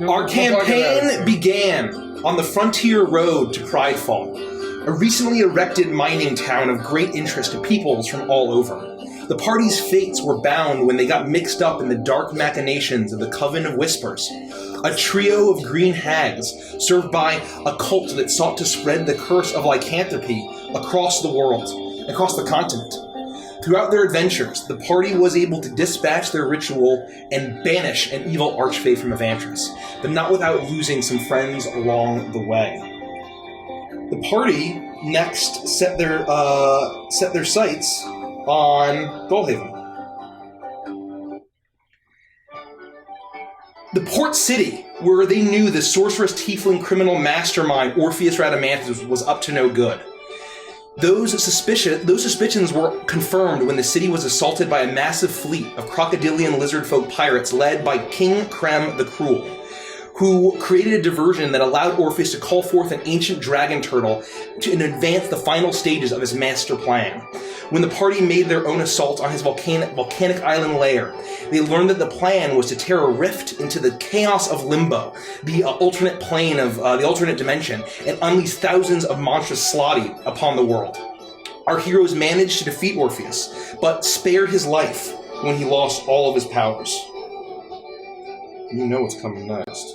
Our campaign began on the frontier road to Pridefall, a recently erected mining town of great interest to peoples from all over. The party's fates were bound when they got mixed up in the dark machinations of the Coven of Whispers, a trio of green hags served by a cult that sought to spread the curse of lycanthropy across the world, across the continent. Throughout their adventures, the party was able to dispatch their ritual and banish an evil archfey from Avantris, but not without losing some friends along the way. The party next set their sights on Goldhaven. The port city, where they knew the sorceress tiefling criminal mastermind Orpheus Radamanthus was up to no good. Those suspicions were confirmed when the city was assaulted by a massive fleet of crocodilian lizard folk pirates led by King Krem the Cruel, who created a diversion that allowed Orpheus to call forth an ancient dragon turtle to advance the final stages of his master plan. When the party made their own assault on his volcanic island lair, they learned that the plan was to tear a rift into the chaos of Limbo, the alternate plane of the alternate dimension, and unleash thousands of monstrous slotty upon the world. Our heroes managed to defeat Orpheus, but spared his life when he lost all of his powers. You know what's coming next.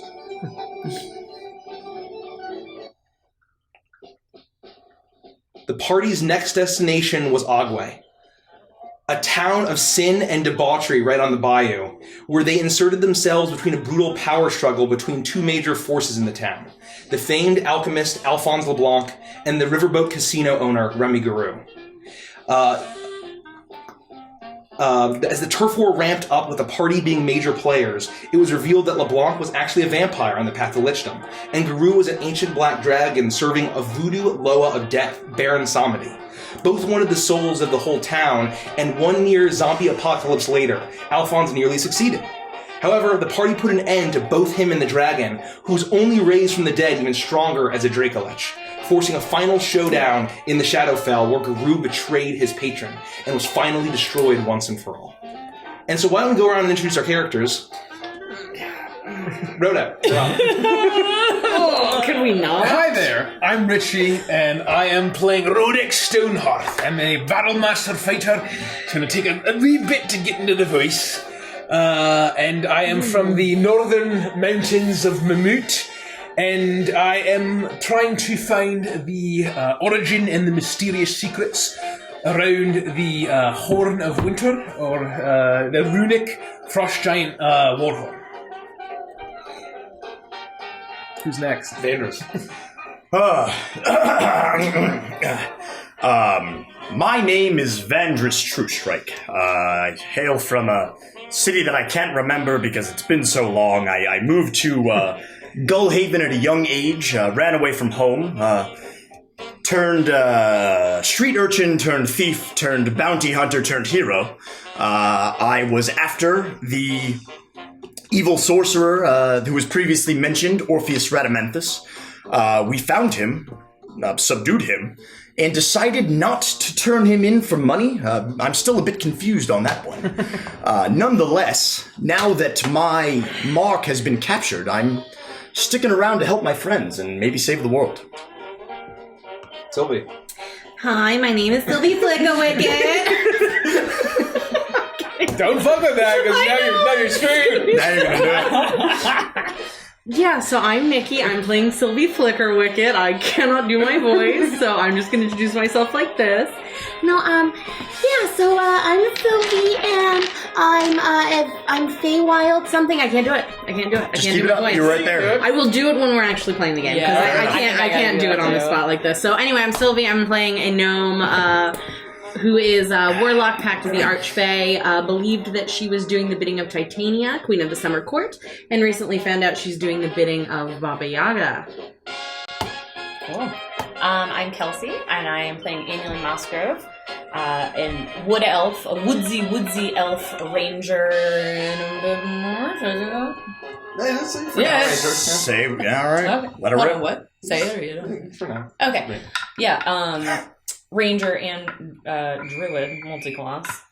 The party's next destination was Agwe, a town of sin and debauchery right on the bayou, where they inserted themselves between a brutal power struggle between two major forces in the town, the famed alchemist Alphonse LeBlanc and the riverboat casino owner Remy Garou. As the turf war ramped up with the party being major players, it was revealed that LeBlanc was actually a vampire on the path to lichdom, and Garou was an ancient black dragon serving a voodoo Loa of death, Baron Samedi. Both wanted the souls of the whole town, and one near zombie apocalypse later, Alphonse nearly succeeded. However, the party put an end to both him and the dragon, who was only raised from the dead even stronger as a Dracolich, forcing a final showdown in the Shadowfell where Garou betrayed his patron and was finally destroyed once and for all. And so why don't we go around and introduce our characters? Rhoda, you're on. Oh, can we not? Hi there, I'm Richie, and I am playing Roderick Stonehearth. I'm a Battlemaster fighter. It's going to take a wee bit to get into the voice. And I am from the northern mountains of Mammut, and I am trying to find the origin and the mysterious secrets around the Horn of Winter, or the runic frost giant warhorn. Who's next? Avantris. My name is Avantris Truestrike. I hail from a city that I can't remember because it's been so long. I moved to Gullhaven at a young age, ran away from home, turned street urchin, turned thief, turned bounty hunter, turned hero. I was after the evil sorcerer who was previously mentioned, Orpheus Radamanthus. We found him, subdued him, and decided not to turn him in for money. I'm still a bit confused on that one. Nonetheless, now that my mark has been captured, I'm sticking around to help my friends and maybe save the world. Sylvie. Hi, my name is Sylvie Flickawicket. Don't fuck with that, because now you're screwed. Now you're gonna do it. Yeah, so I'm Nikki. I'm playing Sylvie Flickerwicket. I cannot do my voice, so I'm just going to introduce myself like this. No, I'm Sylvie, and I'm Feywild something. I can't do it. Just keep it up. You're right there. I will do it when we're actually playing the game, because I can't do it on the spot like this. So anyway, I'm Sylvie. I'm playing a gnome, who is Warlock, Pact of the Archfey, believed that she was doing the bidding of Titania, Queen of the Summer Court, and recently found out she's doing the bidding of Baba Yaga. Cool. I'm Kelsey, and I am playing Annually Mossgrove, an wood elf, a woodsy elf ranger, Say, all right. Okay. Let her rip. What? Say it or you don't? For now. Okay. Yeah, ranger and druid multi-class.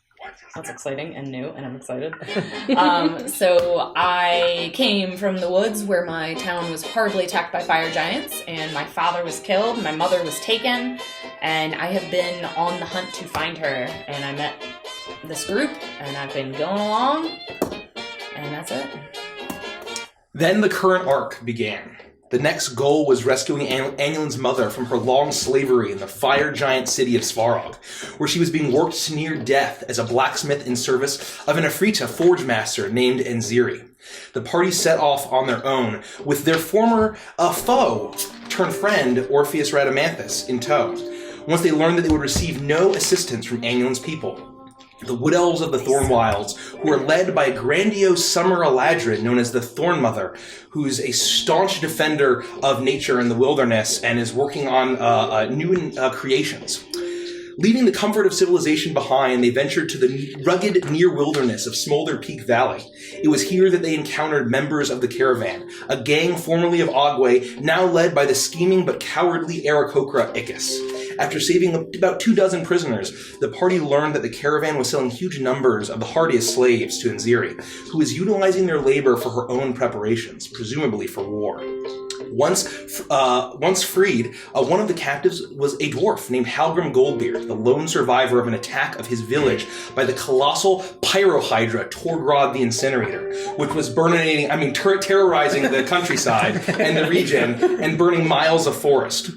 That's exciting and new, and I'm excited. So I came from the woods where my town was horribly attacked by fire giants, and my father was killed, my mother was taken, and I have been on the hunt to find her, and I met this group, and I've been going along, and that's it. Then the current arc began. The next goal was rescuing Annulin's mother from her long slavery in the fire giant city of Svarog, where she was being worked to near death as a blacksmith in service of an Afrita forge master named Enziri. The party set off on their own, with their former foe turned friend Orpheus Radamanthus in tow, once they learned that they would receive no assistance from Annulin's people. The Wood Elves of the Thorn Wilds, who are led by a grandiose summer Eladrin known as the Thorn Mother, who's a staunch defender of nature in the wilderness and is working on new creations. Leaving the comfort of civilization behind, they ventured to the rugged near wilderness of Smolder Peak Valley. It was here that they encountered members of the Caravan, a gang formerly of Ogway, now led by the scheming but cowardly Aarakocra Ickis. After saving about 24 prisoners, the party learned that the Caravan was selling huge numbers of the hardiest slaves to Enziri, who was utilizing their labor for her own preparations, presumably for war. Once freed, one of the captives was a dwarf named Halgrim Goldbeard, the lone survivor of an attack of his village by the colossal pyrohydra Torgrod the Incinerator, which was terrorizing the countryside and the region and burning miles of forest.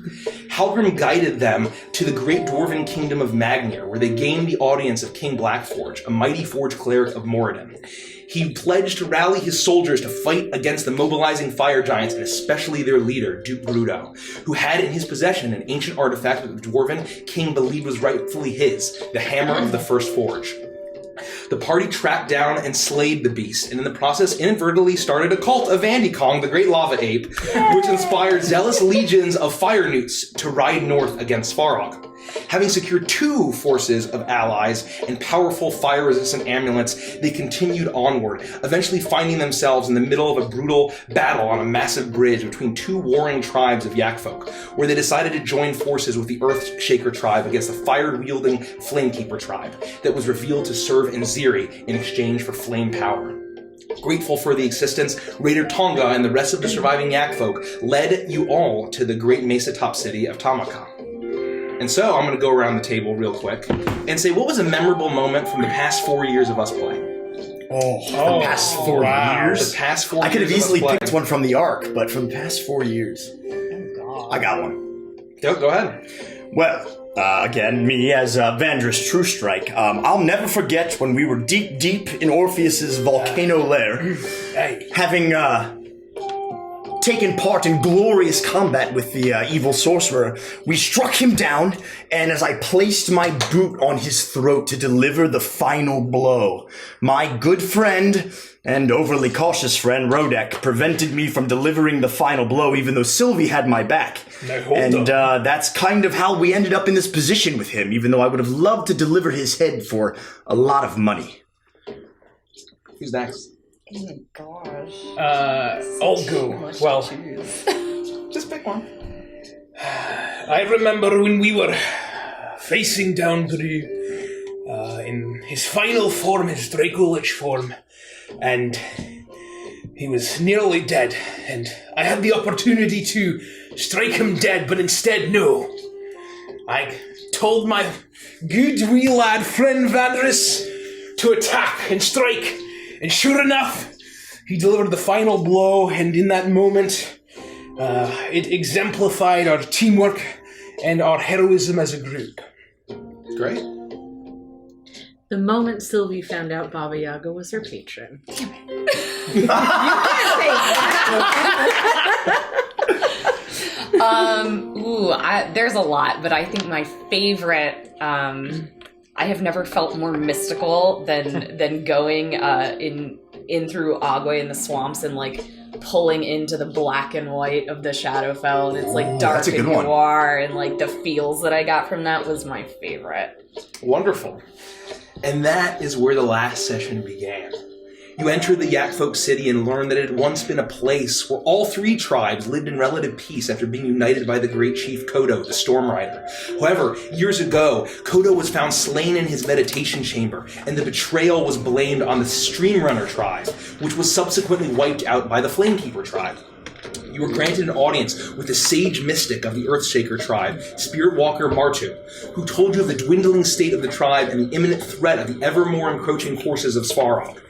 Halgrim guided them to the great dwarven kingdom of Magnir, where they gained the audience of King Blackforge, a mighty forge cleric of Moradin. He pledged to rally his soldiers to fight against the mobilizing fire giants, and especially their leader, Duke Bruto, who had in his possession an ancient artifact that the dwarven king believed was rightfully his, the hammer of the first forge. The party tracked down and slayed the beast, and in the process inadvertently started a cult of Vandykong, the great lava ape, which inspired zealous legions of fire newts to ride north against Svarog. Having secured 2 forces of allies and powerful fire-resistant amulets, they continued onward, eventually finding themselves in the middle of a brutal battle on a massive bridge between 2 warring tribes of Yakfolk, where they decided to join forces with the Earthshaker tribe against the fire-wielding Flamekeeper tribe that was revealed to serve Enziri in exchange for flame power. Grateful for the assistance, Raider Tonga and the rest of the surviving Yakfolk led you all to the great mesa-top city of Tamaka. And so I'm going to go around the table real quick and say, what was a memorable moment from the past 4 years of us playing? The past 4 years? The past 4 years. I could have easily of us picked one from the arc, but from the past 4 years, I got one. Go ahead. Well, again, me as Avantris True Strike. I'll never forget when we were deep in Orpheus's volcano lair, having taken part in glorious combat with the evil sorcerer. We struck him down, and as I placed my boot on his throat to deliver the final blow, my good friend and overly cautious friend Rodek prevented me from delivering the final blow, even though Sylvie had my back. That's kind of how we ended up in this position with him, even though I would have loved to deliver his head for a lot of money. Who's next? Oh my gosh. I'll go. Well, just pick one. I remember when we were facing down Drew in his final form, his Draco-Lich form, and he was nearly dead, and I had the opportunity to strike him dead, but instead, no. I told my good wee lad friend Avantris to attack and strike, and sure enough, he delivered the final blow, and in that moment, it exemplified our teamwork and our heroism as a group. Great. The moment Sylvie found out Baba Yaga was her patron. Damn it. There's a lot, but I think my favorite, I have never felt more mystical than going in through Ogway in the swamps and like pulling into the black and white of the Shadowfell, and it's like dark and noir, and like the feels that I got from that was my favorite. Wonderful. And that is where the last session began. You enter the Yakfolk city and learn that it had once been a place where all three tribes lived in relative peace after being united by the great chief Kodo, the Storm Rider. However, years ago, Kodo was found slain in his meditation chamber, and the betrayal was blamed on the Streamrunner tribe, which was subsequently wiped out by the Flamekeeper tribe. You were granted an audience with the sage mystic of the Earthshaker tribe, Spirit Walker Martu, who told you of the dwindling state of the tribe and the imminent threat of the ever more encroaching forces of Svarog.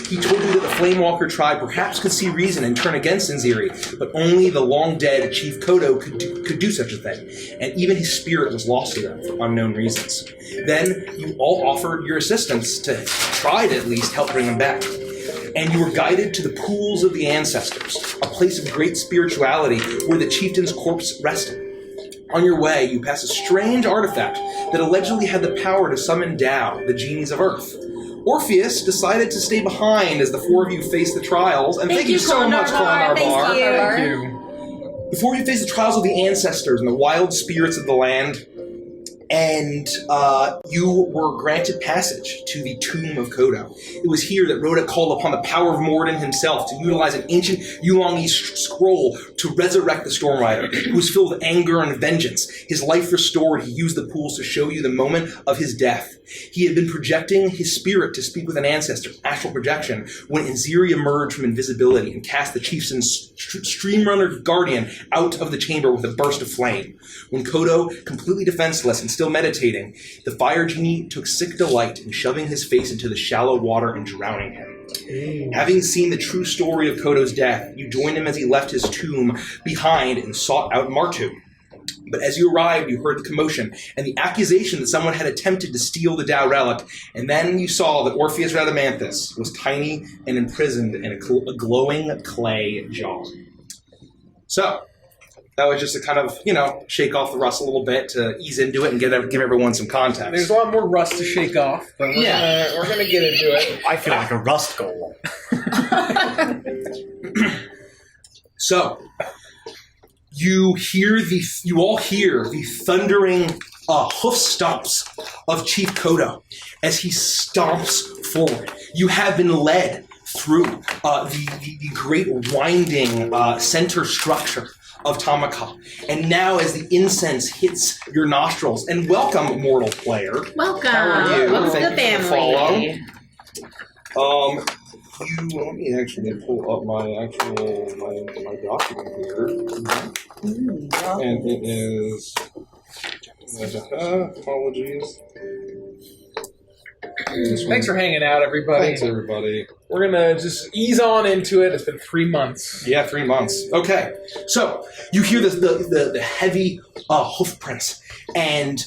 He told you that the Flamewalker tribe perhaps could see reason and turn against Zinziri, but only the long-dead Chief Kodo could do such a thing, and even his spirit was lost to them for unknown reasons. Then you all offered your assistance to try to at least help bring him back. And you were guided to the pools of the ancestors, a place of great spirituality where the chieftain's corpse rested. On your way, you pass a strange artifact that allegedly had the power to summon Tao, the genies of Earth. Orpheus decided to stay behind as the four of you faced the trials, and thank you so much, Kolondar Bar. Thank you. Before you face the trials of the ancestors and the wild spirits of the land, and you were granted passage to the Tomb of Kodo. It was here that Rhoda called upon the power of Morden himself to utilize an ancient Yulongi scroll to resurrect the Storm Rider, who was filled with anger and vengeance. His life restored, he used the pools to show you the moment of his death. He had been projecting his spirit to speak with an ancestor, astral projection, when Inziri emerged from invisibility and cast the chieftain's Streamrunner guardian out of the chamber with a burst of flame. When Kodo, completely defenseless and still meditating, the fire genie took sick delight in shoving his face into the shallow water and drowning him. Having seen the true story of Kodo's death, you joined him as he left his tomb behind and sought out Martu. But as you arrived, you heard the commotion and the accusation that someone had attempted to steal the Tao relic, and then you saw that Orpheus Radamanthus was tiny and imprisoned in a glowing clay jar. So, that was just to kind of, shake off the rust a little bit, to ease into it and give everyone some context. There's a lot more rust to shake off, but we're gonna get into it. I feel like a rust golem. So, you all hear the thundering hoof stomps of Chief Kodo as he stomps forward. You have been led through the great winding center structure of Tamaka. And now as the incense hits your nostrils, and welcome, mortal player. Welcome. How are you? Welcome Thank to the you for family. following. Let me actually pull up my document here. And it is apologies. Thanks for hanging out, everybody. Thanks, everybody. We're gonna just ease on into it. It's been 3 months. Yeah, 3 months. Okay, so you hear the heavy hoof prints, and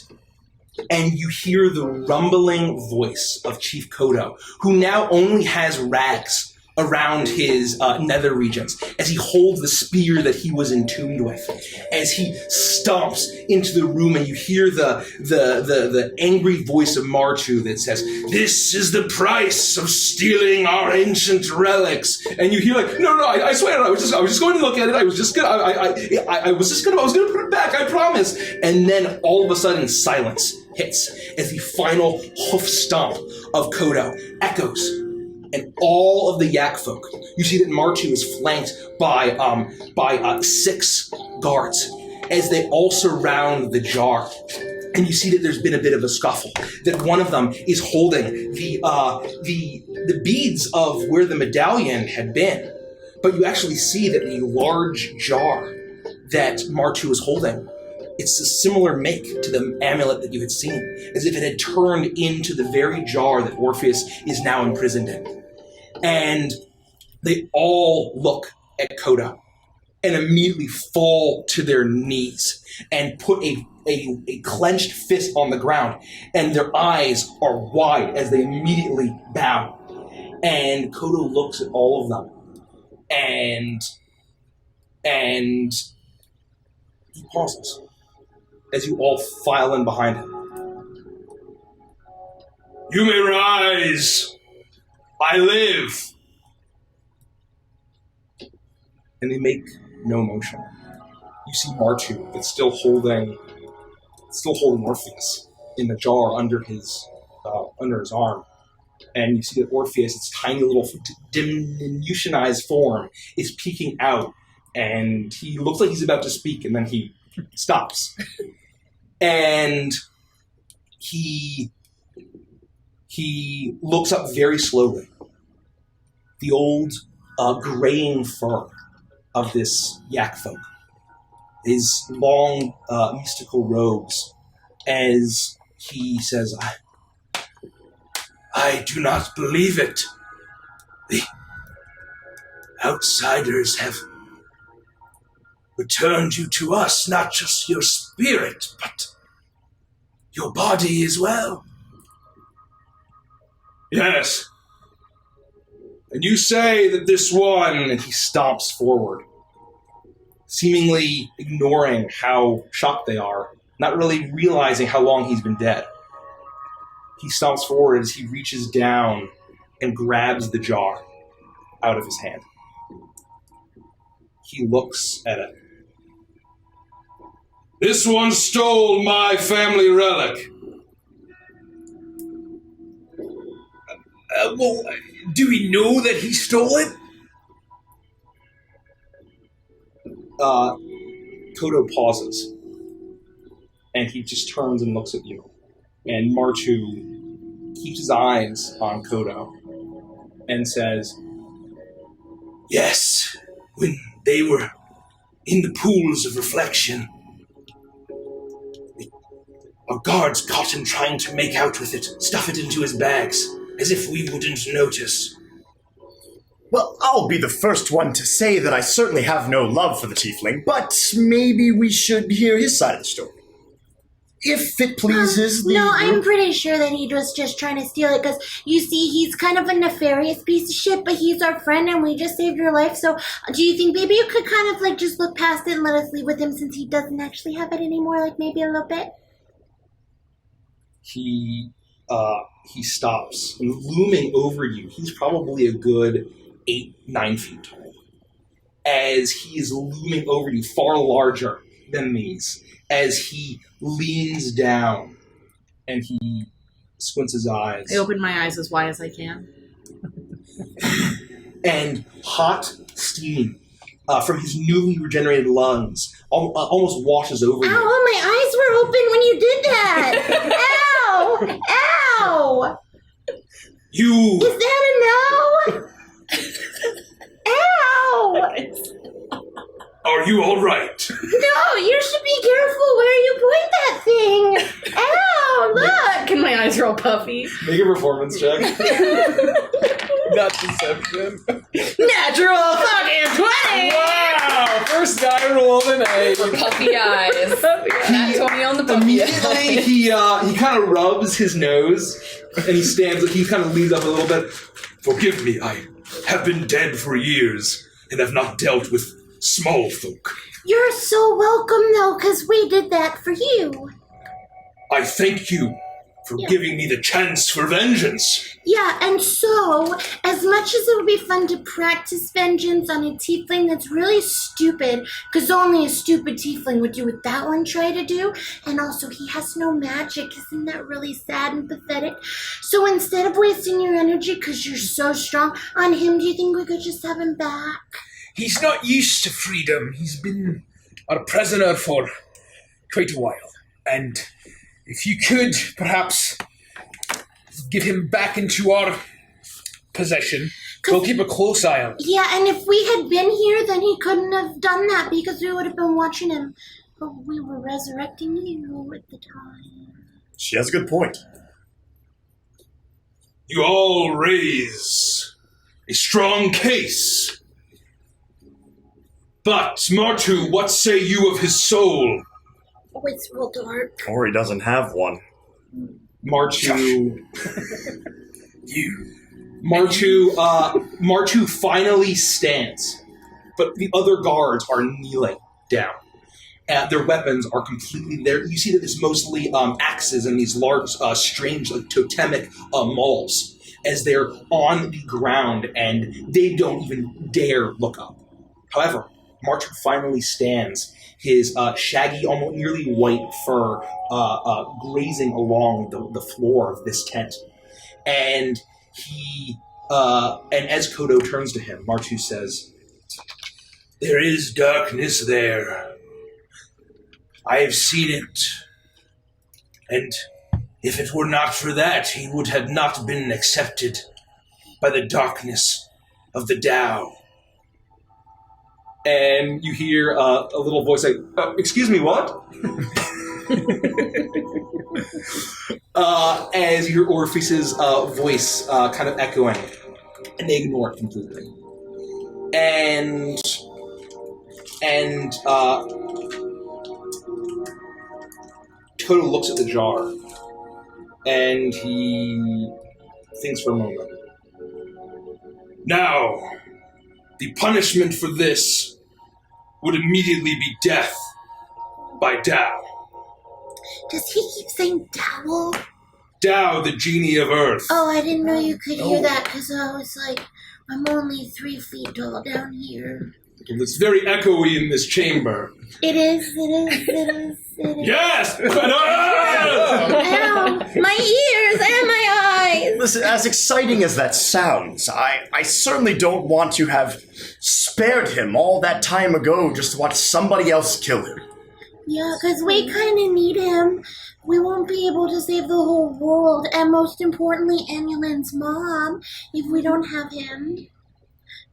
you hear the rumbling voice of Chief Kodo, who now only has rags around his nether regions, as he holds the spear that he was entombed with, as he stomps into the room, and you hear the angry voice of Martu that says, "This is the price of stealing our ancient relics." And you hear no, I swear, I was just going to look at it. I was gonna put it back. I promise. And then all of a sudden, silence hits as the final hoof stomp of Kodo echoes. And all of the Yak folk, you see that Martu is flanked by 6 guards as they all surround the jar. And you see that there's been a bit of a scuffle. That one of them is holding the beads of where the medallion had been. But you actually see that the large jar that Martu is holding, it's a similar make to the amulet that you had seen, as if it had turned into the very jar that Orpheus is now imprisoned in. And they all look at Kodo and immediately fall to their knees and put a clenched fist on the ground, and their eyes are wide as they immediately bow. And Kodo looks at all of them, and he pauses as you all file in behind him. "You may rise. I live." And they make no motion. You see Martu, that's still holding Orpheus in the jar under his arm. And you see that Orpheus, its tiny little diminutionized form, is peeking out, and he looks like he's about to speak, and then he stops. And he looks up very slowly. The old graying fur of this yak folk, his long mystical robes, as he says, I do not believe it. The outsiders have returned you to us, not just your spirit, but your body as well. Yes. And you say that this one... And he stomps forward, seemingly ignoring how shocked they are, not really realizing how long he's been dead. He stomps forward as he reaches down and grabs the jar out of his hand. He looks at it. This one stole my family relic. Well, do we know that he stole it? Kodo pauses. And he just turns and looks at you. And Martu keeps his eyes on Kodo and says, yes, when they were in the pools of reflection, our guards caught him trying to make out with it, stuff it into his bags, as if we wouldn't notice. Well, I'll be the first one to say that I certainly have no love for the tiefling, but maybe we should hear his side of the story. If it pleases the... No, I'm pretty sure that he was just trying to steal it, because, you see, he's kind of a nefarious piece of shit, but he's our friend and we just saved your life, so do you think maybe you could kind of, like, just look past it and let us leave with him since he doesn't actually have it anymore, like, maybe a little bit? He stops, and looming over you, he's probably a good 8-9 feet tall. As he is looming over you, far larger than these, as he leans down and he squints his eyes. I open my eyes as wide as I can. And hot steam from his newly regenerated lungs almost washes over you. Ow, my eyes were open when you did that! Ow! Ow! You... Is that a no? Ow! Are you all right? No, you should be careful where you point that thing. Ow, look! And my eyes are all puffy. Make a performance check. Not deception. Natural fucking 20! Wow! First die roll of the night. Puffy eyes. Not Tony on the puffy Immediately, eyes. he kind of rubs his nose, and he stands, he kind of leans up a little bit. Forgive me, I have been dead for years, and have not dealt with small folk. You're so welcome, though, because we did that for you. I thank you for giving me the chance for vengeance. Yeah, and so, as much as it would be fun to practice vengeance on a tiefling that's really stupid, because only a stupid tiefling would do what that one tried to do, and also he has no magic, isn't that really sad and pathetic? So instead of wasting your energy, because you're so strong, on him, do you think we could just have him back? He's not used to freedom. He's been our prisoner for quite a while. And if you could, perhaps, give him back into our possession, we'll keep a close eye on him. Yeah, and if we had been here, then he couldn't have done that, because we would have been watching him. But we were resurrecting you at the time. She has a good point. You all raise a strong case. But, Martu, what say you of his soul? Oh, it's real dark. Or he doesn't have one. Martu... Martu finally stands, but the other guards are kneeling down. Their weapons are completely there. You see that it's mostly axes and these large, strange, like, totemic mauls, as they're on the ground and they don't even dare look up. However, Martu finally stands, his shaggy, almost nearly white fur grazing along the floor of this tent. And and as Kodo turns to him, Martu says, "There is darkness there. I have seen it. And if it were not for that, he would have not been accepted by the darkness of the Tao." And you hear a little voice like, "Excuse me, what?" As you hear Orpheus's voice kind of echoing, and they ignore it completely. And Toto looks at the jar, and he thinks for a moment. "Now, the punishment for this would immediately be death by Tao." Does he keep saying Dowel? Tao, the genie of Earth. Oh, I didn't know you could hear that because I was like, I'm only 3 feet tall down here. It's very echoey in this chamber. It is. Yes! Ow, my ears and my eyes! Listen, as exciting as that sounds, I certainly don't want to have spared him all that time ago just to watch somebody else kill him. Yeah, because we kind of need him. We won't be able to save the whole world, and most importantly, Emulin's mom, if we don't have him.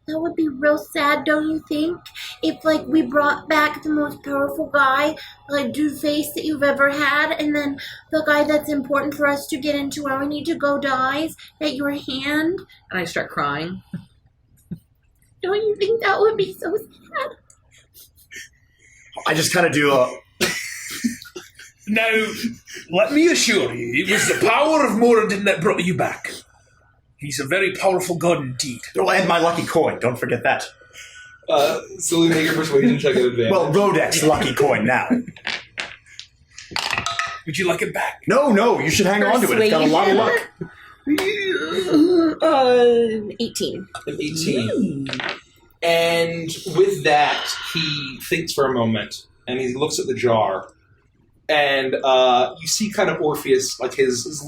That would be real sad, don't you think? If, like, we brought back the most powerful guy, like, Two-Face that you've ever had, and then the guy that's important for us to get into where we need to go dies at your hand. And I start crying. Don't you think that would be so sad? I just kind of do a... Now, let me assure you, it was the power of Moradin that brought you back. He's a very powerful god indeed. Oh, and my lucky coin, don't forget that. So we make a persuasion check in advance. Well, Rodek's lucky coin now. Would you like it back? No, you should hang on to it. It's got a lot of luck. 18. 18. And with that, he thinks for a moment, and he looks at the jar, and you see kind of Orpheus, like his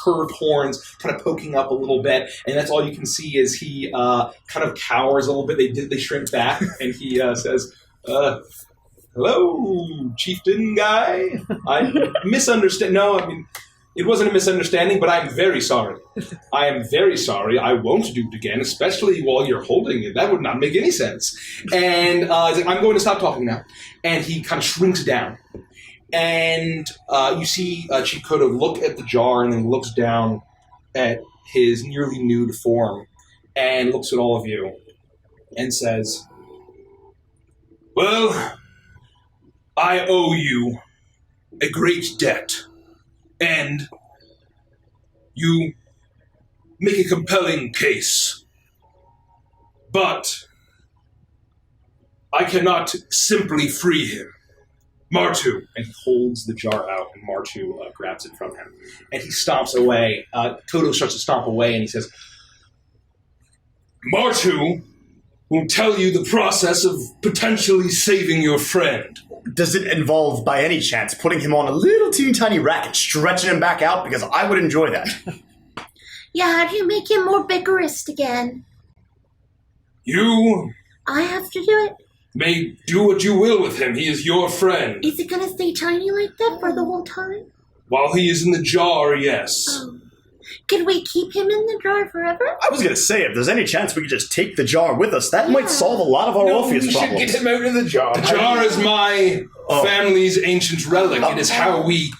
curved horns kind of poking up a little bit, and that's all you can see is he kind of cowers a little bit. They shrink back, and he says, "Hello, chieftain guy. I misunderstand. No, I mean, it wasn't a misunderstanding, but I'm very sorry. I am very sorry. I won't do it again, especially while you're holding it. That would not make any sense." And he's like, "I'm going to stop talking now." And he kind of shrinks down. And you see Chief Kodo look at the jar and then looks down at his nearly nude form and looks at all of you and says, "Well, I owe you a great debt. And you make a compelling case. But I cannot simply free him. Martu," and he holds the jar out, and Martu grabs it from him. And he stomps away. Kodo starts to stomp away, and he says, "Martu will tell you the process of potentially saving your friend." Does it involve, by any chance, putting him on a little teeny tiny racket, stretching him back out? Because I would enjoy that. Yeah, how do you make him more vigorous again? You I have to do it. may do what you will with him. He is your friend. Is it gonna stay tiny like that for the whole time? While he is in the jar, yes. Oh. Could we keep him in the jar forever? I was going to say, if there's any chance we could just take the jar with us, that might solve a lot of our Orpheus problems. We should get him out of the jar. The jar is my family's ancient relic. It is how we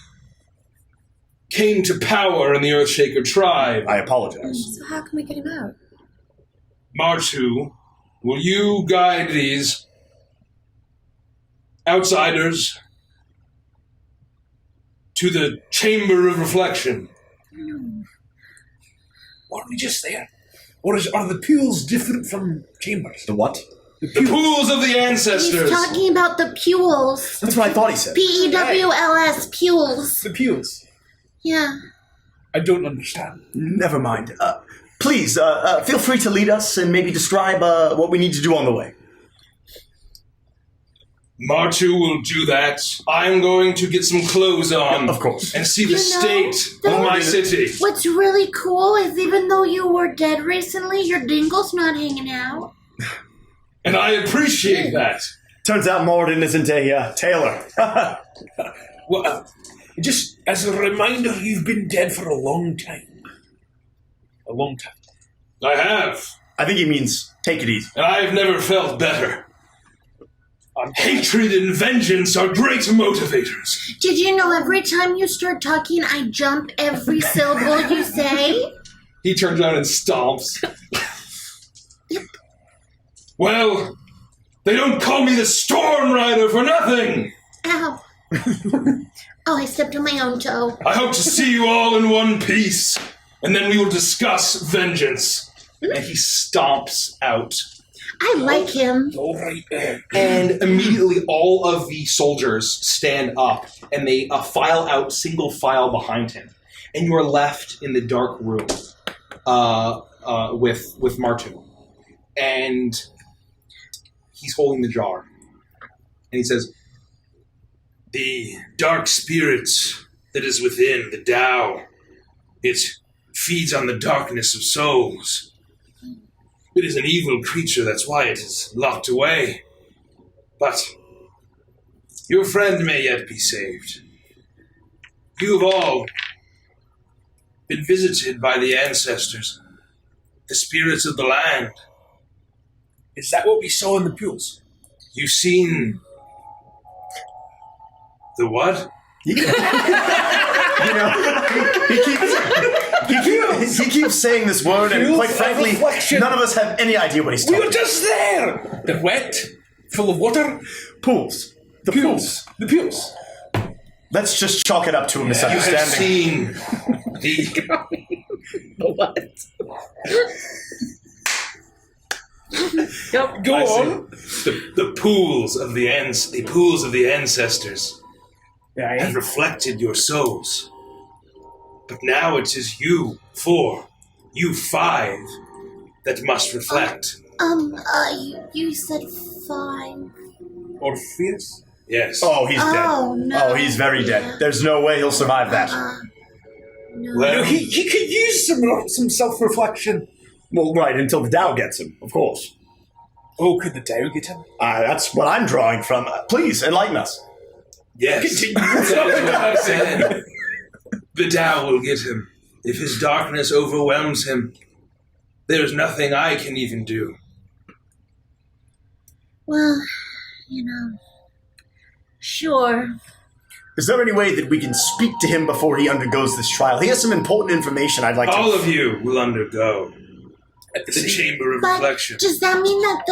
came to power in the Earthshaker tribe. I apologize. So how can we get him out? Martu, will you guide these outsiders to the Chamber of Reflection? Or are we just there? Or are the pools different from chambers? The what? The pools of the ancestors. He's talking about the Pules. That's what I thought he said. P-E-W-L-S, Pules. The pools. Yeah. I don't understand. Never mind. Please, feel free to lead us and maybe describe what we need to do on the way. Martu will do that. I'm going to get some clothes on. Of course. And see the state of my city. What's really cool is even though you were dead recently, your dingle's not hanging out. And I appreciate that. Turns out Morden isn't a tailor. Well, just as a reminder, you've been dead for a long time. A long time. I have. I think he means take it easy. And I have never felt better. Hatred and vengeance are great motivators. Did you know every time you start talking, I jump every syllable you say? He turns around and stomps. Well, they don't call me the Storm Rider for nothing. Ow. Oh, I stepped on my own toe. I hope to see you all in one piece, and then we will discuss vengeance. And he stomps out. I like him. All right. And immediately all of the soldiers stand up, and they file out single file behind him. And you are left in the dark room with Martu. And he's holding the jar. And he says, "The dark spirit that is within, the Tao, it feeds on the darkness of souls. It is an evil creature, that's why it is locked away. But your friend may yet be saved. You have all been visited by the ancestors, the spirits of the land. Is that what we saw in the pools? You've seen the what? You know, he keeps saying this word, and quite frankly, none of us have any idea what he's talking We about. were just there! They're wet, full of water. Pools. The pools. The pools. Let's just chalk it up to a You have misunderstanding. seen the What? Yep. Go on. the pools of the ancestors have reflected your souls. But now it is you 4, you 5 that must reflect. You said 5. Orpheus? Yes. Oh, he's dead. Oh, no. Oh, he's very dead. There's no way he'll survive that. No. Well, He could use some self-reflection. Well, right, until the Tao gets him, of course. Oh, could the Tao get him? That's what I'm drawing from. Please, enlighten us. yes. That is what I'm saying. The Tao will get him. If his darkness overwhelms him, there's nothing I can even do. Well, sure. Is there any way that we can speak to him before he undergoes this trial? He has some important information I'd like to... All of you will undergo the Chamber of But Reflection. does that mean that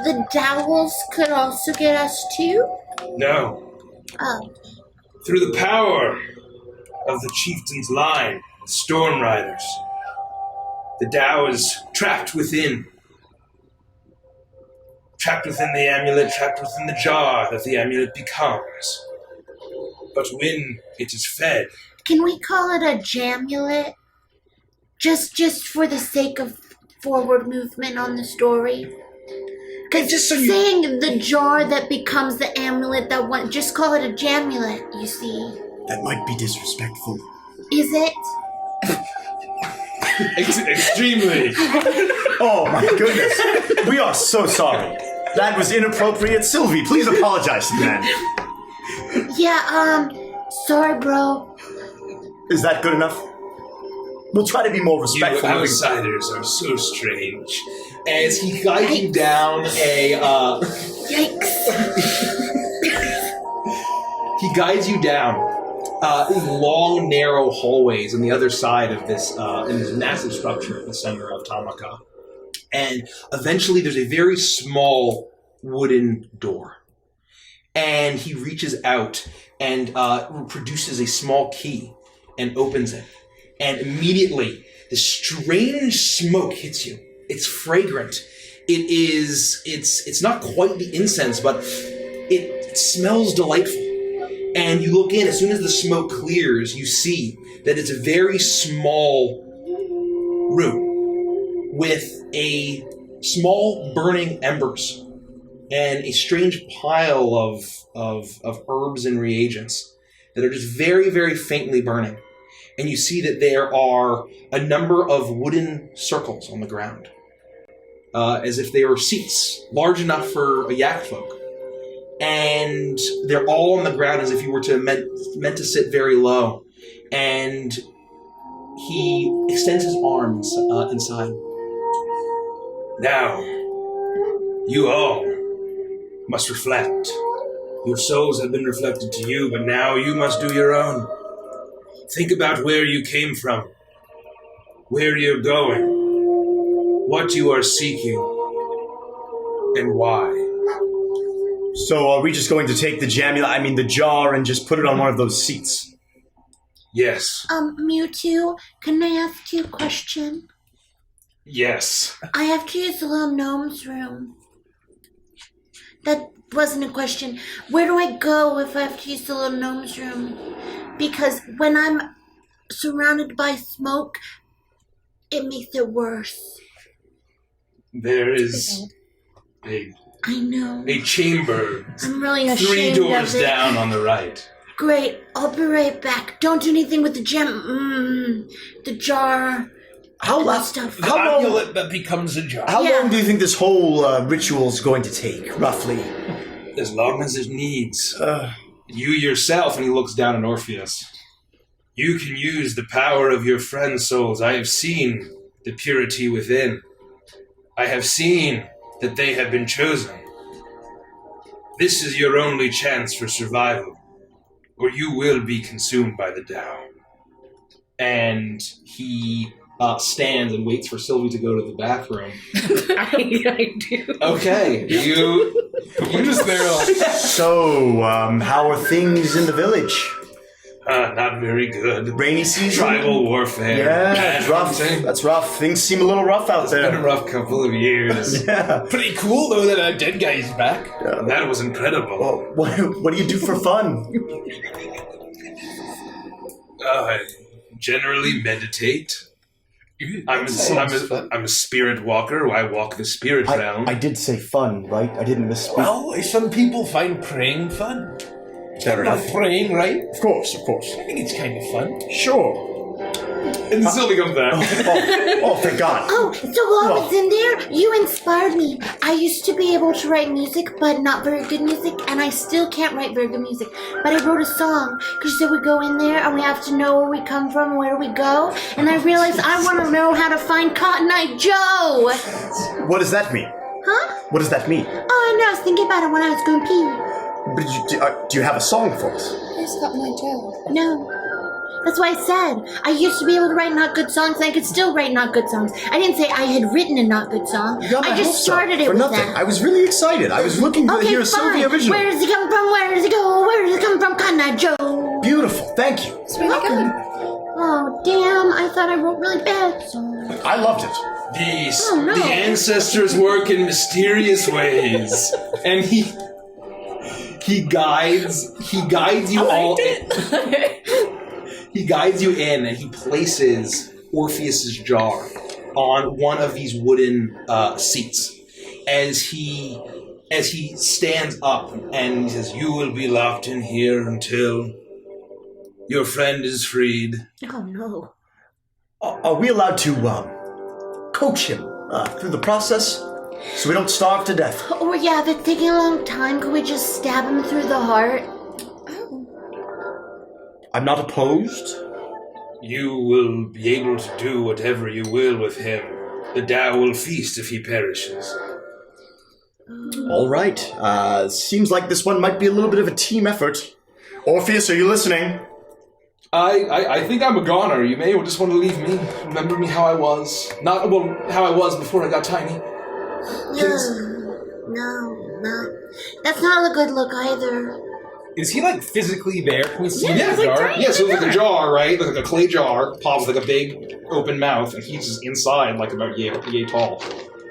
the dowels could also get us too? No. Oh. Through the power of the chieftain's line, the Storm Riders, the Tao is trapped within. Trapped within the amulet, trapped within the jar that the amulet becomes. But when it is fed... Can we call it a jamulet? Just for the sake of forward movement on the story? Because saying the jar that becomes the amulet that one... Just call it a jamulet, you see. That might be disrespectful. Is it? Extremely. Oh, my goodness. We are so sorry. That was inappropriate. Sylvie, please apologize to the man. Yeah, sorry, bro. Is that good enough? We'll try to be more You respectful. outsiders are so strange. As he guides you down Yikes. he guides you down long, narrow hallways on the other side of this in this massive structure in the center of Tamaka. And eventually there's a very small wooden door. And he reaches out and produces a small key and opens it. And immediately, the strange smoke hits you. It's fragrant. It's not quite the incense, but it smells delightful. And you look in, as soon as the smoke clears, you see that it's a very small room with a small burning embers and a strange pile of herbs and reagents that are just very, very faintly burning. And you see that there are a number of wooden circles on the ground, as if they were seats, large enough for a yak folk. And they're all on the ground as if you were meant to sit very low. And he extends his arms inside. Now, you all must reflect. Your souls have been reflected to you, but now you must do your own. Think about where you came from, where you're going, what you are seeking, and why. So are we just going to take the the jar, and just put it on one of those seats? Yes. Mewtwo, can I ask you a question? Yes. I have to use the little gnome's room. That wasn't a question. Where do I go if I have to use the little gnome's room? Because when I'm surrounded by smoke, it makes it worse. There is I know. a chamber I'm really 3 ashamed doors of it. down on the right. Great, I'll be right back. Don't do anything with the gem. The jar. How and long? stuff. The How long? amulet that becomes a jar. How Yeah. long do you think this whole ritual is going to take, roughly? As long as it needs. You yourself, and he looks down at Orpheus. You can use the power of your friend's souls. I have seen the purity within. I have seen that they have been chosen. This is your only chance for survival, or you will be consumed by the Tao. And he stands and waits for Sylvie to go to the bathroom. I do. Okay, you're just there. So, how are things in the village? Not very good. Rainy season? Tribal warfare. Yeah, Bad it's rough. hunting. That's rough. Things seem a little rough out It's been a there. rough couple of years. Yeah. Pretty cool, though, that a dead guy's back. That was incredible. Well, what do you do for fun? I generally meditate. I'm a spirit walker. I walk the spirit realm. I did say fun, right? I didn't misspeak. Well, some people find praying fun. Fair Not enough. praying, right? Of course, of course. I think it's kind of fun. Sure. And then Sylvie comes back. Oh, thank God. Oh, so while I was in there, you inspired me. I used to be able to write music, but not very good music, and I still can't write very good music. But I wrote a song, because you said we go in there, and we have to know where we come from and where we go, and I realized I want to know how to find Cotton Eye Joe! What does that mean? Huh? What does that mean? Oh, I know, I was thinking about it when I was going pee. But do you have a song for us? Where's Cotton Eye Joe? No. That's why I said I used to be able to write not good songs, and I could still write not good songs. I didn't say I had written a not good song. You got my I just hopes up started it for with nothing. that. I was really excited. I was looking to Okay, hear a Sylvie fine. original. Where does he come from? Where does he go? Where does he come from? Cotton Eye Joe. Beautiful. Thank you. It's really good. Oh, damn. I thought I wrote really bad songs. I loved it. The ancestors work in mysterious ways, and he guides you all. He guides you in, and he places Orpheus's jar on one of these wooden seats. As he stands up and he says, "You will be locked in here until your friend is freed." Oh, no. Are we allowed to coach him through the process so we don't starve to death? Oh, yeah, if it's taking a long time, could we just stab him through the heart? I'm not opposed. You will be able to do whatever you will with him. The Tao will feast if he perishes. All right. Seems like this one might be a little bit of a team effort. Orpheus, are you listening? I think I'm a goner. You may just want to leave me. Remember me how I was. How I was before I got tiny. No. That's not a good look either. Is he, like, physically there? Can we see Yeah, the jar? Yeah, so it's like a jar, right? Like a clay jar, pops with like a big open mouth, and he's just inside, like about yay tall.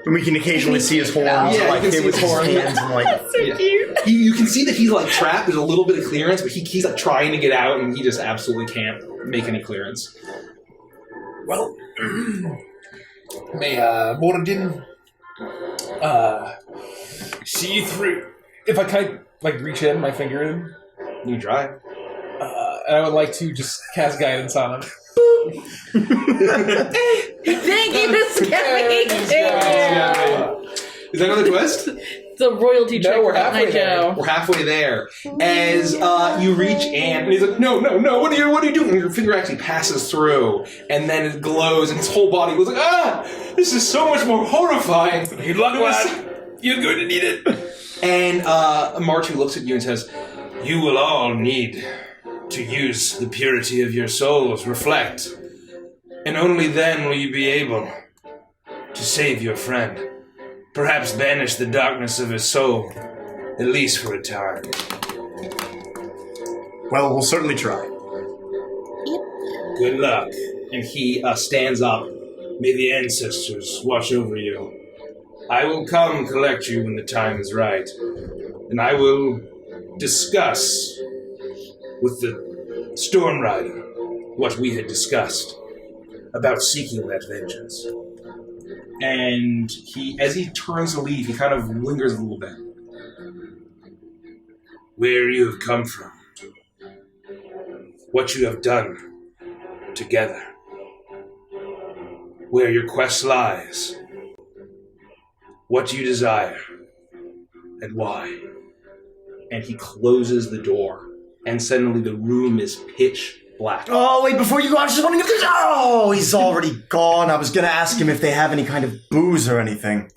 And we can occasionally see his horns, Yeah, like you can him see with his his horns. hands, and like. You can see that he's like trapped. There's a little bit of clearance, but he's like trying to get out, and he just absolutely can't make any clearance. Well, may Moradin See you through. If I kind of, reach in, my finger in. You try. And I would like to just cast guidance on him. Thank you, Scabby. Is that another twist? It's a royalty check. we're halfway there. We're halfway there. As you reach in, and he's like, no, what are you doing? And your finger actually passes through, and then it glows, and his whole body goes like, this is so much more horrifying. Good luck, lad. You're going to need it. And Martu looks at you and says, you will all need to use the purity of your souls, reflect, and only then will you be able to save your friend. Perhaps banish the darkness of his soul, at least for a time. Well, we'll certainly try. Good luck. And he stands up. May the ancestors watch over you. I will come collect you when the time is right. And I will discuss with the Storm Rider what we had discussed about seeking that vengeance. And as he turns to leave, he kind of lingers a little bit. Where you have come from, what you have done together, where your quest lies, what you desire, and why. And he closes the door, and suddenly the room is pitch black. Oh, wait, before you go, I just want to give this... Oh, he's already gone. I was going to ask him if they have any kind of booze or anything.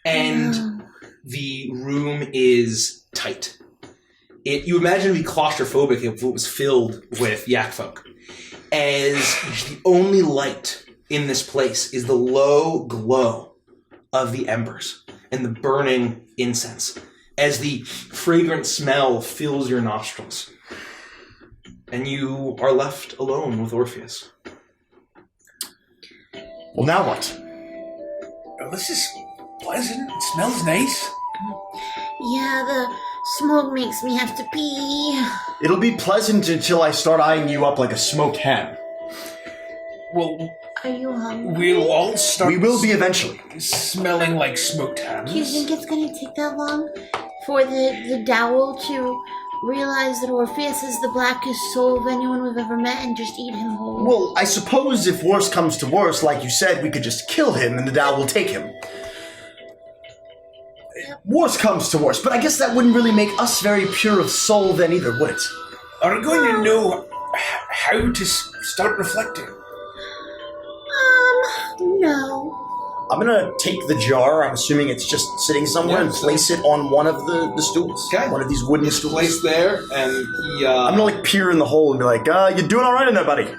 And the room is tight. You imagine it'd be claustrophobic if it was filled with yak folk. As the only light in this place is the low glow of the embers and the burning incense. As the fragrant smell fills your nostrils. And you are left alone with Orpheus. Well, now what? Oh, this is pleasant. It smells nice. Yeah, the smoke makes me have to pee. It'll be pleasant until I start eyeing you up like a smoked hen. Well, Are you hungry? we'll all start... We will be eventually. Smelling like smoked hams. Do you think it's gonna take that long for the dowel to realize that Orpheus is the blackest soul of anyone we've ever met and just eat him whole? Well, I suppose if worse comes to worse, like you said, we could just kill him and the Tao will take him. Worse comes to worse, but I guess that wouldn't really make us very pure of soul then either, would it? Are we going to know how to start reflecting? No. I'm gonna take the jar, I'm assuming it's just sitting somewhere, and place it on one of the stools. Okay. One of these wooden stools. Placed there, and he... I'm gonna peer in the hole and be like, you doing alright in there, buddy?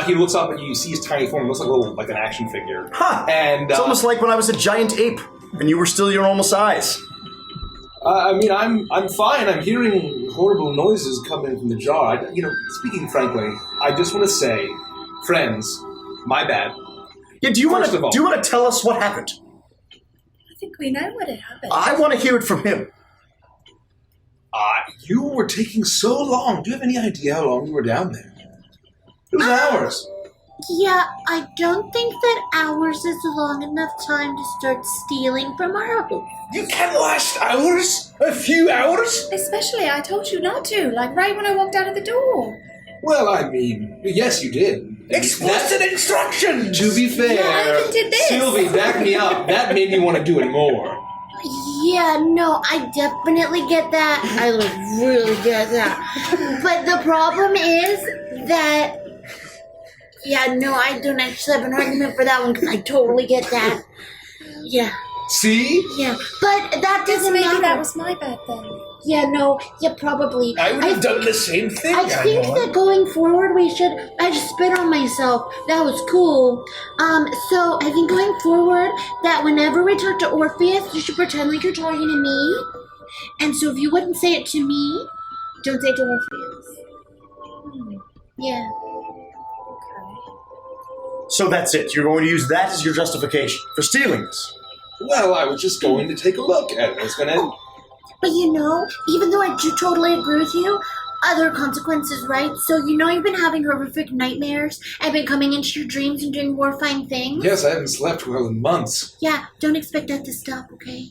He looks up and you see his tiny form. It looks like an action figure. Huh. And It's almost like when I was a giant ape, and you were still your normal size. I'm fine. I'm hearing horrible noises coming from the jar. Speaking frankly, I just want to say, friends, my bad. Yeah, do you want First of all- to tell us what happened? I think we know what had happened. I want to hear it from him. You were taking so long. Do you have any idea how long you were down there? It was hours. Yeah, I don't think that hours is a long enough time to start stealing from our house. You can last hours? A few hours? Especially, I told you not to, like right when I walked out of the door. Well, I mean, yes, you did. Explicit instructions! To be fair, Yeah, I even did this. Sylvie, back me up. That made me want to do it more. Yeah, no, I definitely get that. I really get that. But the problem is that... Yeah, no, I don't actually have an argument for that one because I totally get that. Yeah. See? Yeah, but that doesn't Maybe matter. that was my bad then. Yeah, no, yeah, probably. I would have done the same thing. I think know. that going forward we should... I just spit on myself. That was cool. So I think going forward that whenever we talk to Orpheus, you should pretend like you're talking to me. And so if you wouldn't say it to me, don't say it to Orpheus. Yeah. So that's it. You're going to use that as your justification for stealing this. Well, I was just going to take a look at it. I was going to... But even though I do totally agree with you, other consequences, right? So you know you've been having horrific nightmares and been coming into your dreams and doing horrifying things? Yes, I haven't slept well in months. Yeah, don't expect that to stop, okay?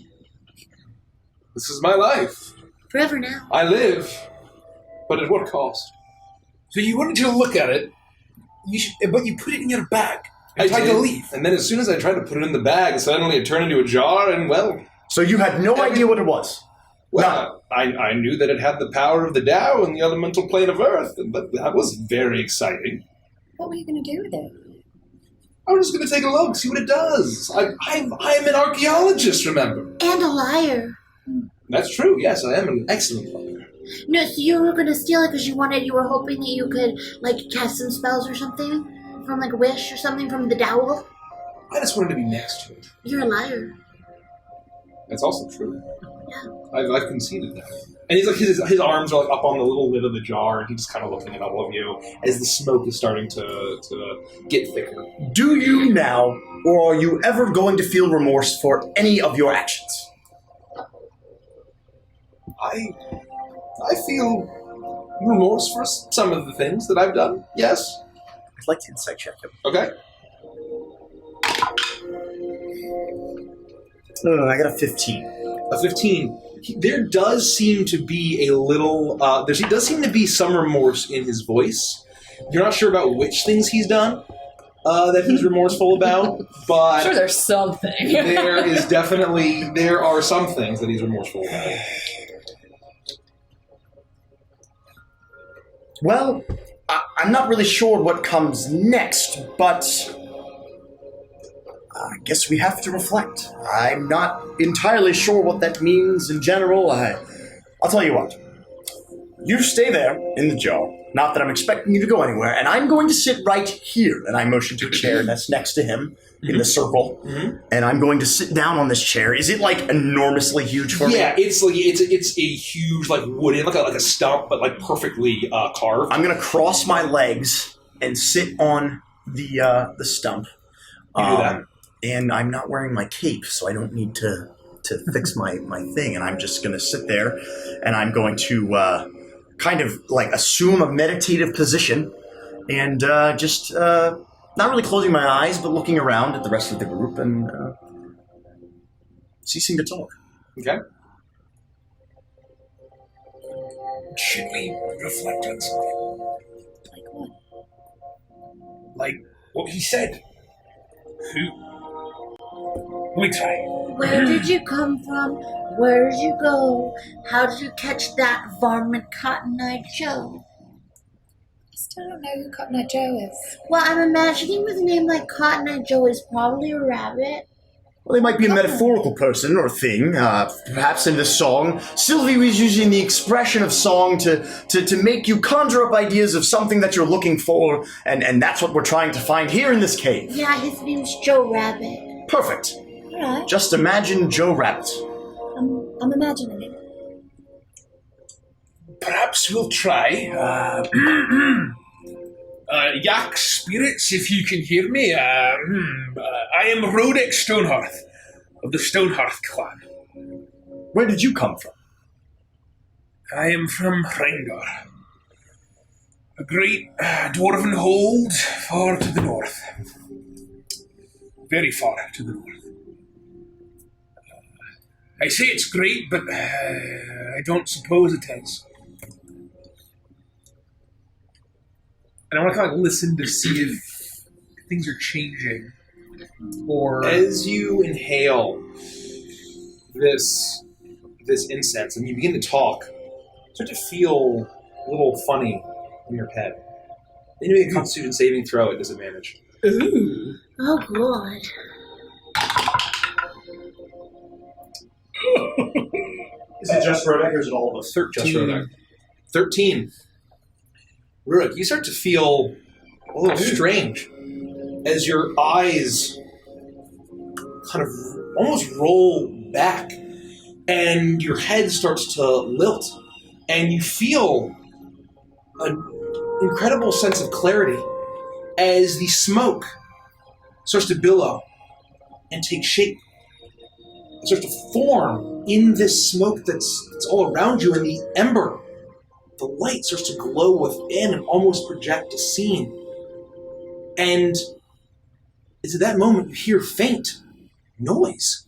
This is my life. Forever now. I live, but at what cost? So you wanted to look at it, but you put it in your bag. I tried did, to leave. and then as soon as I tried to put it in the bag, suddenly it turned into a jar, and well... So you had no idea what it was? Well, I knew that it had the power of the Tao and the elemental plane of Earth, and that was very exciting. What were you going to do with it? I was just going to take a look, see what it does. I'm an archaeologist, remember? And a liar. That's true, yes, I am an excellent liar. No, so you were gonna steal it because you were hoping that you could, like, cast some spells or something? From, like, a wish or something from the dowel? I just wanted to be next to it. You're a liar. That's also true. Yeah. I've conceded that. And he's like, his arms are like up on the little lid of the jar, and he's just kind of looking at all of you as the smoke is starting to get thicker. Do you now, or are you ever going to feel remorse for any of your actions? I feel remorse for some of the things that I've done, yes. I'd like to insight check him. Okay. I got a 15. A 15. There does seem to be a little, there does seem to be some remorse in his voice. You're not sure about which things he's done that he's remorseful about, but... I'm sure there's something. there are some things that he's remorseful about. Well, I'm not really sure what comes next, but I guess we have to reflect. I'm not entirely sure what that means in general. I'll tell you what. You stay there in the jar. Not that I'm expecting you to go anywhere, and I'm going to sit right here. And I motion to a chair that's next to him in the circle, and I'm going to sit down on this chair. Is it like enormously huge for me? Yeah, it's like it's a huge like wooden like a stump, but like perfectly carved. I'm going to cross my legs and sit on the stump. You do that. And I'm not wearing my cape, so I don't need to fix my thing. And I'm just going to sit there, and I'm going to kind of like assume a meditative position, and just not really closing my eyes, but looking around at the rest of the group and ceasing to talk. Okay. Should we reflect on something? Like what? Like what he said? Let me try. Where did you come from? Where did you go? How did you catch that varmint Cotton Eye Joe? I still don't know who Cotton Eye Joe is. Well, I'm imagining with a name like Cotton Eye Joe is probably a rabbit. Well, they might be a metaphorical person or thing, perhaps in this song. Sylvie was using the expression of song to make you conjure up ideas of something that you're looking for, and that's what we're trying to find here in this cave. Yeah, his name's Joe Rabbit. Perfect. Alright. Just imagine Joe Rabbit. I'm imagining it. Perhaps we'll try. Yak spirits, if you can hear me. I am Rodek Stonehearth of the Stonehearth clan. Where did you come from? I am from Hrengar, a great dwarven hold far to the north. Very far to the north. I say it's great, but I don't suppose it is. And I want to kind of listen to see if things are changing, or As you inhale this incense and you begin to talk, you start to feel a little funny in your head. Then you make a Constitution saving throw at disadvantage. ooh, Oh, God. Is it just Rodek or is it all of us? 13. Rurik, you start to feel a little strange as your eyes kind of almost roll back and your head starts to lilt and you feel an incredible sense of clarity as the smoke starts to billow and take shape. It starts to form in this smoke that's all around you, and the ember the light starts to glow within and almost project a scene. And it's at that moment you hear faint noise.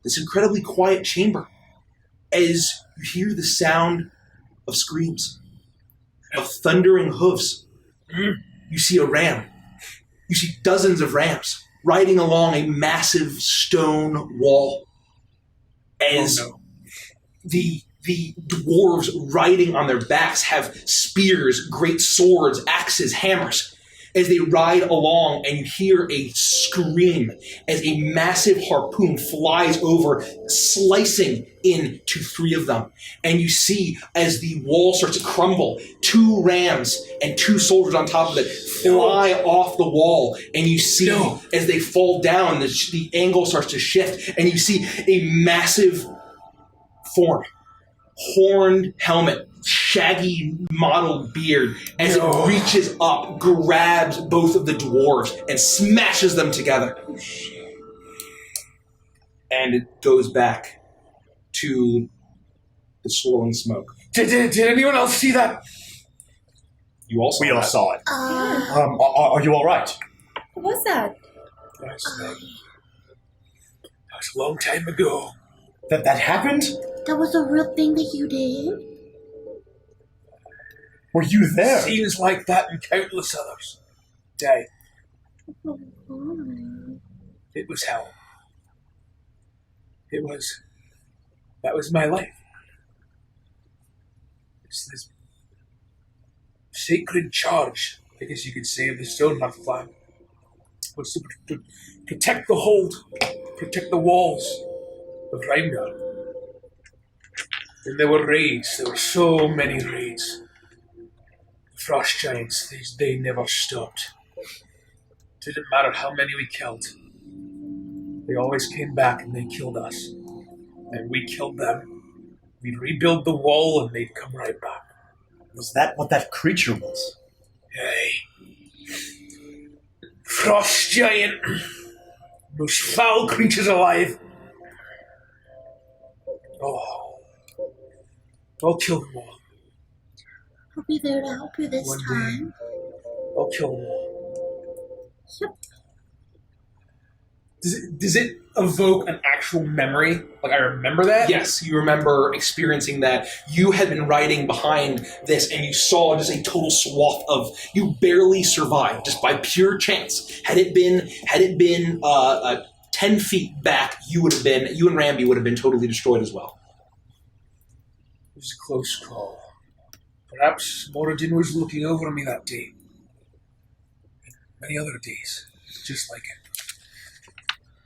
This incredibly quiet chamber. As you hear the sound of screams, of thundering hooves. You see a ram. You see dozens of rams riding along a massive stone wall. As the dwarves riding on their backs have spears, great swords, axes, hammers. As they ride along, and you hear a scream as a massive harpoon flies over, slicing into 3 of them. And you see, as the wall starts to crumble, 2 rams and 2 soldiers on top of it fly off the wall. And you see, as they fall down, the angle starts to shift, and you see a massive form, horned helmet, shaggy mottled beard, as it reaches up, grabs both of the dwarves and smashes them together. And it goes back to the swirling smoke. Did anyone else see that? We all saw it. Are you all right? What was that? That was a long time ago. That happened? That was a real thing that you did? Were you there? Seems like that and countless others. Day. It was hell. That was my life. It's this sacred charge, I guess you could say, of the Stonehearth clan. Was to protect the hold, protect the walls of Reimgar. And there were raids, there were so many raids. Frost giants, they never stopped. Didn't matter how many we killed. They always came back and they killed us. And we killed them. We'd rebuild the wall and they'd come right back. Was that what that creature was? Hey. Frost giant. Most foul creatures alive. Oh. I'll kill them all. I'll be there to help you this One day. time. I'll kill them all. Yep. Does it evoke an actual memory? Like, I remember that? Yes, you remember experiencing that. You had been riding behind this, and you saw just a total swath of. You barely survived just by pure chance. Had it been 10 feet back, you and Ramby would have been totally destroyed as well. It was a close call. Perhaps Moradin was looking over me that day. Many other days, just like it.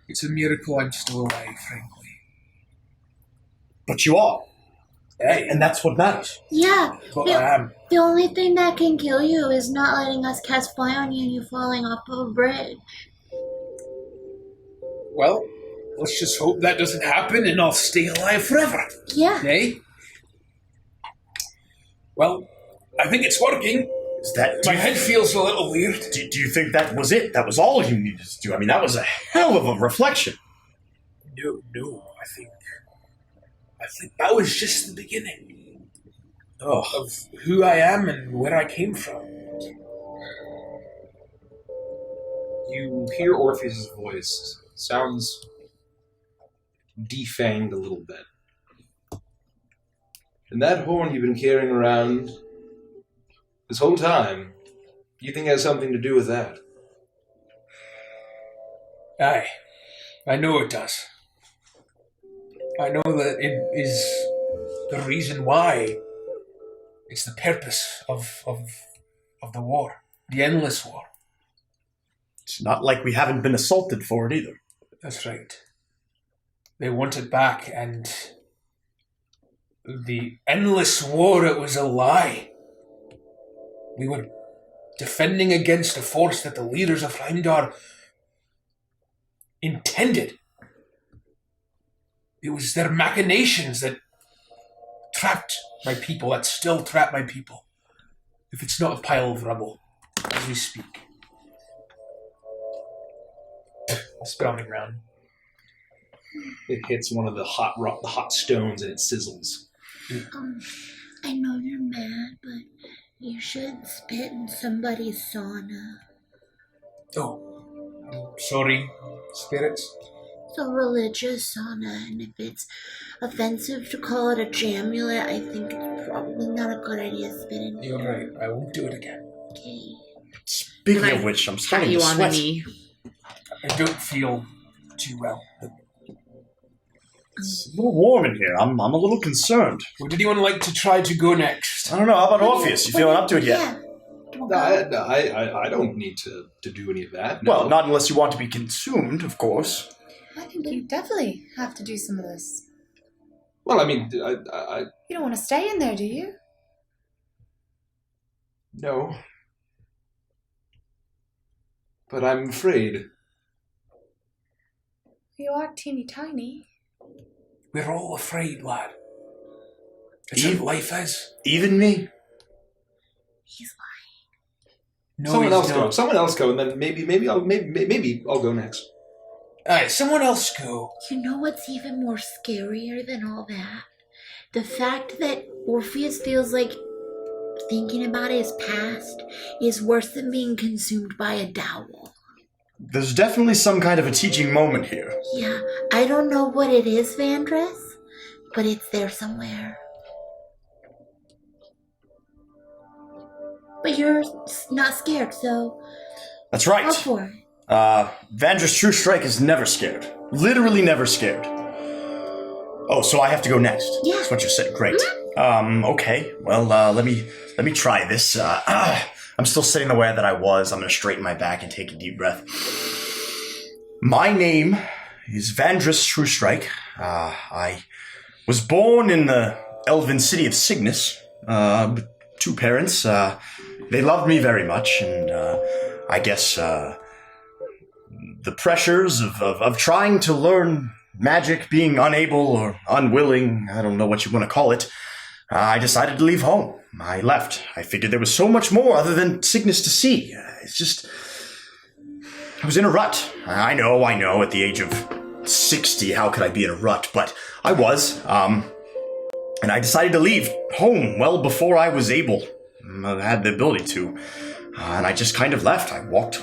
It's a miracle I'm still alive, frankly. But you are. Hey, And that's what matters. Yeah. but I am. The only thing that can kill you is not letting us cast fly on you and you falling off of a bridge. Well, let's just hope that doesn't happen and I'll stay alive forever. Yeah. Hey? Well, I think it's working. Is that? My head feels a little weird. Do you think that was it? That was all you needed to do? I mean, that was a hell of a reflection. No, I think that was just the beginning of who I am and where I came from. You hear Orpheus' voice. Sounds defanged a little bit. And that horn you've been carrying around this whole time, you think it has something to do with that? Aye, I know it does. I know that it is the reason why. It's the purpose of the war, the endless war. It's not like we haven't been assaulted for it either. That's right. They want it back, and the endless war, it was a lie. We were defending against a force that the leaders of Heimdall intended. It was their machinations that trapped my people, that still trap my people. If it's not a pile of rubble, as we speak. Spouting round. It hits one of the hot stones and it sizzles. I know you're mad, but you should spit in somebody's sauna. Oh, sorry, spirits. It's a religious sauna, and if it's offensive to call it a jamulet, I think it's probably not a good idea to spit in. You're right. I won't do it again. Okay. Speaking of which, I'm starting you to on sweat. the knee. I don't feel too well. It's a little warm in here. I'm a little concerned. Would anyone like to try to go next? I don't know. How about Orpheus? You feeling up to it yet? Yeah. I don't need to do any of that. No. Well, not unless you want to be consumed, of course. I think you definitely have to do some of this. Well, I mean, I You don't want to stay in there, do you? no. But I'm afraid. You are teeny tiny. We're all afraid, lad. It's how life is. Even me? He's lying. No, Someone he's else not. go. Someone else go, and then maybe I'll go next. Alright, someone else go. You know what's even more scarier than all that? The fact that Orpheus feels like thinking about his past is worse than being consumed by a dowel. There's definitely some kind of a teaching moment here. Yeah, I don't know what it is, Avantris, but it's there somewhere. But you're not scared, so That's go right. for it. Vandris True Strike is never scared. Literally never scared. Oh, so I have to go next. Yeah. That's what you said. Great. Okay. Well, let me try this. I'm still sitting the way that I was. I'm gonna straighten my back and take a deep breath. My name is Vandris True Strike. I was born in the elven city of Cygnus. 2 parents. They loved me very much, and I guess the pressures of trying to learn magic, being unable or unwilling, I don't know what you want to call it, I decided to leave home. I left. I figured there was so much more other than Cygnus to see. It's just... I was in a rut. I know, at the age of 60, how could I be in a rut? But I was, and I decided to leave home well before I was able, had the ability to. And I just kind of left. I walked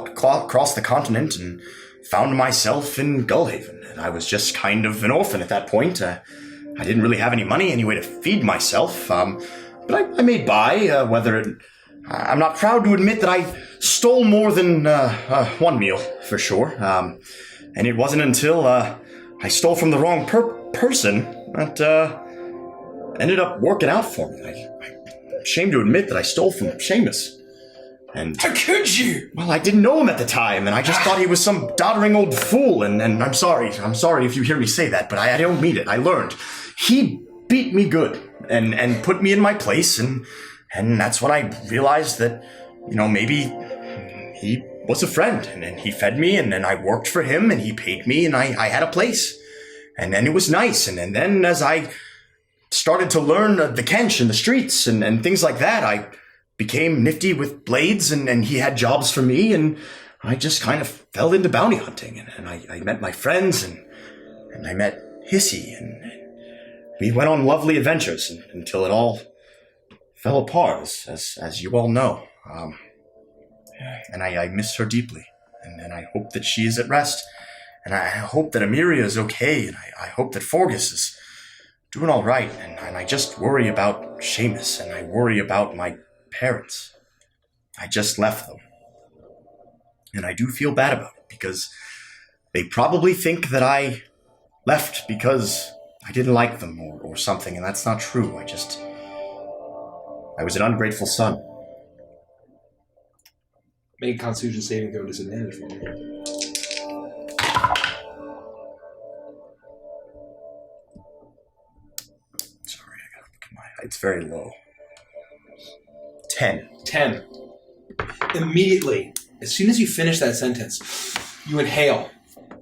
across the continent and found myself in Gullhaven. And I was just kind of an orphan at that point. I didn't really have any money, any way to feed myself. But I made by, I'm not proud to admit that I stole more than 1 meal, for sure. And it wasn't until I stole from the wrong person that ended up working out for me. I'm ashamed to admit that I stole from Seamus. And How could you? well, I didn't know him at the time, and I just thought he was some doddering old fool, and I'm sorry if you hear me say that, but I don't mean it. I learned. He beat me good, and put me in my place, and that's when I realized that, maybe he was a friend, and he fed me, and then I worked for him, and he paid me, and I had a place. And then it was nice, and then as I started to learn the kench and the streets and things like that, I became nifty with blades, and he had jobs for me, and I just kind of fell into bounty hunting, and I met my friends, and I met Hissy, and we went on lovely adventures until it all fell apart, as you all know. And I miss her deeply, and I hope that she is at rest, and I hope that Amiria is okay, and I hope that Forgus is doing all right, and I just worry about Seamus, and I worry about my parents. I just left them. And I do feel bad about it, because they probably think that I left because I didn't like them or something, and that's not true. I was an ungrateful son. Make a Constitution saving throw disadvantage for me. Sorry, I gotta look at my... It's very low. 10. 10. Immediately, as soon as you finish that sentence, you inhale,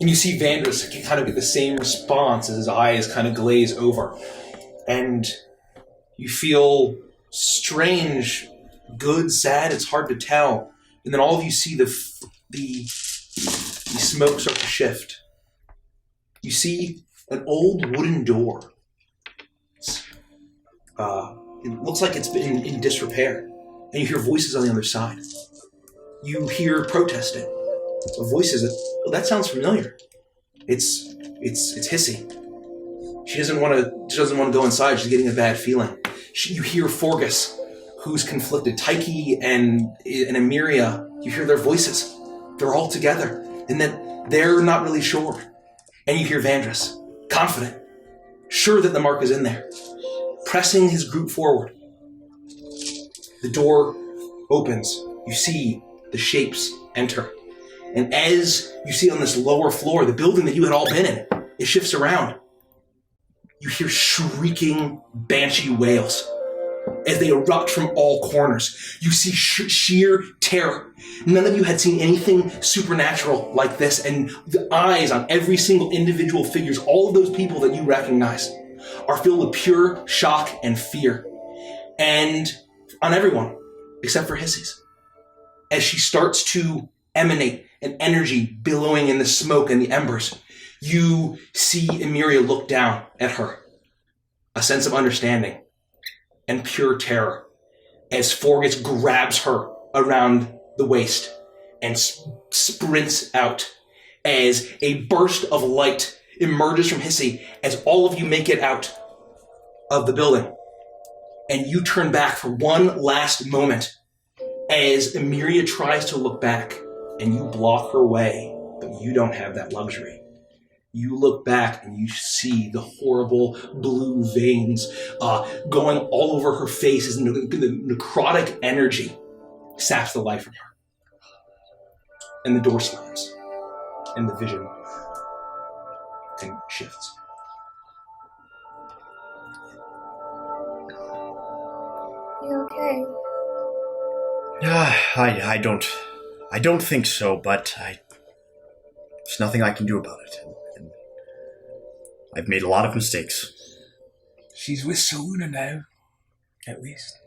and you see Vandris kind of get the same response as his eyes kind of glaze over. And you feel strange, good, sad, it's hard to tell. And then all of you see the smoke start to shift. You see an old wooden door. It looks like it's been in disrepair. And you hear voices on the other side. You hear protesting. Voices that sounds familiar. It's Hissy. She doesn't want to go inside. She's getting a bad feeling. You hear Forgus, who's conflicted. Taiki and Emiria, you hear their voices. They're all together. And then they're not really sure. And you hear Vandris, confident, sure that the mark is in there, pressing his group forward. The door opens. You see the shapes enter. And as you see on this lower floor, the building that you had all been in, it shifts around. You hear shrieking banshee wails as they erupt from all corners. You see sheer terror. None of you had seen anything supernatural like this, and the eyes on every single individual figures, all of those people that you recognize, are filled with pure shock and fear. And on everyone, except for Hissy's. As she starts to emanate an energy billowing in the smoke and the embers, you see Emiria look down at her. A sense of understanding and pure terror as Forgus grabs her around the waist and sprints out as a burst of light emerges from Hissy as all of you make it out of the building. And you turn back for one last moment as Emiria tries to look back and you block her way, but you don't have that luxury. You look back and you see the horrible blue veins going all over her face as the necrotic energy saps the life from her. And the door slams. And the vision shifts. You okay? I don't think so, but there's nothing I can do about it. And I've made a lot of mistakes. She's with Seluna now, at least.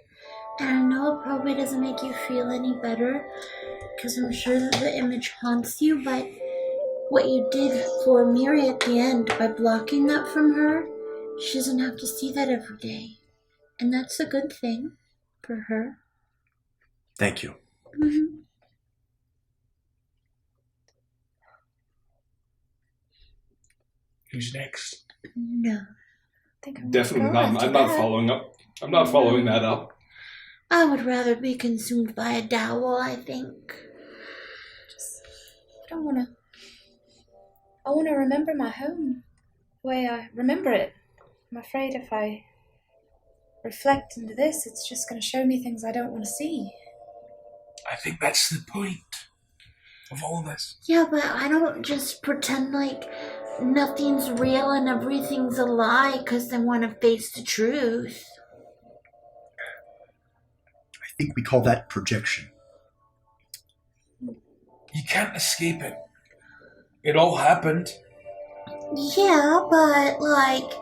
And I know it probably doesn't make you feel any better, because I'm sure that the image haunts you, but what you did for Miri at the end, by blocking that from her, she doesn't have to see that every day. And that's a good thing for her. Thank you. Mm-hmm. Who's next? No. Definitely not. I'm not following up. I'm not following that up. I would rather be consumed by a dowel, I think. I don't want to... I want to remember my home the way I remember it. I'm afraid if I reflect into this, it's just going to show me things I don't want to see. I think that's the point of all this. Yeah, but I don't just pretend like nothing's real and everything's a lie because I want to face the truth. I think we call that projection. You can't escape it. It all happened. Yeah, but, like,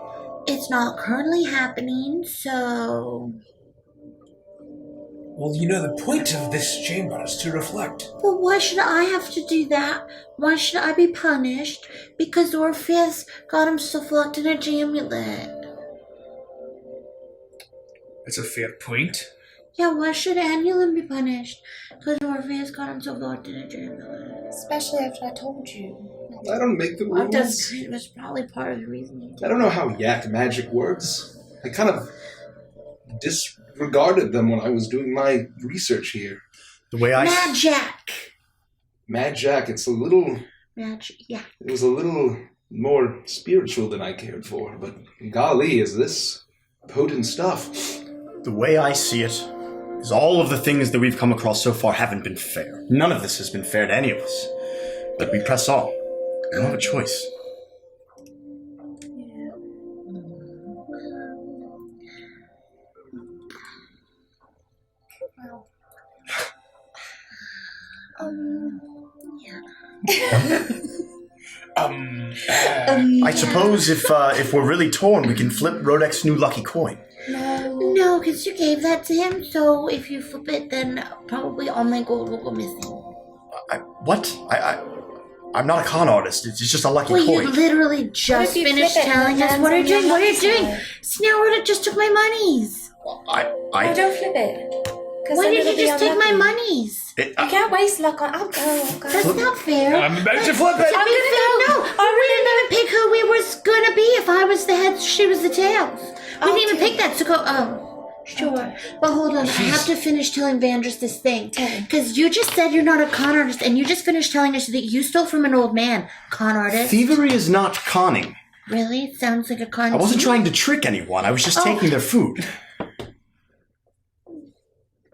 it's not currently happening, so... Well, you know, the point of this chamber is to reflect. Well, why should I have to do that? Why should I be punished? Because Orpheus got himself locked in a amulet. That's a fair point. Yeah, why should Annulin be punished? Because Orpheus got himself locked in a amulet. Especially after I told you. I don't make the rules. That's probably part of the reason. I don't know how yak magic works. I kind of disregarded them when I was doing my research here. The way I... Mad Jack, it's a little... Yeah. It was a little more spiritual than I cared for, but golly, is this potent stuff. The way I see it is all of the things that we've come across so far haven't been fair. None of this has been fair to any of us. But we press on. We don't have a choice. I suppose if we're really torn, we can flip Rodek's new lucky coin. No, because you gave that to him, so if you flip it, then probably all my gold will go missing. What? I'm not a con artist. It's just a lucky coin. Well, you literally just finished telling us what are you doing? What are you doing? See, now Rodek just took my monies. Why don't flip it. Why did you just take my monies? You can't waste luck on. I'll go. That's not fair. I'm about to flip it. To be fair, no. We didn't even pick who we were gonna be. If I was the head, she was the tails. We didn't even pick that. So go. Oh, sure. But hold on. I have to finish telling Vandris this thing. Because you just said you're not a con artist, and you just finished telling us that you stole from an old man. Con artist. Thievery is not conning. Really? It sounds like a con. I wasn't trying to trick anyone. I was just taking their food.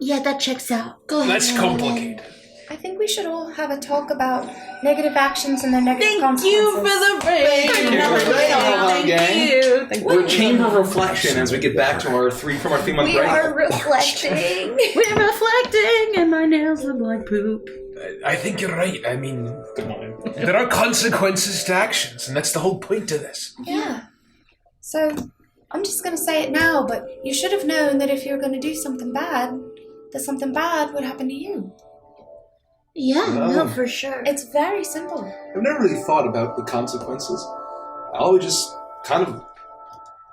Yeah, that checks out. Go ahead. Let's complicate. I think we should all have a talk about negative actions and their negative consequences. Thank you for the break. Thank you. We're a chamber of reflection as we get back to our 3-3-month break. We are reflecting. We're reflecting, and my nails look like poop. I think you're right. I mean, there are consequences to actions, and that's the whole point of this. Yeah. So, I'm just going to say it now, but you should have known that if you were going to do something bad, that something bad would happen to you. Yeah, no, for sure. It's very simple. I've never really thought about the consequences. I always just kind of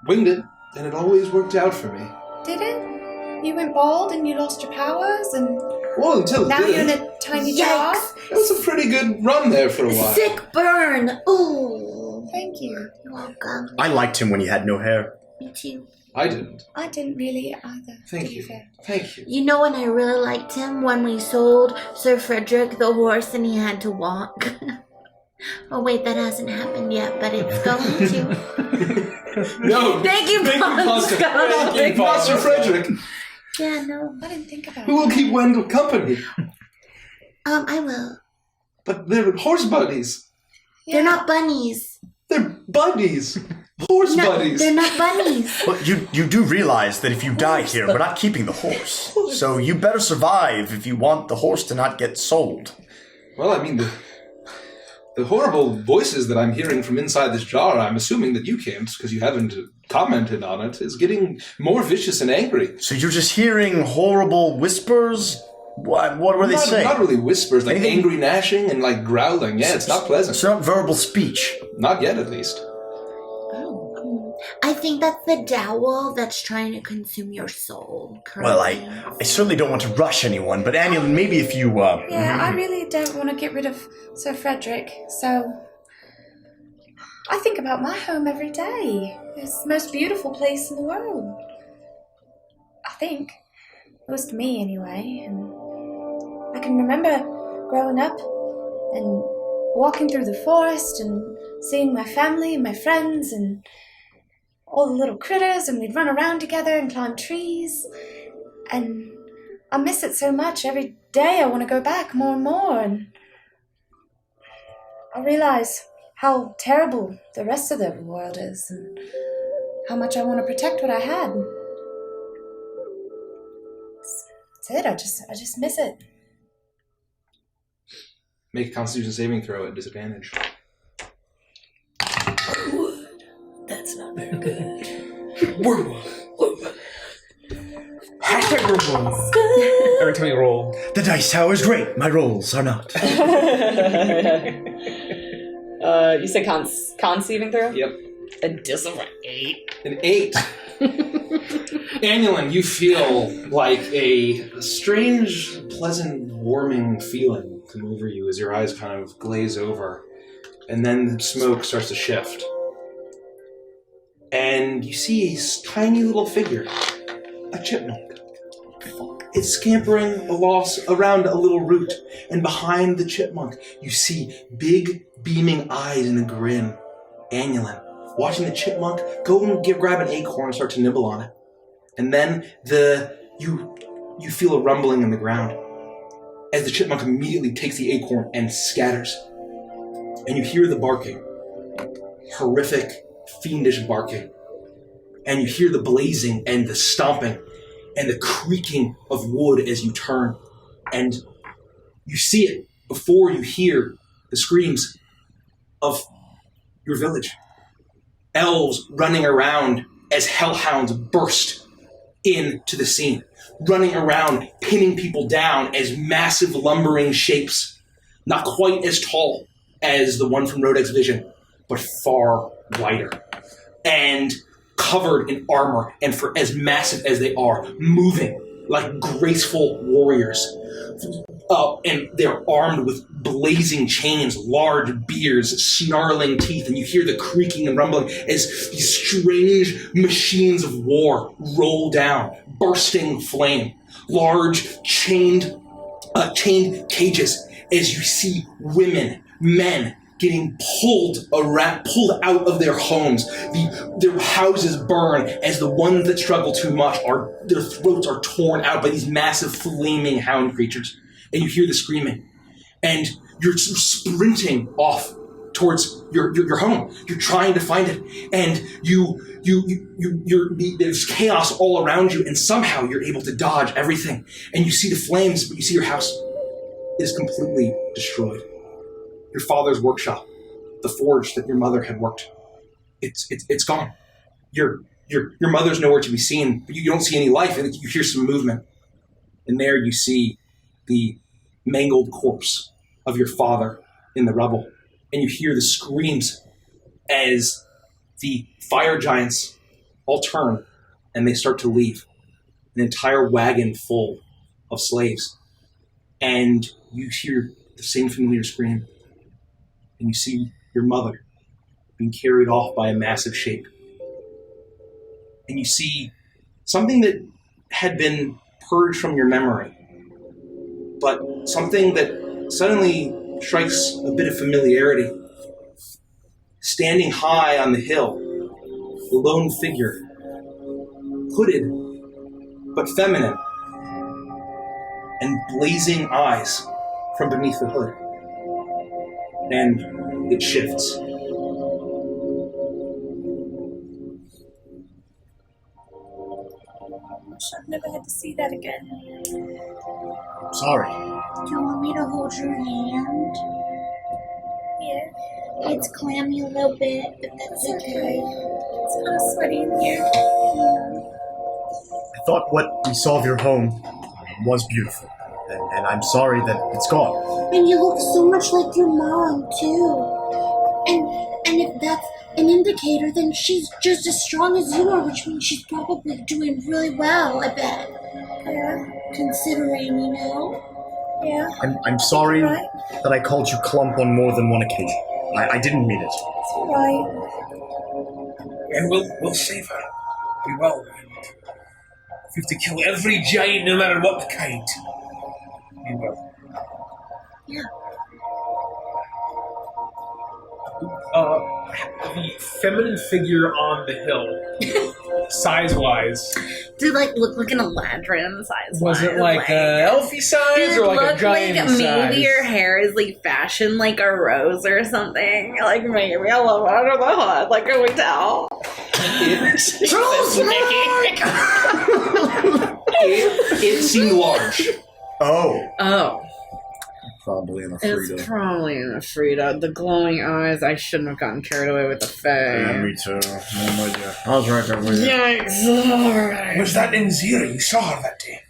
winged it, and it always worked out for me. Did it? You went bald and you lost your powers, and Well, until it now did. you're in a tiny jar? It was a pretty good run there for a while. Sick burn. Ooh. Thank you. You're welcome. I liked him when he had no hair. Me too. I didn't. I didn't really either. Thank you. Thank you. You know when I really liked him? When we sold Sir Frederick the horse and he had to walk. Oh wait, that hasn't happened yet, but it's going to. No. Thank you, Pastor. Pastor. Pastor Frederick. Yeah, no. I didn't think about Who will keep Wendell company? I will. But they're horse buddies. They're not bunnies. They're buddies. Horse buddies. They're not bunnies. But you do realize that if you die here, we're not keeping the horse. So you better survive if you want the horse to not get sold. Well, I mean, the horrible voices that I'm hearing from inside this jar, I'm assuming that you can't, because you haven't commented on it, is getting more vicious and angry. So you're just hearing horrible whispers? What were they saying? Not really whispers, like Anything? angry gnashing and like growling. Yeah, it's not pleasant. It's not verbal speech. Not yet, at least. I think that's the dowel that's trying to consume your soul. Well, currently. I certainly don't want to rush anyone, but Annual, maybe if you, Yeah, I really don't want to get rid of Sir Frederick, so I think about my home every day. It's the most beautiful place in the world. I think. It was to me, anyway. And I can remember growing up and walking through the forest and seeing my family and my friends and all the little critters, and we'd run around together and climb trees. And I miss it so much. Every day I want to go back more and more, and I realize how terrible the rest of the world is and how much I want to protect what I had. That's it. I just miss it. Make a Constitution saving throw at disadvantage. That's not very good. Hashtag wormwood. Every time you roll. the dice tower is great. My rolls are not. You said con saving throw? Yep. A disadvantage 8. An 8. Annulin, you feel like a strange, pleasant, warming feeling come over you as your eyes kind of glaze over. And then the smoke starts to shift. And you see a tiny little figure. A chipmunk. It's scampering around a little root. And behind the chipmunk, you see big, beaming eyes and a grin. Annulin, watching the chipmunk go and grab an acorn and start to nibble on it. And then you feel a rumbling in the ground as the chipmunk immediately takes the acorn and scatters. And you hear the barking. Horrific, fiendish barking. And you hear the blazing and the stomping and the creaking of wood as you turn. And you see it before you hear the screams of your village. Elves running around as hellhounds burst into the scene, running around, pinning people down as massive lumbering shapes, not quite as tall as the one from Rodek's vision, but far wider. And covered in armor, and for as massive as they are, moving like graceful warriors. And they're armed with blazing chains, large beards, snarling teeth, and you hear the creaking and rumbling as these strange machines of war roll down, bursting flame. Large chained cages as you see women, men getting pulled out of their homes. Their houses burn as the ones that struggle too much their throats are torn out by these massive flaming hound creatures. And you hear the screaming, and you're sprinting off towards your home. You're trying to find it, and there's chaos all around you, and somehow you're able to dodge everything. And you see the flames, but you see your house is completely destroyed. Your father's workshop, the forge that your mother had worked, it's gone. Your mother's nowhere to be seen, but you don't see any life, and you hear some movement, and there you see the mangled corpse of your father in the rubble. And you hear the screams as the fire giants all turn and they start to leave. An entire wagon full of slaves. And you hear the same familiar scream. And you see your mother being carried off by a massive shape. And you see something that had been purged from your memory, but something that suddenly strikes a bit of familiarity. Standing high on the hill, a lone figure, hooded but feminine, and blazing eyes from beneath the hood. And it shifts. I've never had to see that again. I'm sorry. Do you want me to hold your hand? Yeah. It's clammy a little bit, but that's okay. It's kind of sweaty in here. I thought what we saw of your home was beautiful, and I'm sorry that it's gone. And you look so much like your mom, too. And if that's an indicator, then she's just as strong as you are, which means she's probably doing really well, I bet. Yeah, considering, you know. Yeah. I'm sorry that I called you Clump on more than one occasion. I didn't mean it. It's all right. And we'll save her. We will. If we have to kill every giant, no matter what kind, we will. Yeah. The feminine figure on the hill, size-wise, Did look like an Eladrin size? was it like a elfie size or like a giant size? Maybe your hair is fashioned like a rose or something. Like maybe a little under the hood. Like, can we tell? It seemed large. Oh. Probably in a It's Frito. probably in a Frito. The glowing eyes. I shouldn't have gotten carried away with the fae. Yeah, me too. I'm with you. I was right there with you. Yikes! Alright. Was that Nzira? You saw her that day.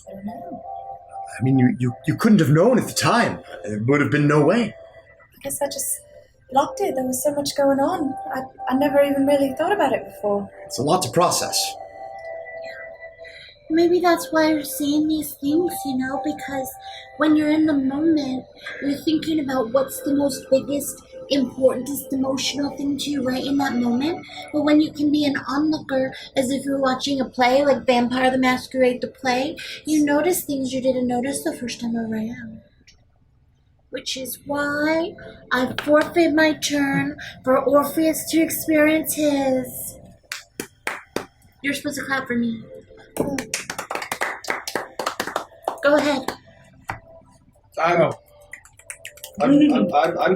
I don't know. I mean, you couldn't have known at the time. There would have been no way. I guess I just blocked it. There was so much going on. I never even really thought about it before. It's a lot to process. Maybe that's why you're seeing these things, you know, because when you're in the moment, you're thinking about what's the most biggest, importantest emotional thing to you right in that moment. But when you can be an onlooker, as if you're watching a play, like Vampire the Masquerade the play, you notice things you didn't notice the first time around. Which is why I forfeit my turn for Orpheus to experience his. You're supposed to clap for me. Go ahead. I'm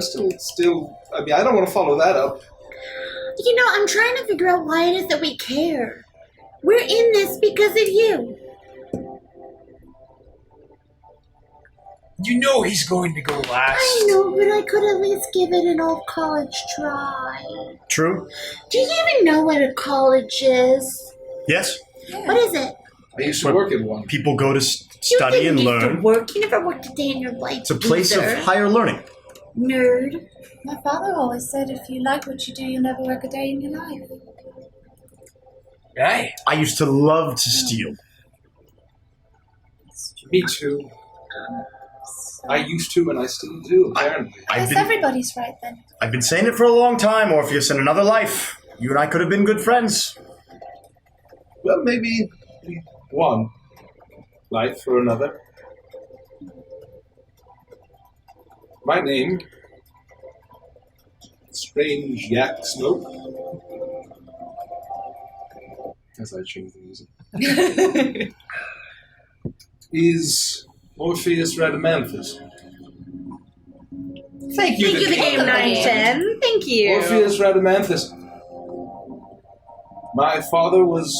still. I mean, I don't want to follow that up. You know, I'm trying to figure out why it is that we care. We're in this because of you. You know he's going to go last. I know, but I could at least give it an old college try. True? Do you even know what a college is? Yes? What is it? I used to work in one. People go to study and You didn't learn. used to work. You never worked a day in your life. It's a place either. of higher learning. Nerd. My father always said if you like what you do, you'll never work a day in your life. Aye. I used to love to steal. Me too. I used to, and I still do, apparently. I guess everybody's right then. I've been saying it for a long time, Orpheus. In another life, you and I could have been good friends. Well, maybe one life for another. My name, Strange Yak Smoke. As I change the music. Is Orpheus Radamanthus. Thank you, Thank you, the game 910. Thank you. Orpheus Radamanthus. My father was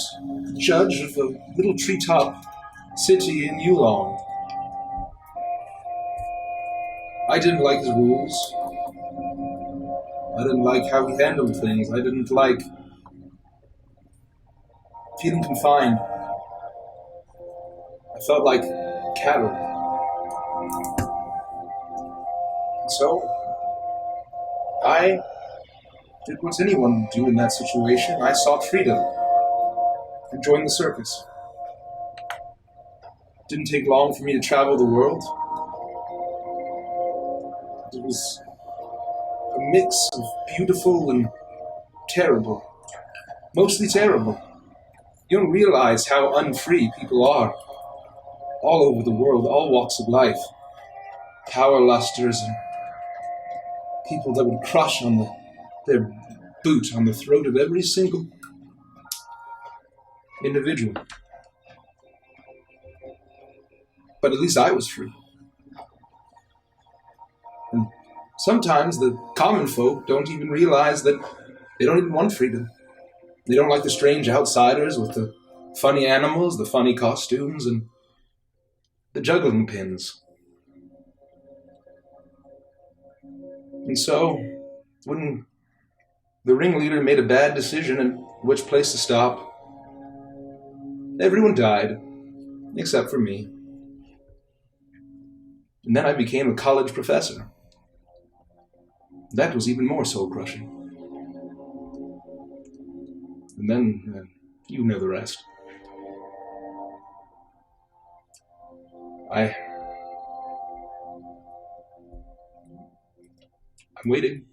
judge of a little treetop city in Yulong. I didn't like his rules. I didn't like how he handled things. I didn't like feeling confined. I felt like cattle. And so, I did what anyone would do in that situation. I sought freedom and joined the circus. Didn't take long for me to travel the world. It was a mix of beautiful and terrible. Mostly terrible. You don't realize how unfree people are. All over the world, all walks of life. Power lusters and people that would crush on their boot on the throat of every single individual. But at least I was free. And sometimes the common folk don't even realize that they don't even want freedom. They don't like the strange outsiders with the funny animals, the funny costumes, and the juggling pins. And so, when the ringleader made a bad decision in which place to stop, everyone died, except for me. And then I became a college professor. That was even more soul-crushing. And then, you know the rest. I'm waiting.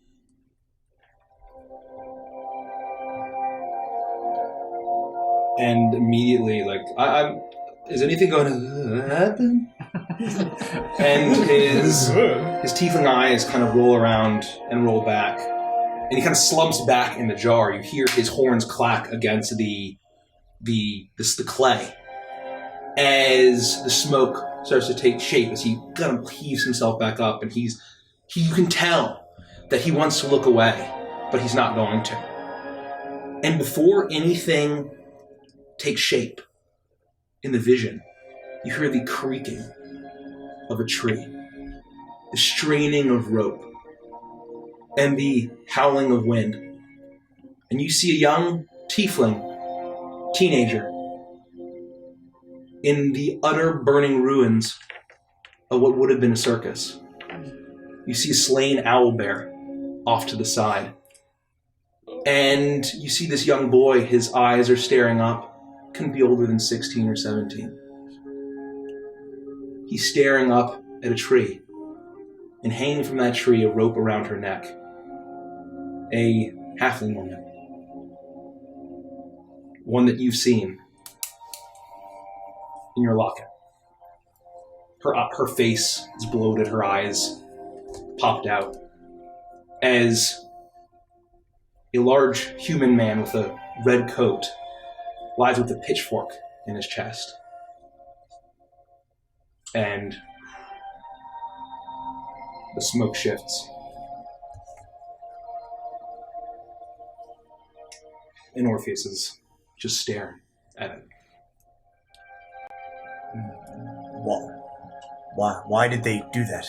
And immediately, like, I'm is anything going to happen? And his tiefling eyes kind of roll around and roll back. And he kind of slumps back in the jar. You hear his horns clack against the clay. As the smoke starts to take shape, as he kind of heaves himself back up, and you can tell that he wants to look away, but he's not going to. And before anything takes shape in the vision, you hear the creaking of a tree, the straining of rope, and the howling of wind. And you see a young tiefling, teenager, in the utter burning ruins of what would have been a circus. You see a slain owlbear off to the side. And you see this young boy, his eyes are staring up, couldn't be older than 16 or 17. He's staring up at a tree, and hanging from that tree, a rope around her neck. A halfling woman. One that you've seen in your locket. Her face is bloated, her eyes popped out, as a large human man with a red coat lies with a pitchfork in his chest. And the smoke shifts. And Orpheus is just staring at it. Why did they do that?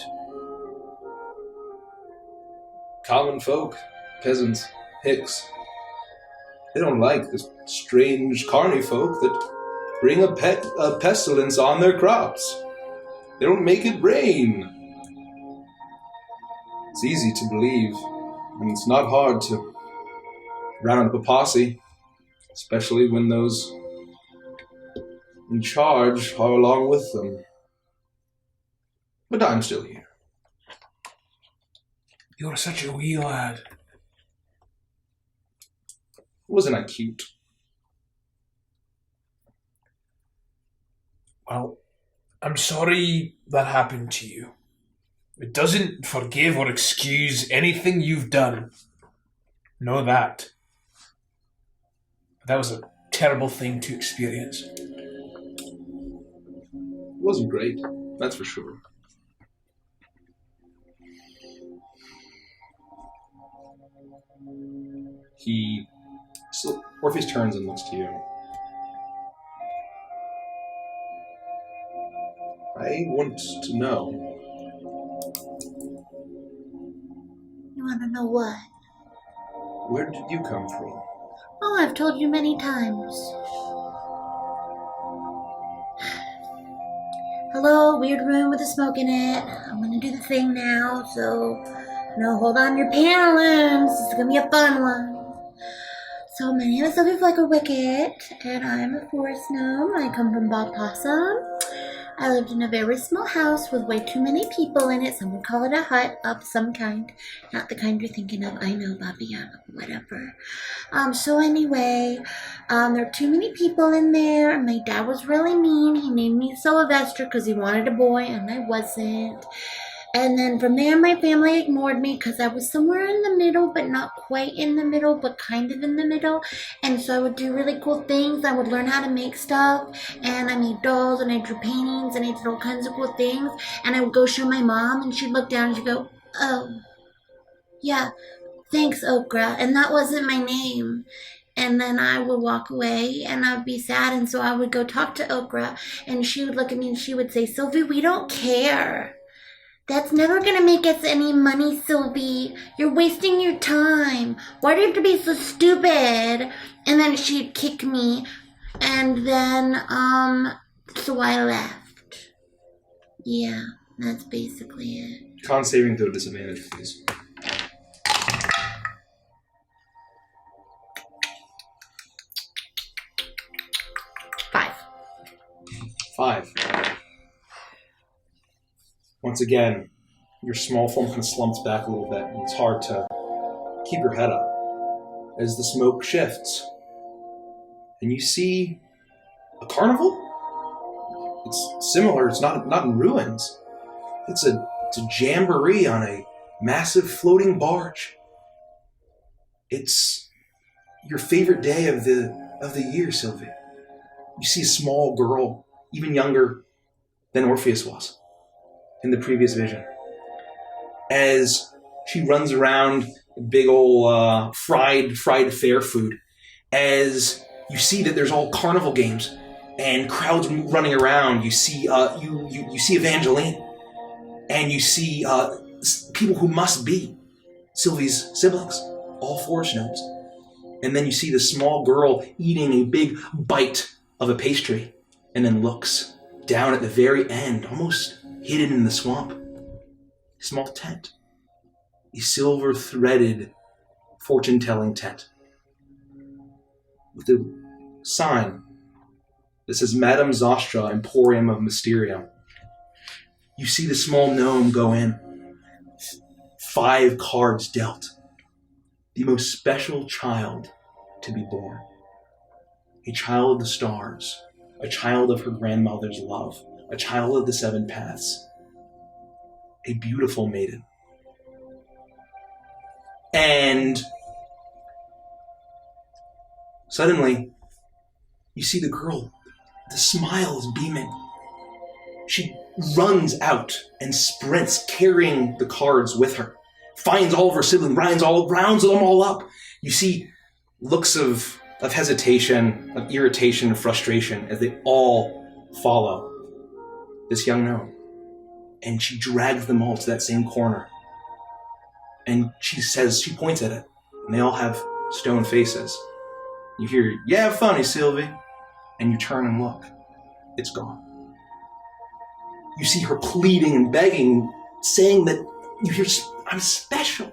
Common folk, peasants, hicks. They don't like the strange carny folk that bring a pestilence on their crops. They don't make it rain. It's easy to believe, and it's not hard to round up a posse, Especially when those in charge are along with them. But I'm still here. You're such a wee lad. Wasn't I cute? Well, I'm sorry that happened to you. It doesn't forgive or excuse anything you've done. Know that. That was a terrible thing to experience. It wasn't great, that's for sure. Orpheus turns and looks to you. I want to know. You want to know what? Where did you come from? Oh, I've told you many times. Hello, weird room with a smoke in it. I'm gonna do the thing now, so hold on your pantaloons. This is gonna be a fun one. So my name is Sophie Flecker Wicket, and I'm a forest gnome. I come from Bog Possum. I lived in a very small house with way too many people in it. Some would call it a hut of some kind. Not the kind you're thinking of. I know, Baba Yaga, whatever. So anyway, there are too many people in there. My dad was really mean. He named me Sylvester because he wanted a boy, and I wasn't. And then from there, my family ignored me because I was somewhere in the middle, but not quite in the middle, but kind of in the middle. And so I would do really cool things. I would learn how to make stuff. And I made dolls, and I drew paintings, and I did all kinds of cool things. And I would go show my mom, and she'd look down, and she'd go, oh, yeah, thanks, Okra. And that wasn't my name. And then I would walk away, and I would be sad. And so I would go talk to Okra, and she would look at me, and she would say, Sylvie, we don't care. That's never gonna make us any money, Sylvie. You're wasting your time. Why do you have to be so stupid? And then she'd kick me. And then, so I left. Yeah, that's basically it. Con saving throw disadvantage, please. Five. Once again, your small form kind of slumps back a little bit, and it's hard to keep your head up as the smoke shifts. And you see a carnival? It's similar, it's not in ruins. It's a jamboree on a massive floating barge. It's your favorite day of the year, Sylvie. You see a small girl, even younger than Orpheus was in the previous vision, as she runs around big old fried fair food, as you see that there's all carnival games and crowds running around. You see you see Evangeline, and you see people who must be Sylvie's siblings, all forest gnomes. And then you see the small girl eating a big bite of a pastry, and then looks down at the very end, almost hidden in the swamp. A small tent. A silver-threaded fortune-telling tent. With a sign that says Madame Zostra, Emporium of Mysterium. You see the small gnome go in. 5 cards dealt. The most special child to be born. A child of the stars. A child of her grandmother's love. A child of the 7 paths. A beautiful maiden. And suddenly, you see the girl. The smile is beaming. She runs out and sprints, carrying the cards with her. Finds all of her siblings, rounds them all up. You see looks of hesitation, of irritation, and frustration as they all follow this young gnome. And she drags them all to that same corner. And she points at it, and they all have stone faces. You hear, yeah, funny, Sylvie. And you turn and look. It's gone. You see her pleading and begging, saying that you hear, I'm special.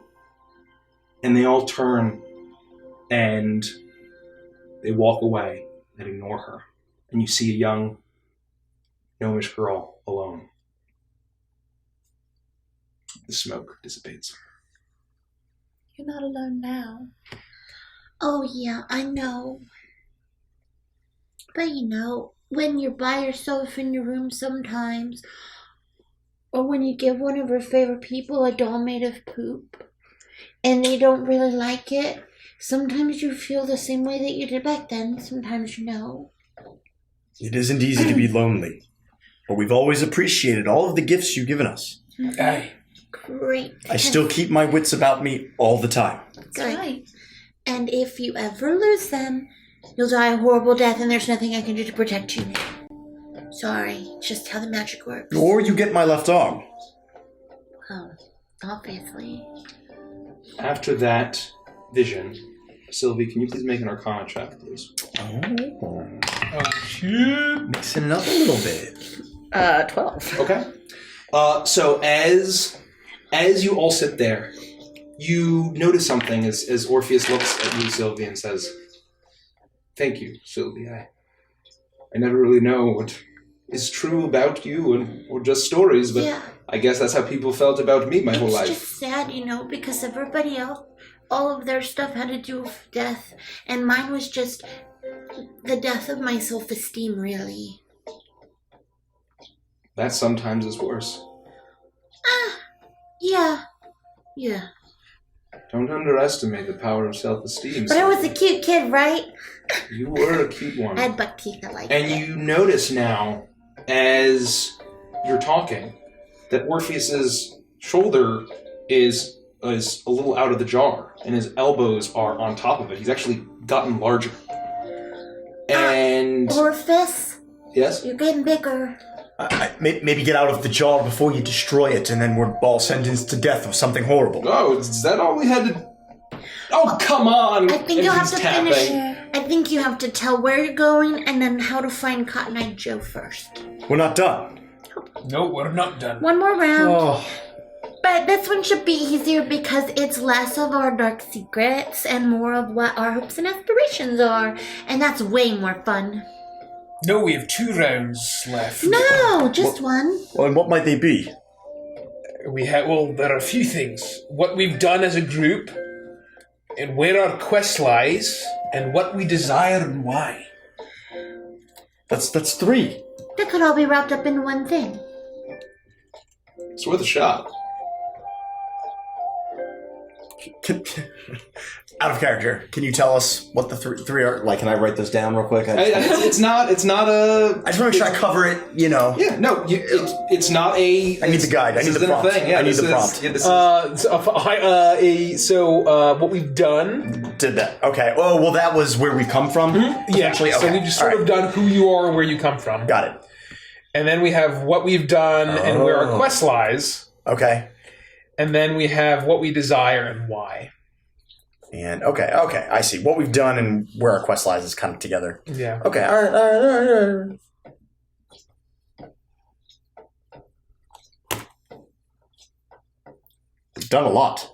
And they all turn and They walk away and ignore her. And you see a young gnomish girl alone. The smoke dissipates. You're not alone now. Oh, yeah, I know. But when you're by yourself in your room sometimes, or when you give one of your favorite people a doll made of poop, and they don't really like it, sometimes you feel the same way that you did back then. Sometimes you know. It isn't easy to be lonely, but we've always appreciated all of the gifts you've given us. Aye. Great. I still keep my wits about me all the time. Good. Right. And if you ever lose them, you'll die a horrible death, and there's nothing I can do to protect you now. Sorry, it's just how the magic works. Or you get my left arm. Well, obviously. After that vision, Sylvie, can you please make an Arcana check, please? Oh, shoot. Mixing it up a little bit. 12. Okay. So as you all sit there, you notice something as Orpheus looks at you, Sylvie, and says, "Thank you, Sylvie. I never really know what is true about you or just stories, but yeah. I guess that's how people felt about me my whole life." It's just sad, because everybody else, all of their stuff had to do with death, and mine was just the death of my self-esteem, really. That sometimes is worse. Yeah. Don't underestimate the power of self-esteem. But I was a cute kid, right? You were a cute one. I had buck teeth, I like and it. And you notice now, as you're talking, that Orpheus's shoulder is a little out of the jar, and his elbows are on top of it. He's actually gotten larger. And... Orpheus? Yes? You're getting bigger. Maybe get out of the jar before you destroy it, and then we're all sentenced to death or something horrible. Oh, is that all we had to... Oh, come on! I think you'll have to finish. I think you have to tell where you're going, and then how to find Cotton Eye Joe first. We're not done. No, we're not done. One more round. Oh. But this one should be easier because it's less of our dark secrets and more of what our hopes and aspirations are. And that's way more fun. No, we have 2 rounds left. No, just one. Well, and what might they be? There are a few things. What we've done as a group, and where our quest lies, and what we desire and why. That's 3. That could all be wrapped up in one thing. It's worth a shot. Out of character, can you tell us what the three are? Like, can I write this down real quick? It's not a... I just want to try to cover it, Yeah, no, it's not a... I need the guide. I need the prompt. Thing. Yeah, I need the prompt. What we've done... Did that. Okay. Oh, well, that was where we come from? Mm-hmm. Yeah, okay. So we've just sort of done who you are and where you come from. Got it. And then we have what we've done and where our quest lies. Okay. And then we have what we desire and why. And okay, I see. What we've done and where our quest lies is kind of together. Yeah. Okay, all right. We've done a lot.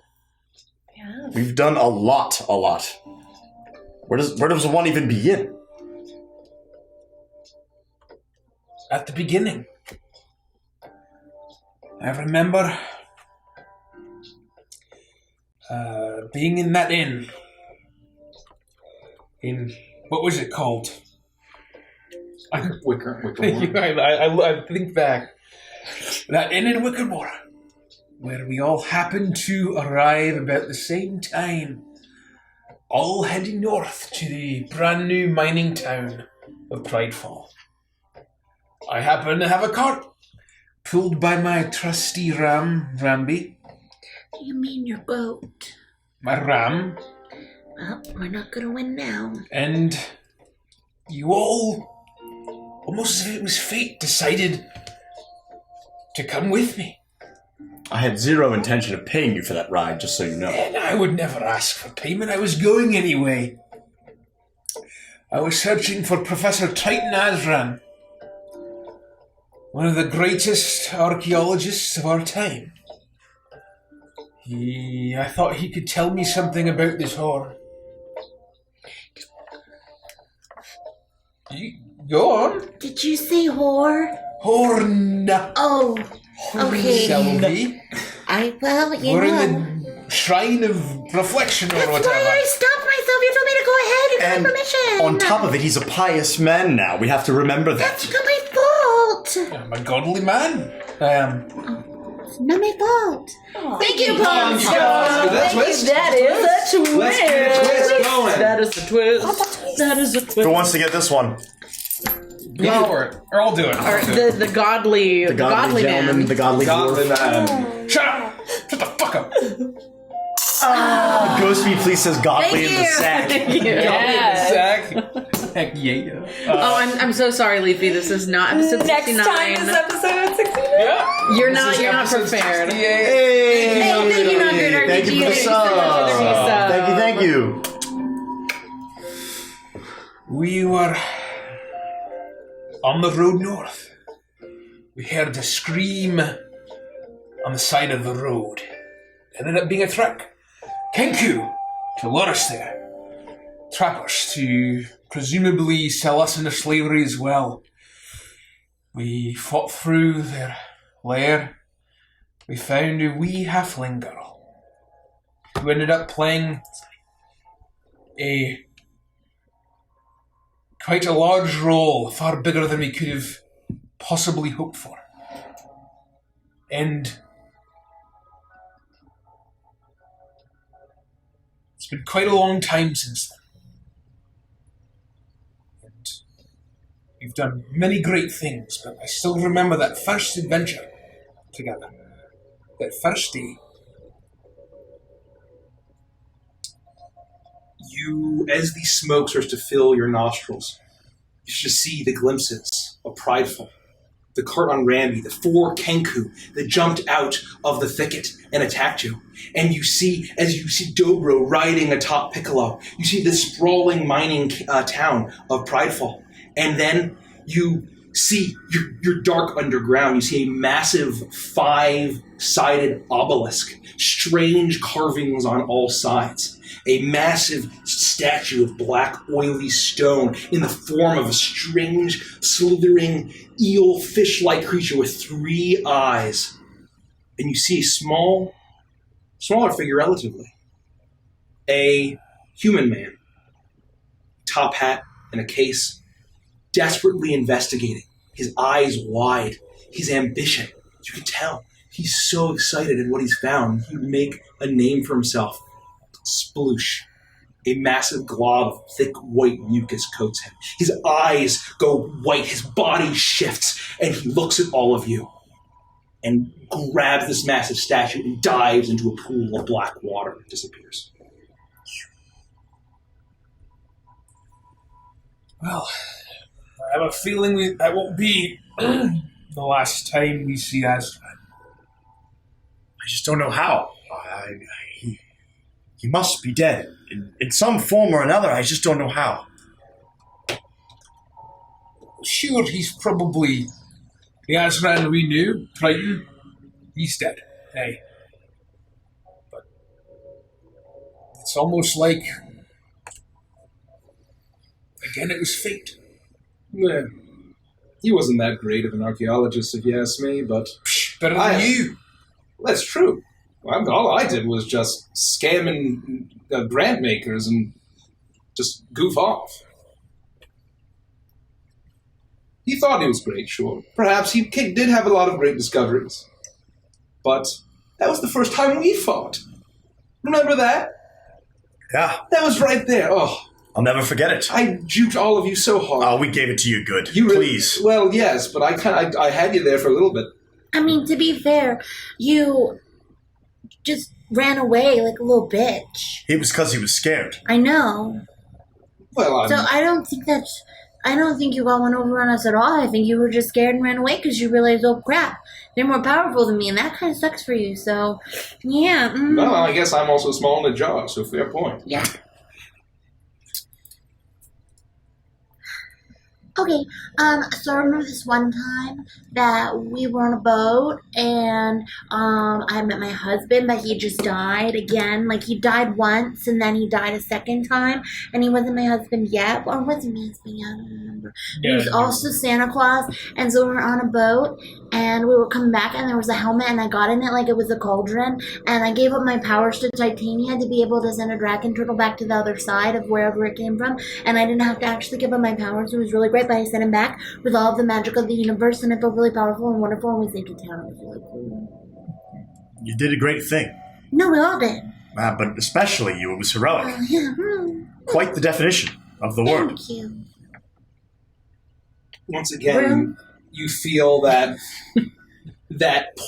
Yeah. We've done a lot. Where does one even begin? At the beginning. I remember being in that inn. In what was it called? Wickermore. I think back. That inn in Wickermore, where we all happened to arrive about the same time, all heading north to the brand new mining town of Pridefall. I happened to have a cart pulled by my trusty ram, Ramby. You mean your boat? My ram. Well, we're not gonna win now. And you all, almost as if it was fate, decided to come with me. I had zero intention of paying you for that ride, just so you know. And I would never ask for payment. I was going anyway. I was searching for Professor Titan Azran, one of the greatest archaeologists of our time. I thought he could tell me something about this horror. Go on. Did you say whore? Horn. Oh, okay. Sylvie. Well, you We're know. in the shrine of reflection or That's whatever. why I stopped myself. You told me to go ahead. You And got permission. on top of it, he's a pious man now. We have to remember that. That's not my fault. I'm a godly man. I am. It's not my fault. Thank you, Paul. That's twist. That is a twist. Let's get a twist going. That is a twist. That is a twist. Who wants to get this one? Go for it. Or I'll do it. The godly, The godly gentleman, man. the godly Godly dwarf. man. Shut up! Shut the fuck up! Ghostby, please says godly in the you. sack. Yeah. Zach. Heck yeah. I'm so sorry, Leafy. This is not episode 69. Next time is episode 69. Yeah. You're This not is prepared. episode 68. Hey, thank you, Not Good RPG. Thank you for the Thank you so much for the sub. resub. Thank you. We were on the road north. We heard a scream on the side of the road. Ended up being a trick. Kenku to lure us there. Trappers to presumably sell us into slavery as well. We fought through their lair. We found a wee halfling girl who ended up playing quite a large role, far bigger than we could have possibly hoped for. And it's been quite a long time since then. And we've done many great things, but I still remember that first adventure together. That first day. As the smoke starts to fill your nostrils, you should see the glimpses of Prideful, the cart on Ramby, the 4 Kenku that jumped out of the thicket and attacked you. And you see, as you see Dobro riding atop Piccolo, you see the sprawling mining town of Prideful. And then you see your dark underground. You see a massive 5-sided obelisk, strange carvings on all sides. A massive statue of black, oily stone in the form of a strange, slithering, eel fish-like creature with 3 eyes. And you see a smaller figure relatively. A human man, top hat and a case, desperately investigating, his eyes wide, his ambition. You can tell he's so excited at what he's found. He would make a name for himself. Sploosh. A massive glob of thick white mucus coats him. His eyes go white, his body shifts, and he looks at all of you and grabs this massive statue and dives into a pool of black water and disappears. Well, I have a feeling that won't be the last time we see Aslan. I just don't know how. He must be dead. In some form or another, I just don't know how. Sure, he's probably the Aslan we knew, Triton. He's dead, hey. But it's almost like, again, it was fate. Yeah. He wasn't that great of an archaeologist, if you ask me, but... Better than you. That's true. All I did was just scam grant makers and just goof off. He thought he was great, sure. Perhaps he did have a lot of great discoveries. But that was the first time we fought. Remember that? Yeah. That was right there. Oh, I'll never forget it. I juked all of you so hard. Oh, we gave it to you good. You really, Please. Well, yes, but I had you there for a little bit. I mean, to be fair, you just ran away like a little bitch. It was because he was scared. I know. Well, So I don't think you got one over on us at all. I think you were just scared and ran away because you realized, oh crap, they're more powerful than me, and that kind of sucks for you. So, yeah. Well, I guess I'm also small in the jaw, so fair point. Yeah. Okay, so I remember this one time that we were on a boat and I met my husband, but he just died again. Like, he died once and then he died a second time, and he wasn't my husband yet. Or wasn't my husband yet? I don't remember. He was also Santa Claus, and so we were on a boat and we were coming back and there was a helmet and I got in it like it was a cauldron, and I gave up my powers to Titania to be able to send a dragon turtle back to the other side of wherever it came from, and I didn't have to actually give up my powers. It was really great, but I sent him back with all of the magic of the universe, and it felt really powerful and wonderful, and we saved a town. It was really cool. You did a great thing. No, we all did. But especially you, it was heroic. Yeah. Quite the definition of the word. Thank you. Once again, you feel that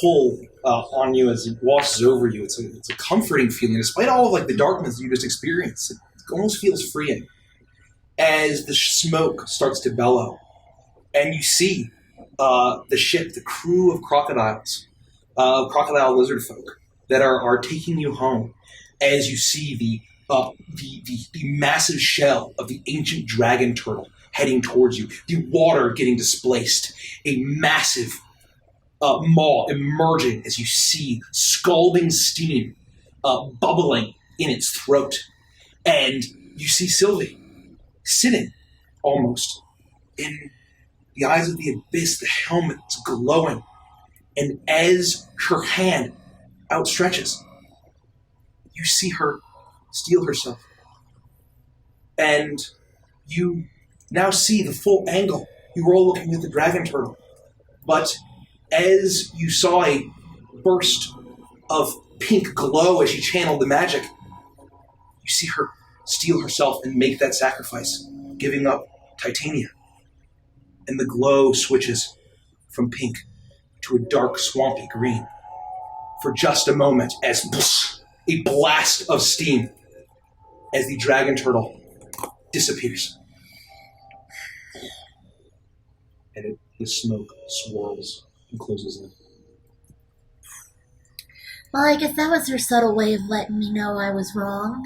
pull on you as it washes over you. It's a comforting feeling, despite all of like the darkness you just experienced. It almost feels freeing as the smoke starts to bellow, and you see the ship, the crew of crocodiles, crocodile lizard folk that are taking you home. As you see the massive shell of the ancient dragon turtle heading towards you, the water getting displaced, a massive maw emerging as you see scalding steam bubbling in its throat, and you see Sylvie sitting almost in the eyes of the abyss, the helmet is glowing, and as her hand outstretches, you see her steel herself, and you now see the full angle. You were all looking at the dragon turtle, but as you saw a burst of pink glow as she channeled the magic, you see her steel herself and make that sacrifice, giving up Titania. And the glow switches from pink to a dark, swampy green for just a moment as a blast of steam as the dragon turtle disappears. And the smoke swirls and closes in. Well, I guess that was her subtle way of letting me know I was wrong.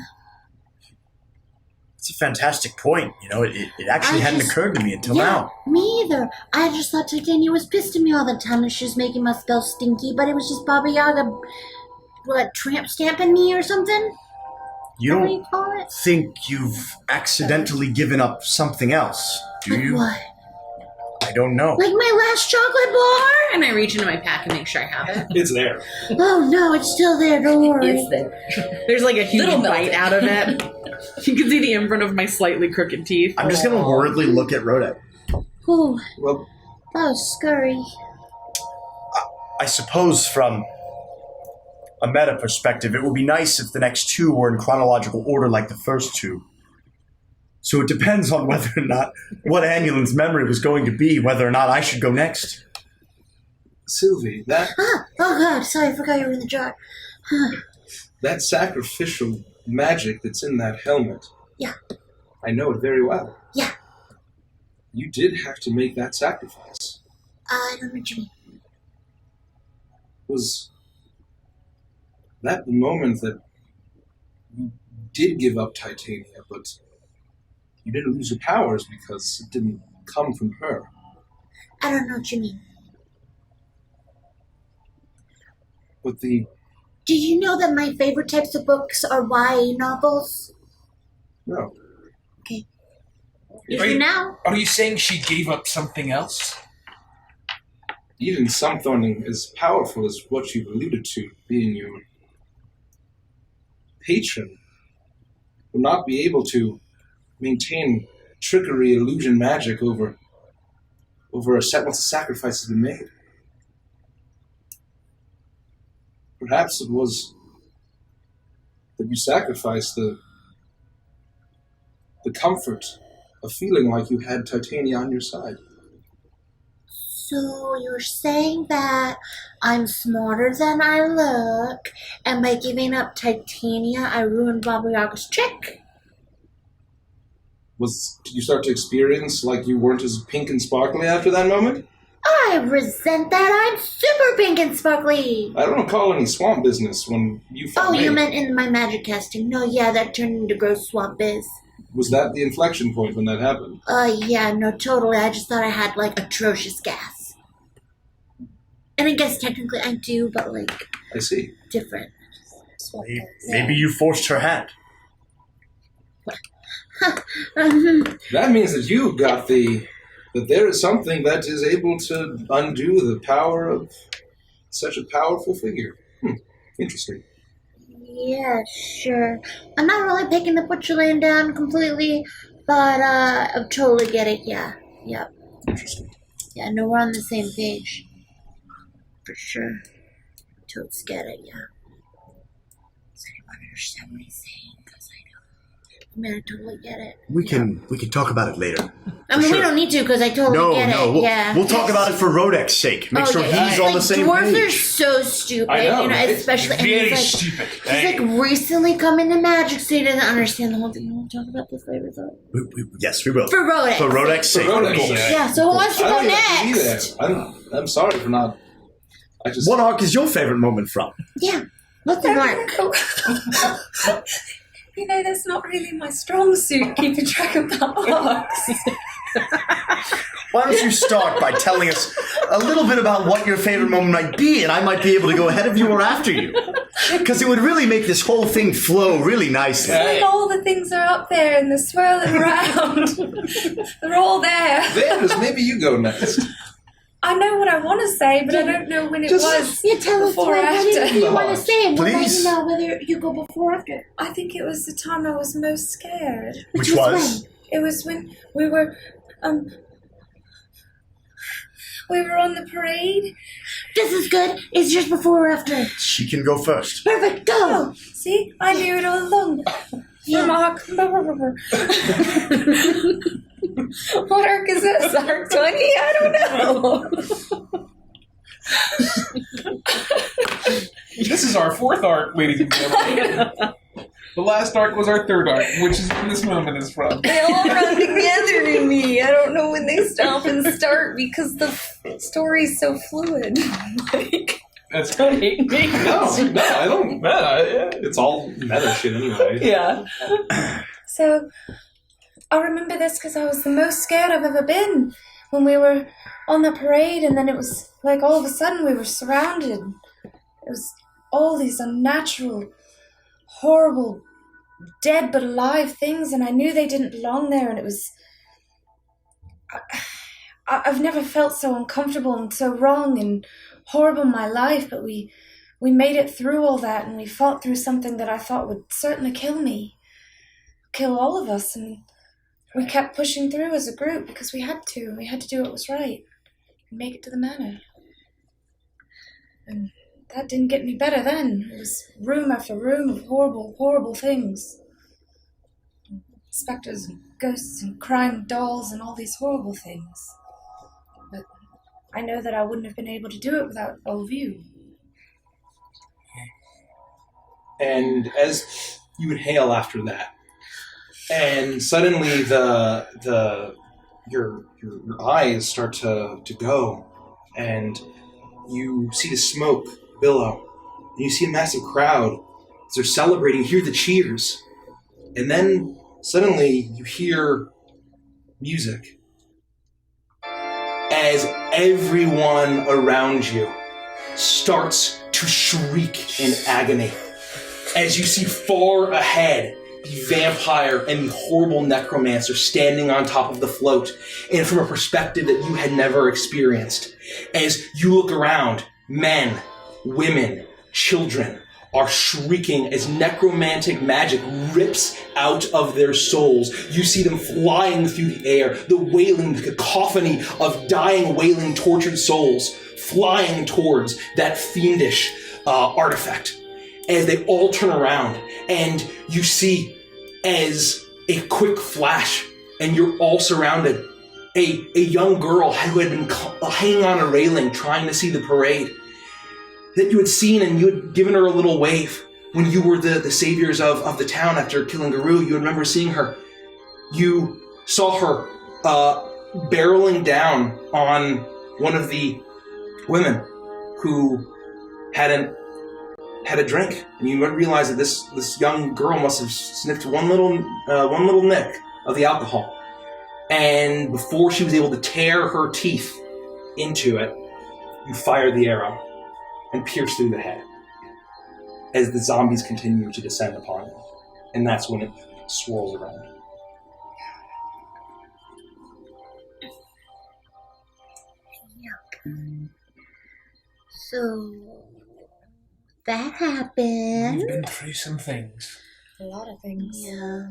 It's a fantastic point. You know, it actually hadn't occurred to me until now. Me either. I just thought Titania was pissed at me all the time and she was making my spell stinky, but it was just Baba Yaga, tramp stamping me or something? You What do don't you call it? think you've accidentally given up something else, do Like you? what? I don't know. Like my last chocolate bar? And I reach into my pack and make sure I have it. It's there. Oh no, it's still there, don't worry. It's there. There's like a huge Little bite melted. out of it. You can see the imprint of my slightly crooked teeth. I'm just going to worriedly look at Rodek. Ooh, Well, that was scurry. I suppose from a meta perspective, it would be nice if the next two were in chronological order like the first two. So it depends on whether or not what Annulin's memory was going to be, whether or not I should go next. Sylvie, Oh god, sorry, I forgot you were in the jar. that sacrificial magic that's in that helmet. Yeah. I know it very well. Yeah. You did have to make that sacrifice. I don't know what you mean. Was that the moment that you did give up Titania, but you didn't lose your powers because it didn't come from her? I don't know what you mean. But the... Did you know that my favorite types of books are YA novels? No. Okay. Are you, now. are you saying she gave up something else? Even something as powerful as what you've alluded to, being your patron, will not be able to maintain trickery, illusion, magic over a set once a sacrifice has been made. Perhaps it was that you sacrificed the comfort of feeling like you had Titania on your side. So you're saying that I'm smarter than I look, and by giving up Titania, I ruined Baba Yaga's trick? Did you start to experience like you weren't as pink and sparkly after that moment? I resent that. I'm super pink and sparkly. I don't recall any swamp business when you found me. You meant in my magic casting. No, yeah, that turned into gross swamp biz. Was that the inflection point when that happened? Yeah, no, totally. I just thought I had, like, atrocious gas. And I guess technically I do, but, like... I see. Different. Maybe you forced her hand. That means that you got that there is something that is able to undo the power of such a powerful figure. Interesting. Yeah, sure. I'm not really picking the put your laying down completely, but I totally get it, yeah. Yep. Interesting. Yeah, no, we're on the same page. For sure. Totes get it, yeah. So I don't understand what he's saying, because I know. I mean, I totally get it. We can talk about it later. I mean, we don't need to, because I totally get it, yeah. We'll talk about it for Rodek's sake. Make sure he's on the same dwarves page. Dwarves are so stupid, I know, right? especially... Very and stupid. He's like recently come into magic, so he doesn't understand the whole thing. You want to talk about this later, though? Yes, we will. For Rodex. For Rodek's sake. Rodek's Of course. sake. Yeah, so who wants to I go don't even have to be next? there. I'm sorry for not... What arc is your favorite moment from? Yeah, what's the mark? You know, that's not really my strong suit, keeping track of the arcs. Why don't you start by telling us a little bit about what your favorite moment might be, and I might be able to go ahead of you or after you. Because it would really make this whole thing flow really nicely. Like all the things are up there and they're swirling around. They're all there. Vanders, maybe you go next. I know what I want to say, but I don't know when it was. You tell us before or what after. you want to say, and we'll let Please. you know whether you go before or after. I think it was the time I was most scared. Which was? It was when we were on the parade. Just as good. It's just before or after. She can go first. Perfect, go! Oh, see? I knew it all along. Yeah. Mark. What arc is this? Arc 20? I don't know. This is our fourth arc, ladies and gentlemen. The last arc was our third arc, which is where this moment is from. They all run together in me. I don't know when they stop and start because the story's so fluid. That's funny. No, I don't. It's all meta shit anyway. Yeah. So, I remember this because I was the most scared I've ever been when we were on the parade, and then it was like all of a sudden we were surrounded. It was all these unnatural, horrible, dead but alive things, and I knew they didn't belong there, and it was... I've never felt so uncomfortable and so wrong and horrible in my life, but we made it through all that, and we fought through something that I thought would certainly kill me. Kill all of us, and we kept pushing through as a group because we had to. We had to do what was right and make it to the manor. And that didn't get any better then. It was room after room of horrible, horrible things. Spectres and ghosts and crying dolls and all these horrible things. But I know that I wouldn't have been able to do it without all of you. And as you inhale after that, and suddenly your eyes start to go, and you see the smoke billow, and you see a massive crowd as they're celebrating. Hear the cheers, and then suddenly you hear music as everyone around you starts to shriek in agony as you see far ahead the vampire and the horrible necromancer standing on top of the float, and from a perspective that you had never experienced. As you look around, men, women, children are shrieking as necromantic magic rips out of their souls. You see them flying through the air, the wailing, the cacophony of dying, wailing, tortured souls flying towards that fiendish artifact. As they all turn around, and you see as a quick flash, and you're all surrounded, a young girl who had been hanging on a railing trying to see the parade that you had seen, and you had given her a little wave when you were the saviors of the town after killing Guru. You remember seeing her. You saw her barreling down on one of the women who had an had a drink, and you realize that this young girl must have sniffed one little nick of the alcohol, and before she was able to tear her teeth into it, you fire the arrow and pierce through the head as the zombies continue to descend upon you, and that's when it swirls around. So that happened. We've been through some things. A lot of things. Yeah.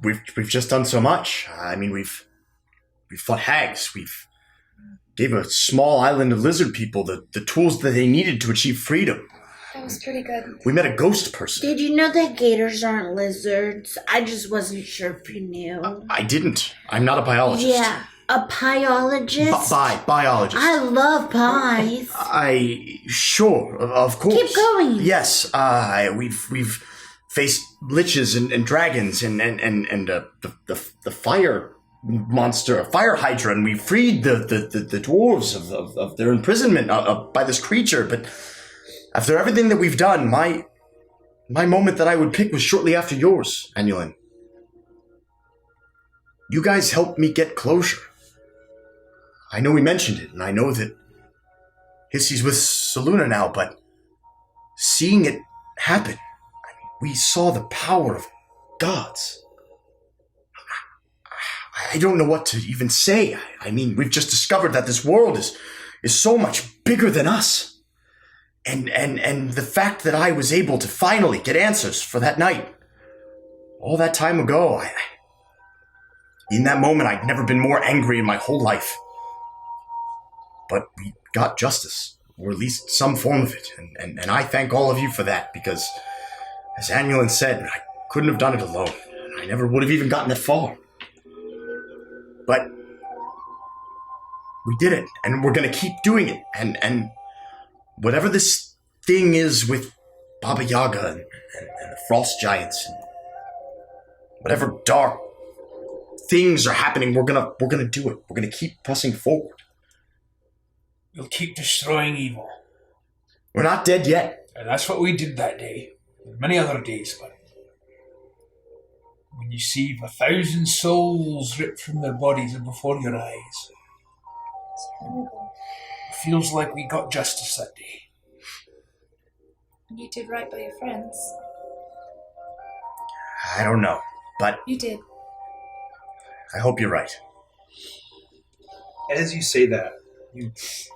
We've just done so much. I mean, we've fought hags. We've gave a small island of lizard people the tools that they needed to achieve freedom. That was pretty good. We met a ghost person. Did you know that gators aren't lizards? I just wasn't sure if you knew. I didn't. I'm not a biologist. Yeah, a biologist. Biologist. I love pies. Sure, of course. Keep going. Yes, we've faced liches and dragons and the fire monster, a fire hydra, and we freed the dwarves of their imprisonment by this creature. But after everything that we've done, my moment that I would pick was shortly after yours, Anulin. You guys helped me get closure. I know we mentioned it, and I know that Hissy's with Saluna now, but seeing it happen, we saw the power of gods. I don't know what to even say. I mean, we've just discovered that this world is so much bigger than us. And the fact that I was able to finally get answers for that night, all that time ago, in that moment, I'd never been more angry in my whole life. But we got justice, or at least some form of it, and I thank all of you for that, because, as Anulin said, I couldn't have done it alone. I never would have even gotten that far. But we did it, and we're going to keep doing it, and whatever this thing is with Baba Yaga and the Frost Giants, and whatever dark things are happening, we're gonna do it. We're gonna keep pressing forward. We'll keep destroying evil. We're not dead yet. And that's what we did that day. And many other days, but when you see 1,000 souls ripped from their bodies and before your eyes, It's horrible. it feels like we got justice that day. And you did right by your friends. I don't know, but You did. I hope you're right. As you say that, you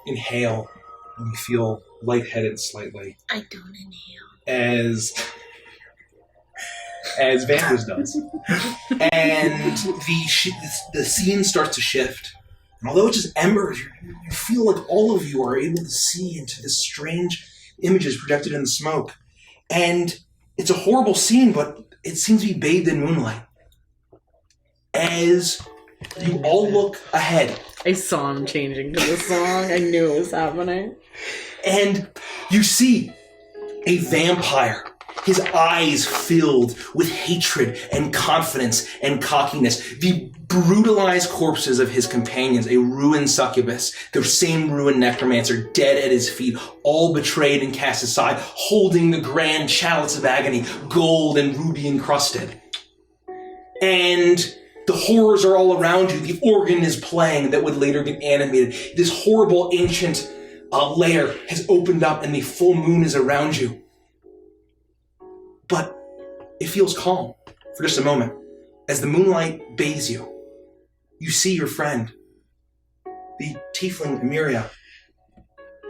inhale and you feel lightheaded slightly. I don't inhale. As Avantris does. And the scene starts to shift. And although it's just embers, you feel like all of you are able to see into this strange images projected in the smoke. And it's a horrible scene, but it seems to be bathed in moonlight. As you all look ahead. I saw him changing to the song. I knew it was happening. And you see a vampire, his eyes filled with hatred and confidence and cockiness. The brutalized corpses of his companions, a ruined succubus, the same ruined necromancer, dead at his feet, all betrayed and cast aside, holding the grand chalice of agony, gold and ruby encrusted. And the horrors are all around you. The organ is playing that would later get animated. This horrible ancient lair has opened up and the full moon is around you. But it feels calm for just a moment. As the moonlight bathes you, you see your friend, the tiefling Emiria,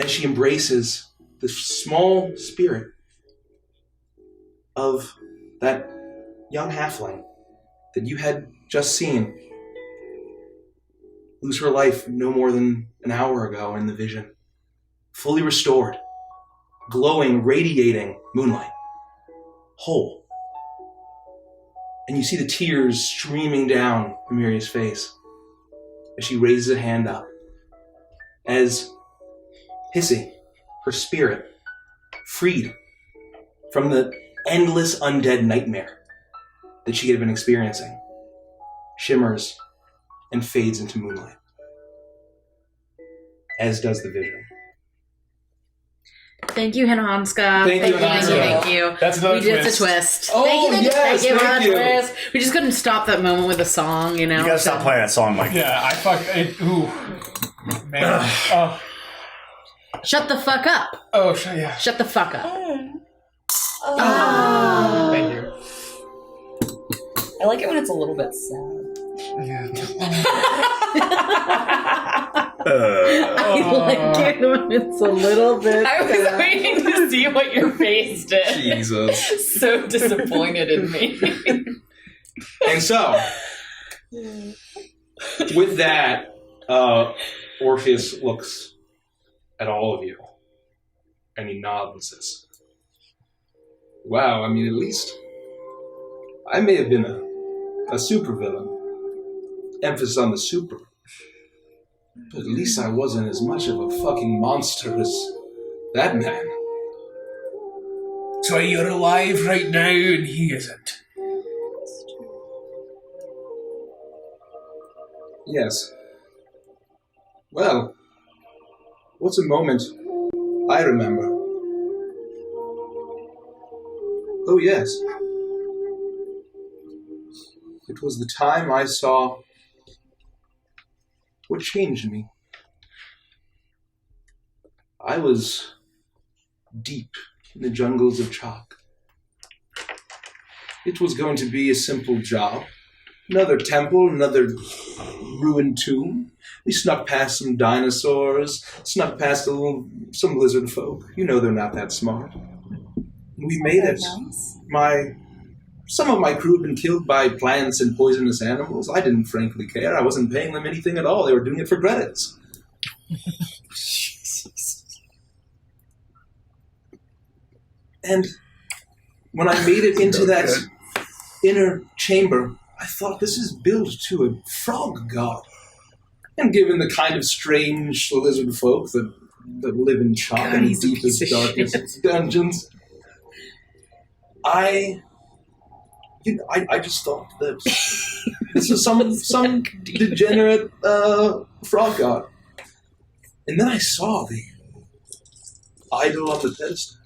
as she embraces the small spirit of that young halfling that you had just seen lose her life no more than an hour ago in the vision. Fully restored, glowing, radiating moonlight. Whole. And you see the tears streaming down Amiria's face as she raises a hand up. As Hissy, her spirit, freed from the endless undead nightmare that she had been experiencing, shimmers and fades into moonlight. As does the vision. Thank you, Hanska. Thank you, Hanska. Thank you. That's another We did twist. the twist. Oh, Thank yes, you for thank the you. twist. We just couldn't stop that moment with the song, you know. You gotta stop playing that song, Mike. Yeah, I fuck it. Ooh. Man. Oh. Shut the fuck up. Oh, yeah. Shut the fuck up. Thank you. I like it when it's a little bit sad. Yeah. I like it when it's a little bit. I was waiting to see what your face did. Jesus. So disappointed in me. And so, with that, Orpheus looks at all of you, and he nods and says, wow, I mean, at least I may have been a supervillain. Emphasis on the super. But at least I wasn't as much of a fucking monster as that man. So you're alive right now and he isn't. Yes. Well, what's a moment I remember? Oh, yes. It was the time I saw what changed me. I was deep in the jungles of chalk. It was going to be a simple job. Another temple, another ruined tomb. We snuck past some dinosaurs, snuck past some lizard folk. You know they're not that smart. We made it. Some of my crew had been killed by plants and poisonous animals. I didn't frankly care. I wasn't paying them anything at all. They were doing it for credits. And when I made it into that inner chamber, I thought, this is built to a frog god. And given the kind of strange lizard folk that live in chalk and the deepest, darkest dungeons, I just thought that this was some degenerate frog god. And then I saw the idol on the pedestal.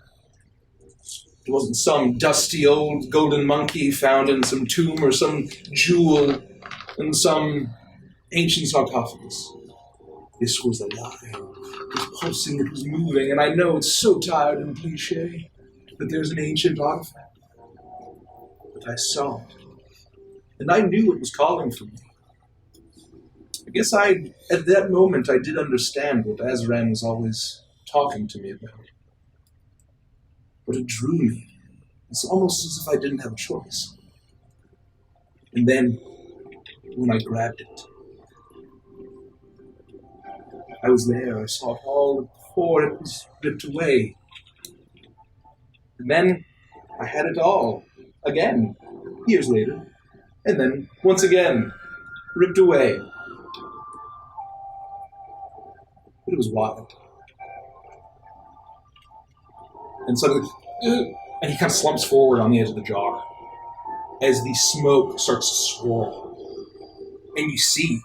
It wasn't some dusty old golden monkey found in some tomb or some jewel in some ancient sarcophagus. This was alive. It was pulsing, it was moving, and I know it's so tired and cliche, but there's an ancient artifact. But I saw it, and I knew it was calling for me. I guess at that moment, I did understand what Azran was always talking to me about. But it drew me. It's almost as if I didn't have a choice. And then, when I grabbed it, I was there. I saw it all before it was ripped away. And then I had it all again, years later. And then, once again, ripped away. But it was wild. And suddenly, and he kind of slumps forward on the edge of the jar as the smoke starts to swirl. And you see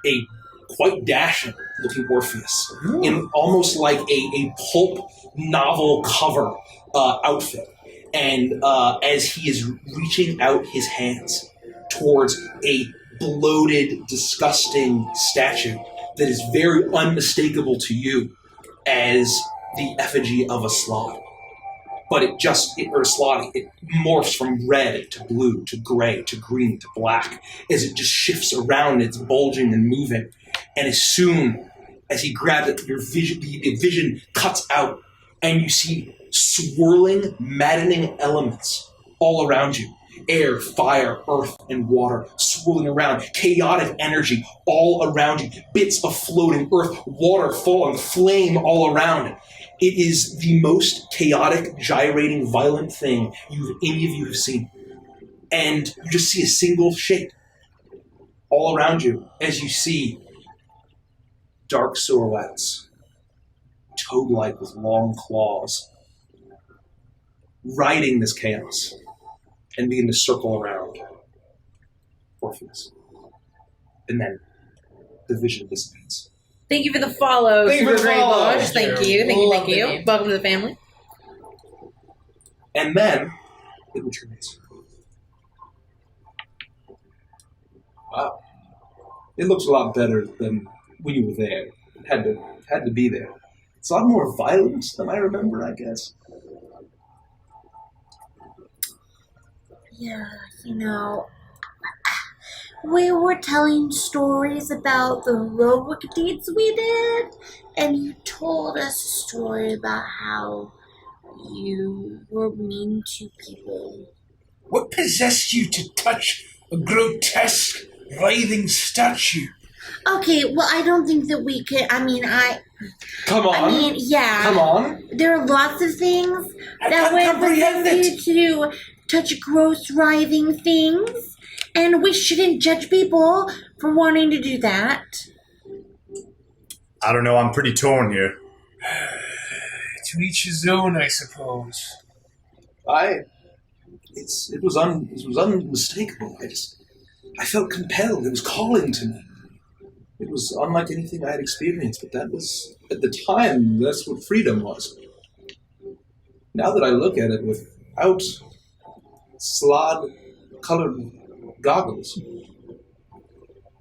a quite dashing looking Orpheus in almost like a pulp novel cover outfit. And as he is reaching out his hands towards a bloated, disgusting statue that is very unmistakable to you as the effigy of a sloth. But it morphs from red to blue to gray to green to black as it just shifts around. It's bulging and moving. And as soon as he grabs it, the vision cuts out, and you see swirling, maddening elements all around you. Air, fire, earth, and water swirling around. Chaotic energy all around you. Bits of floating earth, water falling, flame all around. It is the most chaotic, gyrating, violent thing any of you have seen. And you just see a single shape all around you as you see dark silhouettes, toad-like with long claws, riding this chaos and begin to circle around Orpheus. And then the vision dissipates. Thank you for the follow, Thank you for Super the Great follow. Bush. Thank you. Love the name. Welcome to the family. And then it returns. Wow. It looks a lot better than when you were there. It had to be there. It's a lot more violent than I remember, I guess. Yeah, we were telling stories about the heroic deeds we did, and you told us a story about how you were mean to people. What possessed you to touch a grotesque, writhing statue? Okay, well, I don't think that we could. Come on. Yeah. Come on. There are lots of things I that can't would comprehend possess you to touch gross, writhing things, and we shouldn't judge people for wanting to do that. I don't know, I'm pretty torn here. To each his own, I suppose. It was unmistakable. I felt compelled. It was calling to me. It was unlike anything I had experienced, but that was, at the time, that's what freedom was. Now that I look at it without slod-colored goggles,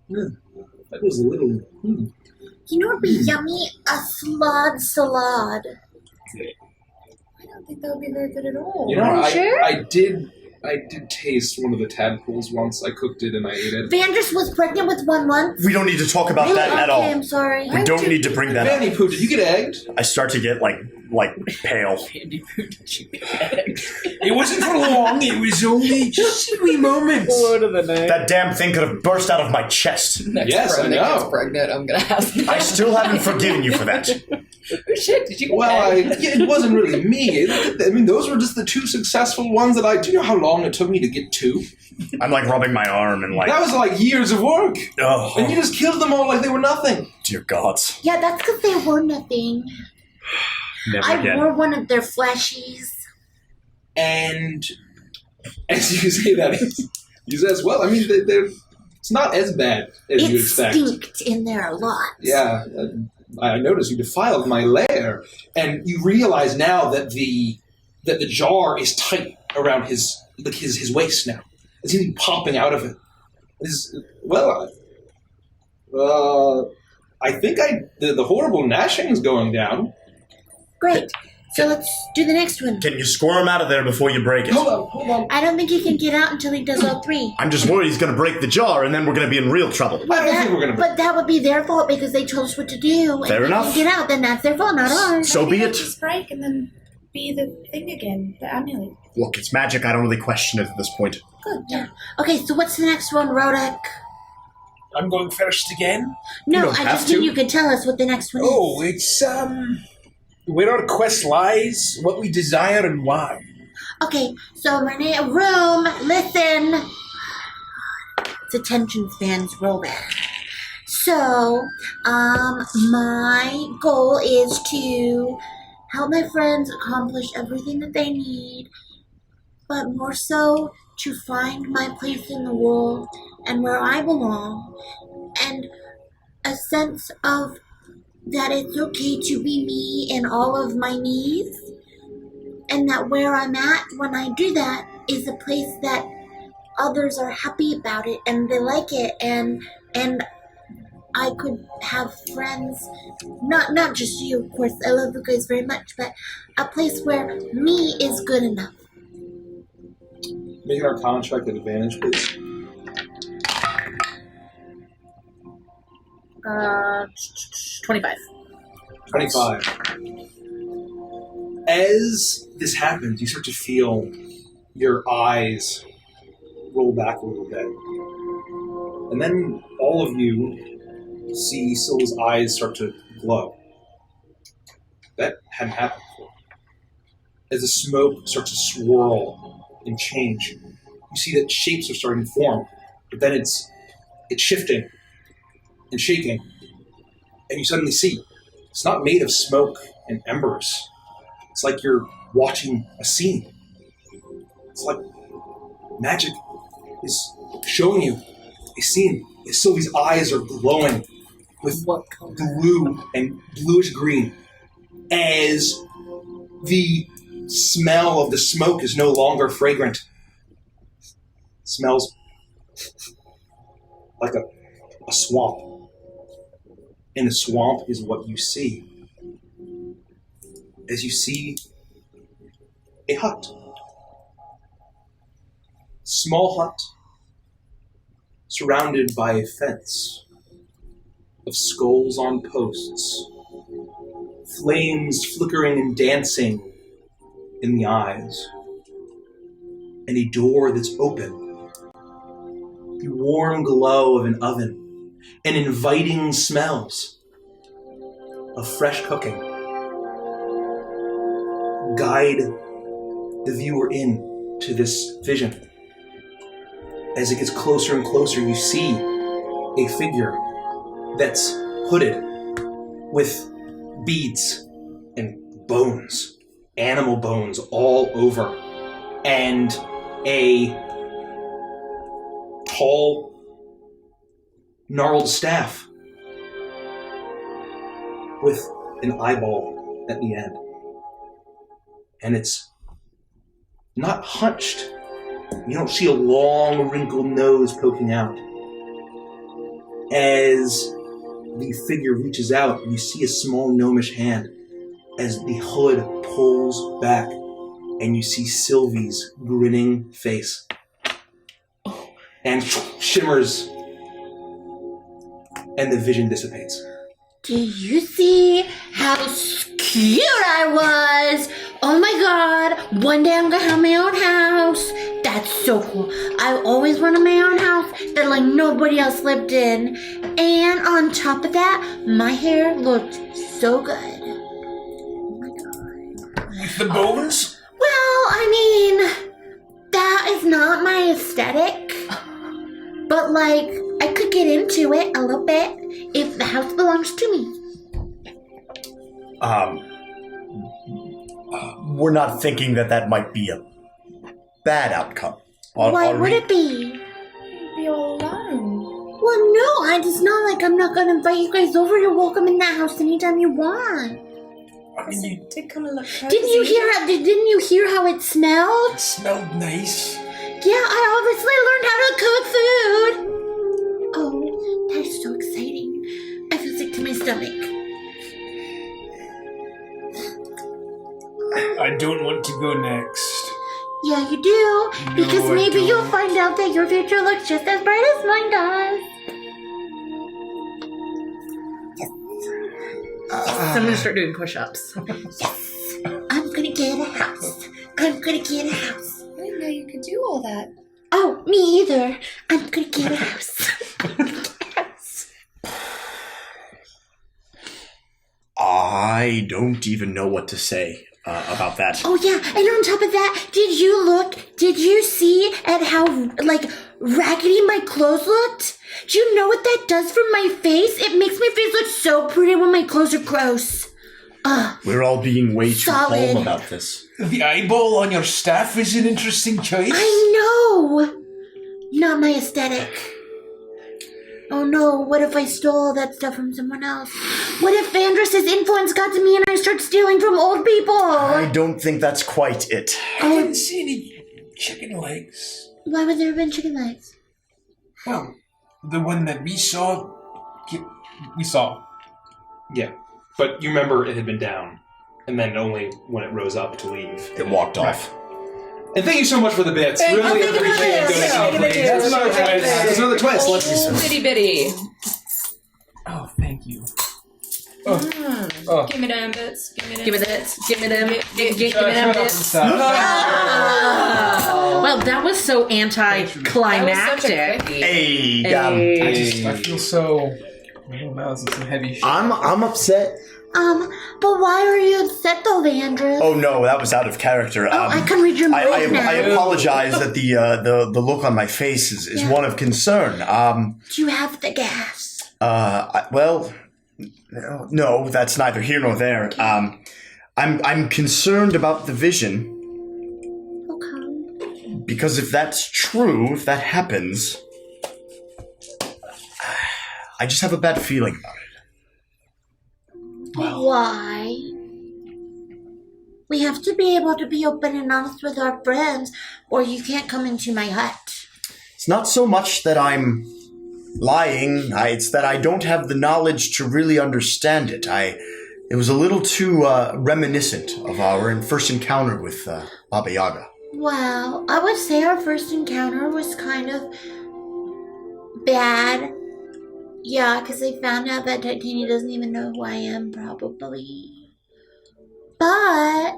that was a little... You know what would be yummy? A salad. I don't think that would be very good at all. You know, Are you sure? I did taste one of the tadpoles once. I cooked it and I ate it. Vandris was pregnant with one once. We don't need to talk about that at all. Okay, I'm sorry. We don't need to bring that up. Vanny Poo, did you get egged? I start to get like pale. It wasn't for long, it was only just a wee moment. That damn thing could have burst out of my chest. Next Yes, I pregnant know. gets pregnant, I'm gonna ask. I still haven't forgiven you for that. Oh shit, did you get Well, egged? it wasn't really me. Those were just the two successful ones that do you know how long it took me to get two? I'm like rubbing my arm and like, That was like years of work. oh, And you just killed them all like they were nothing. dear gods. Yeah, that's because they were nothing. Never I again. wore one of their fleshies. And as you say that, you say as well. I mean, it's not as bad as you It expect. stinked in there a lot. Yeah, I noticed you defiled my lair, and you realize now that the jar is tight around his waist now. It seems to be popping out of it. I think the horrible gnashing is going down. Great. So let's do the next one. Can you squirm out of there before you break it? Hold on. I don't think he can get out until he does all three. I'm just worried he's going to break the jar and then we're going to be in real trouble. I don't think we're gonna. But that would be their fault because they told us what to do. Fair and enough. If they get out, then that's their fault, not ours. So be Maybe it. Just break and then be the thing again, the amulet. Look, it's magic. I don't really question it at this point. Good, yeah. Okay, so what's the next one, Rodek? I'm going first again. No, don't I have just need to. you could tell us what the next one Oh, is. it's, where our quest lies, what we desire, and why. Okay, so room, listen. It's attention spans roll back. So, my goal is to help my friends accomplish everything that they need, but more so to find my place in the world and where I belong, and a sense of that it's okay to be me in all of my needs, and that where I'm at when I do that is a place that others are happy about it and they like it, and I could have friends, not just you, of course, I love you guys very much, but a place where me is good enough. Make an Arcana check at advantage, please. 25. 25. As this happens, you start to feel your eyes roll back a little bit. And then all of you see Sylva's eyes start to glow. That hadn't happened before. As the smoke starts to swirl and change, you see that shapes are starting to form, but then it's shifting and shaking. And you suddenly see it's not made of smoke and embers. It's like you're watching a scene. It's like magic is showing you a scene. Sylvie's eyes are glowing with blue and bluish green, as the smell of the smoke is no longer fragrant. It smells like a swamp. And the swamp is what you see. As you see a hut. Small hut, surrounded by a fence of skulls on posts, flames flickering and dancing in the eyes, and a door that's open, the warm glow of an oven, and inviting smells of fresh cooking guide the viewer in to this vision. As it gets closer and closer, you see a figure that's hooded with beads and bones, animal bones all over, and a tall, gnarled staff with an eyeball at the end. And it's not hunched. You don't see a long, wrinkled nose poking out. As the figure reaches out, you see a small gnomish hand as the hood pulls back, and you see Sylvie's grinning face. And shimmers, and the vision dissipates. Did you see how cute I was? Oh my god, one day I'm gonna have my own house. That's so cool. I always wanted my own house that like nobody else lived in. And on top of that, my hair looked so good. Oh my god. With the bones? Well, I mean, that is not my aesthetic. But like, I could get into it a little bit if the house belongs to me. We're not thinking that might be a bad outcome. Why would it be? You'd be all alone. Well, no, it's not like I'm not gonna invite you guys over. You're welcome in that house anytime you want. I mean, It did kind of look cozy. Didn't you hear how it smelled? it smelled nice. Yeah, I obviously learned how to cook food. Oh, that is so exciting. I feel sick to my stomach. I don't want to go next. Yeah, you do. Because No, I maybe you'll don't. find out that your future looks just as bright as mine does. So I'm gonna start doing push-ups. I'm gonna get a house. I'm gonna get a house. I didn't know you could do all that. Oh, me either. I'm gonna get a house. I don't even know what to say about that. Oh yeah, and on top of that, did you see at how, like, raggedy my clothes looked? Do you know what that does for my face? It makes my face look so pretty when my clothes are gross. We're all being way too Solid. calm about this. The eyeball on your staff is an interesting choice. I know! Not my aesthetic. Oh no, what if I stole all that stuff from someone else? What if Avantris' influence got to me and I start stealing from old people? I don't think that's quite it. I didn't see any chicken legs. Why would there have been chicken legs? Well, the one that we saw. Yeah. But you remember it had been down, and then only when it rose up to leave. It walked off. And thank you so much for the bits. Really appreciate it. That's another twist. That's another twist. Let's Bitty bitty. Oh, thank you. Give me them bits. Give me that. Give me them. Give me Shut them up and bits. stop. Well, that was so anticlimactic. Hey, got him. Hey. I feel so. I don't know, this is some heavy shit. I'm upset. But why are you upset though, Avantris? Oh no, that was out of character. I can read your mind now. I apologize that the look on my face is one of concern. Do you have the gas? Well, no, that's neither here nor there. I'm concerned about the vision Okay. because if that's true, if that happens, I just have a bad feeling about it. Why? We have to be able to be open and honest with our friends, or you can't come into my hut. It's not so much that I'm lying, it's that I don't have the knowledge to really understand it. It was a little too reminiscent of our first encounter with Baba Yaga. Well, I would say our first encounter was kind of bad. Yeah, because I found out that Titania doesn't even know who I am, probably. But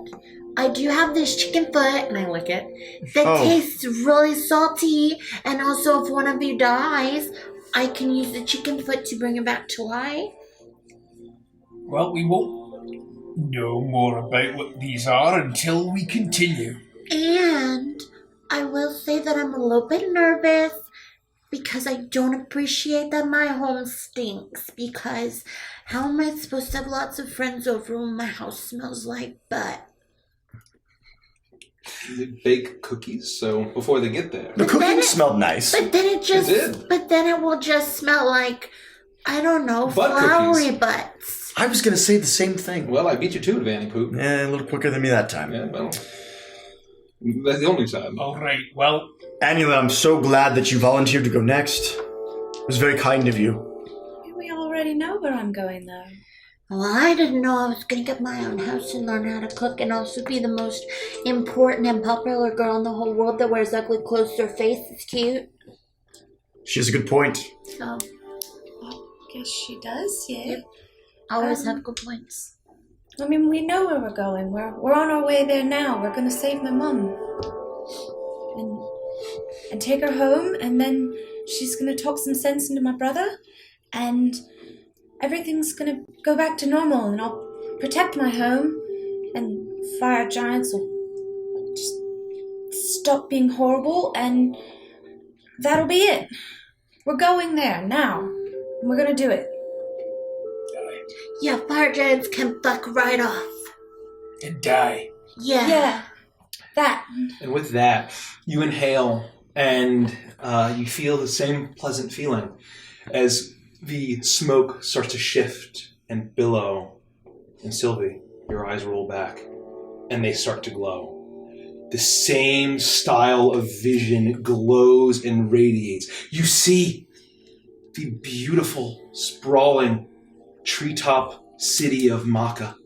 I do have this chicken foot, And I lick it. that tastes really salty. And also, if one of you dies, I can use the chicken foot to bring it back to life. Well, we won't know more about what these are until we continue. And I will say that I'm a little bit nervous because I don't appreciate that my home stinks. Because how am I supposed to have lots of friends over when my house smells like butt? They bake cookies, so before they get there. The cooking smelled nice. But then It did. But then it will just smell like, I don't know, Butt flowery cookies. butts. I was going to say the same thing. Well, I beat you to it, Vanny Poop. A little quicker than me that time. Yeah, well, that's the only time. All right, well, Anula, I'm so glad that you volunteered to go next. It was very kind of you. We already know where I'm going, though. Well, I didn't know I was going to get my own house and learn how to cook and also be the most important and popular girl in the whole world that wears ugly clothes to her face. It's cute. She has a good point. So, Guess she does, yeah. Yep. always have good points. I mean, we know where we're going. We're on our way there now. We're gonna save my mum. And take her home, and then she's gonna talk some sense into my brother, and everything's gonna go back to normal, and I'll protect my home, and fire giants will just stop being horrible, and that'll be it. We're going there now, and we're gonna do it. Yeah, fire giants can fuck right off. and die. Yeah. That. And with that, you inhale and you feel the same pleasant feeling as the smoke starts to shift and billow. And Sylvie, your eyes roll back and they start to glow. The same style of vision glows and radiates. You see the beautiful, sprawling treetop city of Maka.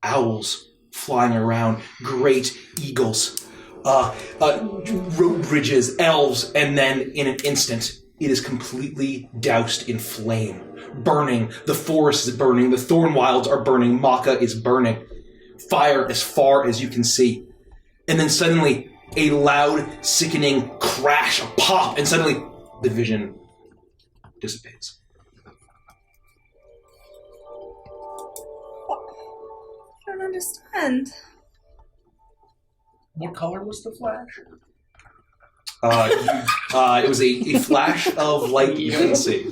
Owls flying around, great eagles, road bridges, elves, and then in an instant, it is completely doused in flame. Burning, the forest is burning, the thorn wilds are burning, Maka is burning. Fire as far as you can see. And then suddenly, a loud, sickening crash, a pop, and suddenly the vision dissipates. I don't understand. What color was the flash? It was a flash of light you can see.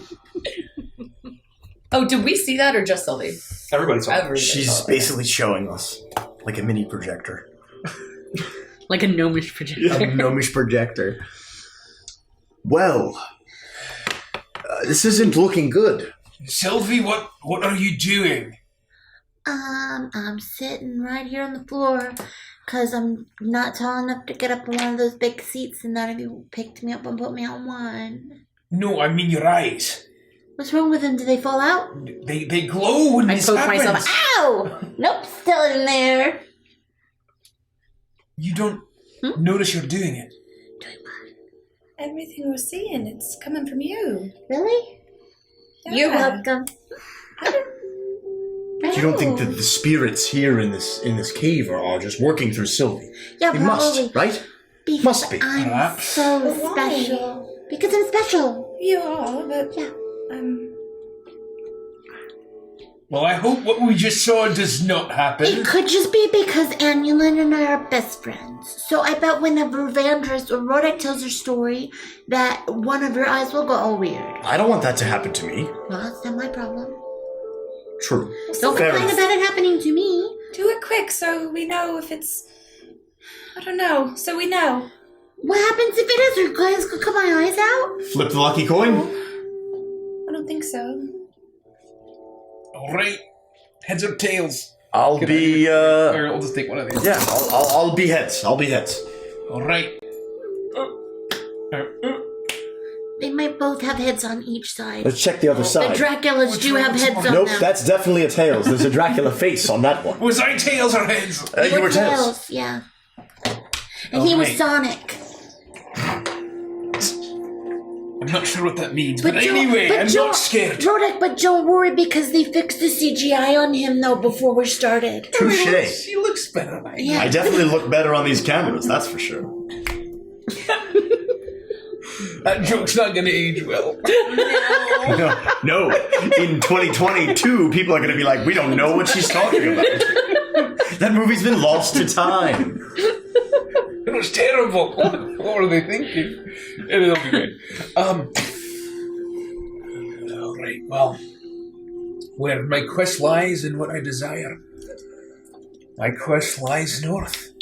Oh, did we see that or just Sylvie? Everybody saw it. Everybody She's saw it. basically showing us like a mini projector. Like a gnomish projector. A gnomish projector. Well, this isn't looking good. Sylvie, what are you doing? I'm sitting right here on the floor because I'm not tall enough to get up on one of those big seats, and none of you picked me up and put me on one. No, I mean your eyes. What's wrong with them? Did they fall out? They glow when I this poke happens. myself. Ow! Nope, still in there. You don't notice you're doing it. Everything we're seeing, it's coming from you. Really? Yeah. You're welcome. You don't think that the spirits here in this cave are all just working through Sylvie? Yeah, They probably. must, right? Because Must be. I'm Perhaps. so But why? special. Because I'm special. You are, but Yeah. Well, I hope what we just saw does not happen. It could just be because Annulin and I are best friends. So I bet whenever Avantris or Rodek tells her story, that one of your eyes will go all weird. I don't want that to happen to me. Well, that's not my problem. True. Don't Fair complain enough. about it happening to me. do it quick so we know if it's. I don't know, so we know. What happens if it is? Are guys gonna cut my eyes out? Flip the lucky coin. I don't think so. All right. Heads or tails? I'll be. Or I'll just take one of these. Yeah, I'll be heads. I'll be heads. All right. They might both have heads on each side. Let's check the other The side. Draculas do have heads on Nope, them. that's definitely a tails. There's a Dracula face on that one. Was I tails or heads? You were tails. Yeah. And he was Okay. Sonic. I'm not sure what that means, But but don't- anyway, but I'm don't- not scared. Rodek, but don't worry because they fixed the CGI on him though before we started. Touche. She looks better than I do. Yeah. I definitely look better on these cameras, that's for sure. That joke's not going to age well. No, in 2022, people are going to be like, we don't know what she's talking about. That movie's been lost to time. It was terrible. What were they thinking? It'll be great. All right. Well, where my quest lies and what I desire. My quest lies north,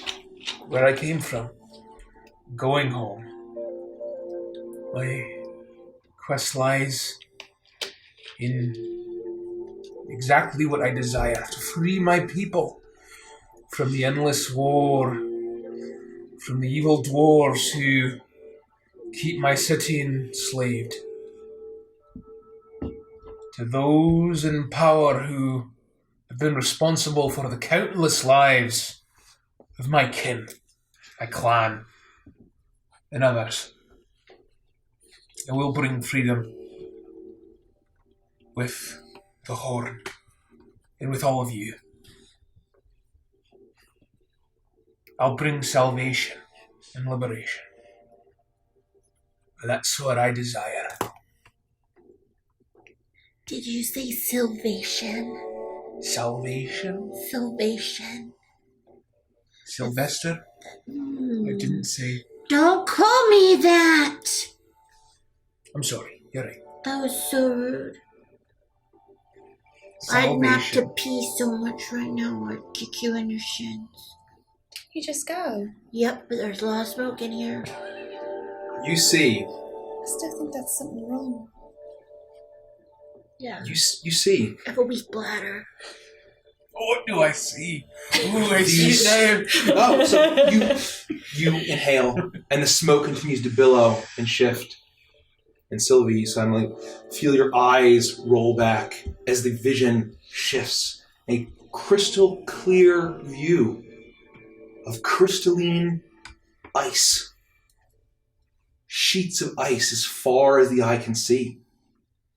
where I came from, going home. My quest lies in exactly what I desire, to free my people from the endless war, from the evil dwarves who keep my city enslaved. To those in power who have been responsible for the countless lives of my kin, my clan, and others. I will bring freedom with the Horn and with all of you. I'll bring salvation and liberation. That's what I desire. Did you say salvation? Salvation? Salvation. Sylvester? I didn't say. Don't call me that! I'm sorry, you're right. That was so rude. I'd not to Salvation. pee so much right now I'd kick you in your shins. You just go. Yep, but there's a lot of smoke in here. You see, I still think that's something wrong. Yeah. you see. I have a weak bladder. What do I see? Ooh, I see it now. Oh, so you inhale, and the smoke continues to billow and shift. And Sylvie, you suddenly feel your eyes roll back as the vision shifts. A crystal clear view of crystalline ice. Sheets of ice as far as the eye can see.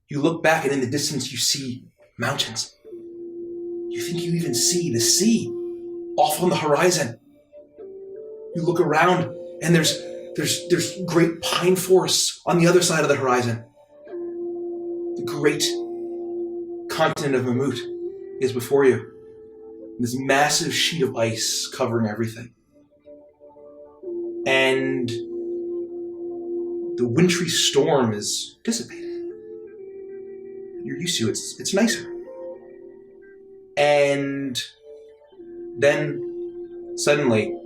You look back, and in the distance you see mountains. You think you even see the sea off on the horizon. You look around, and there's great pine forests on the other side of the horizon. The great continent of Mammoth is before you. This massive sheet of ice covering everything. And the wintry storm is dissipated. You're used to it. It's nicer. And then suddenly,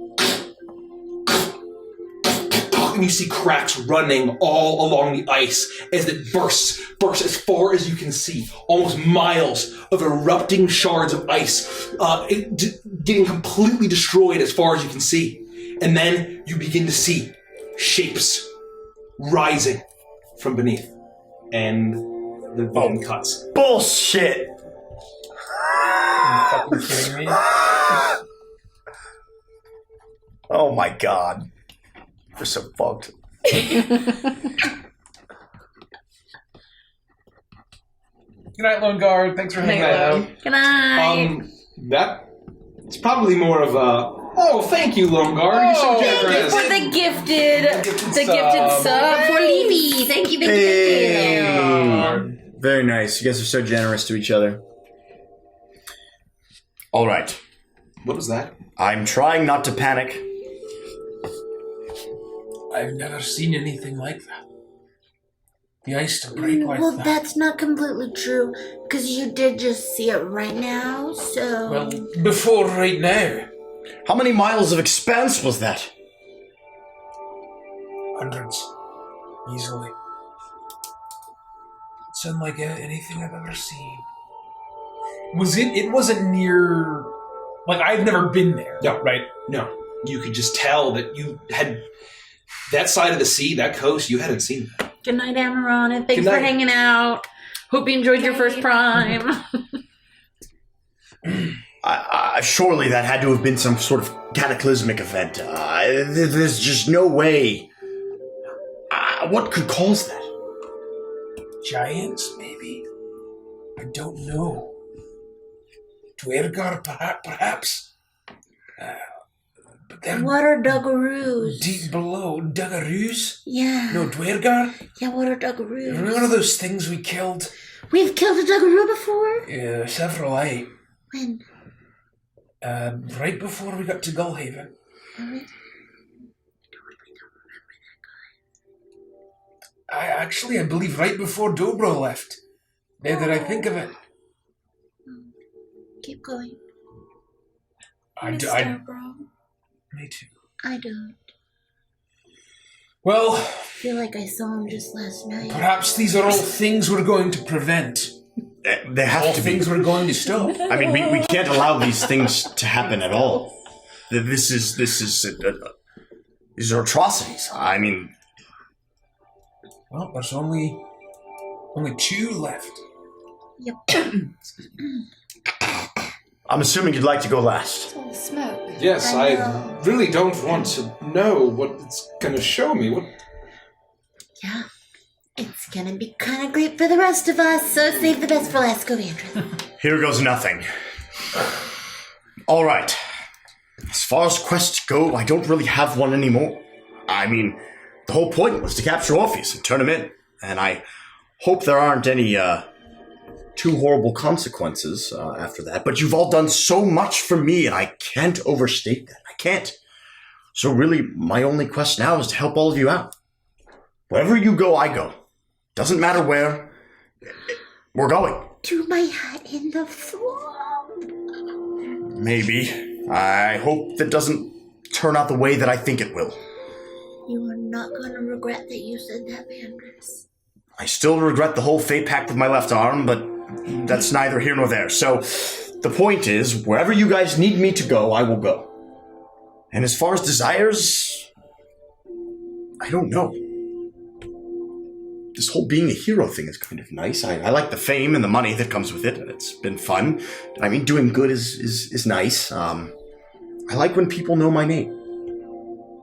and you see cracks running all along the ice as it bursts as far as you can see. Almost miles of erupting shards of ice, getting completely destroyed as far as you can see. And then you begin to see shapes rising from beneath. And the vision cuts. Bullshit! Are you fucking kidding me? Oh my god. We're so fucked. Good night, Lone Guard. Thanks for hanging out. Good night. It's probably more of a, oh, thank you, Lone Guard. You're so Thank you generous. for the gifted sub for Levy. Thank you. Hey. Very nice. You guys are so generous to each other. All right. What was that? I'm trying not to panic. I've never seen anything like that. The ice to break like Well, that. that's not completely true, because you did just see it right now, so... Well, before right now. How many miles of expanse was that? Hundreds. Easily. It's unlike anything I've ever seen. It wasn't near... Like, I've never been there. No. Right? No. You could just tell that you had... That side of the sea, that coast, you hadn't seen that. Good night, Amaron, and thanks Good for night. hanging out. Hope you enjoyed your first prime. Surely that had to have been some sort of cataclysmic event. There's just no way. What could cause that? Giants, maybe? I don't know. Dwergar, perhaps? But they're What are Duggaroos? deep below. Duggaroos? Yeah. No, Dwergar? Yeah, what are Duggaroos? Remember one of those things we killed? We've killed a Duggaroo before? Yeah, several, aye. When? Right before we got to Gullhaven. Alright. I believe right before Dobro left. Now that I think of it. Keep going. I me too. I don't. Well, Feel like I saw him just last night. perhaps these are all things we're going to prevent. They have All to be. things we're going to stop. I mean, we can't allow these things to happen at all. These are atrocities. I mean, Well, there's only 2 left. Yep. I'm assuming you'd like to go last. It's all smoke. Yes, I I know. really don't want to know what it's going to show me. What? Yeah. It's gonna be kind of great for the rest of us, so save the best for last. Go, Avantris. Here goes nothing. All right. As far as quests go, I don't really have one anymore. I mean, the whole point was to capture Orpheus and turn him in. And I hope there aren't any too horrible consequences after that. But you've all done so much for me, and I can't overstate that. I can't. So really, my only quest now is to help all of you out. Wherever you go, I go. Doesn't matter where. We're going. Do my hat in the swamp. Maybe. I hope that doesn't turn out the way that I think it will. You are not gonna regret that you said that, Avantris. I still regret the whole fate pact with my left arm, but that's neither here nor there. So, the point is, wherever you guys need me to go, I will go. And as far as desires, I don't know. This whole being a hero thing is kind of nice. I like the fame and the money that comes with it, and it's been fun. I mean, doing good is nice. I like when people know my name.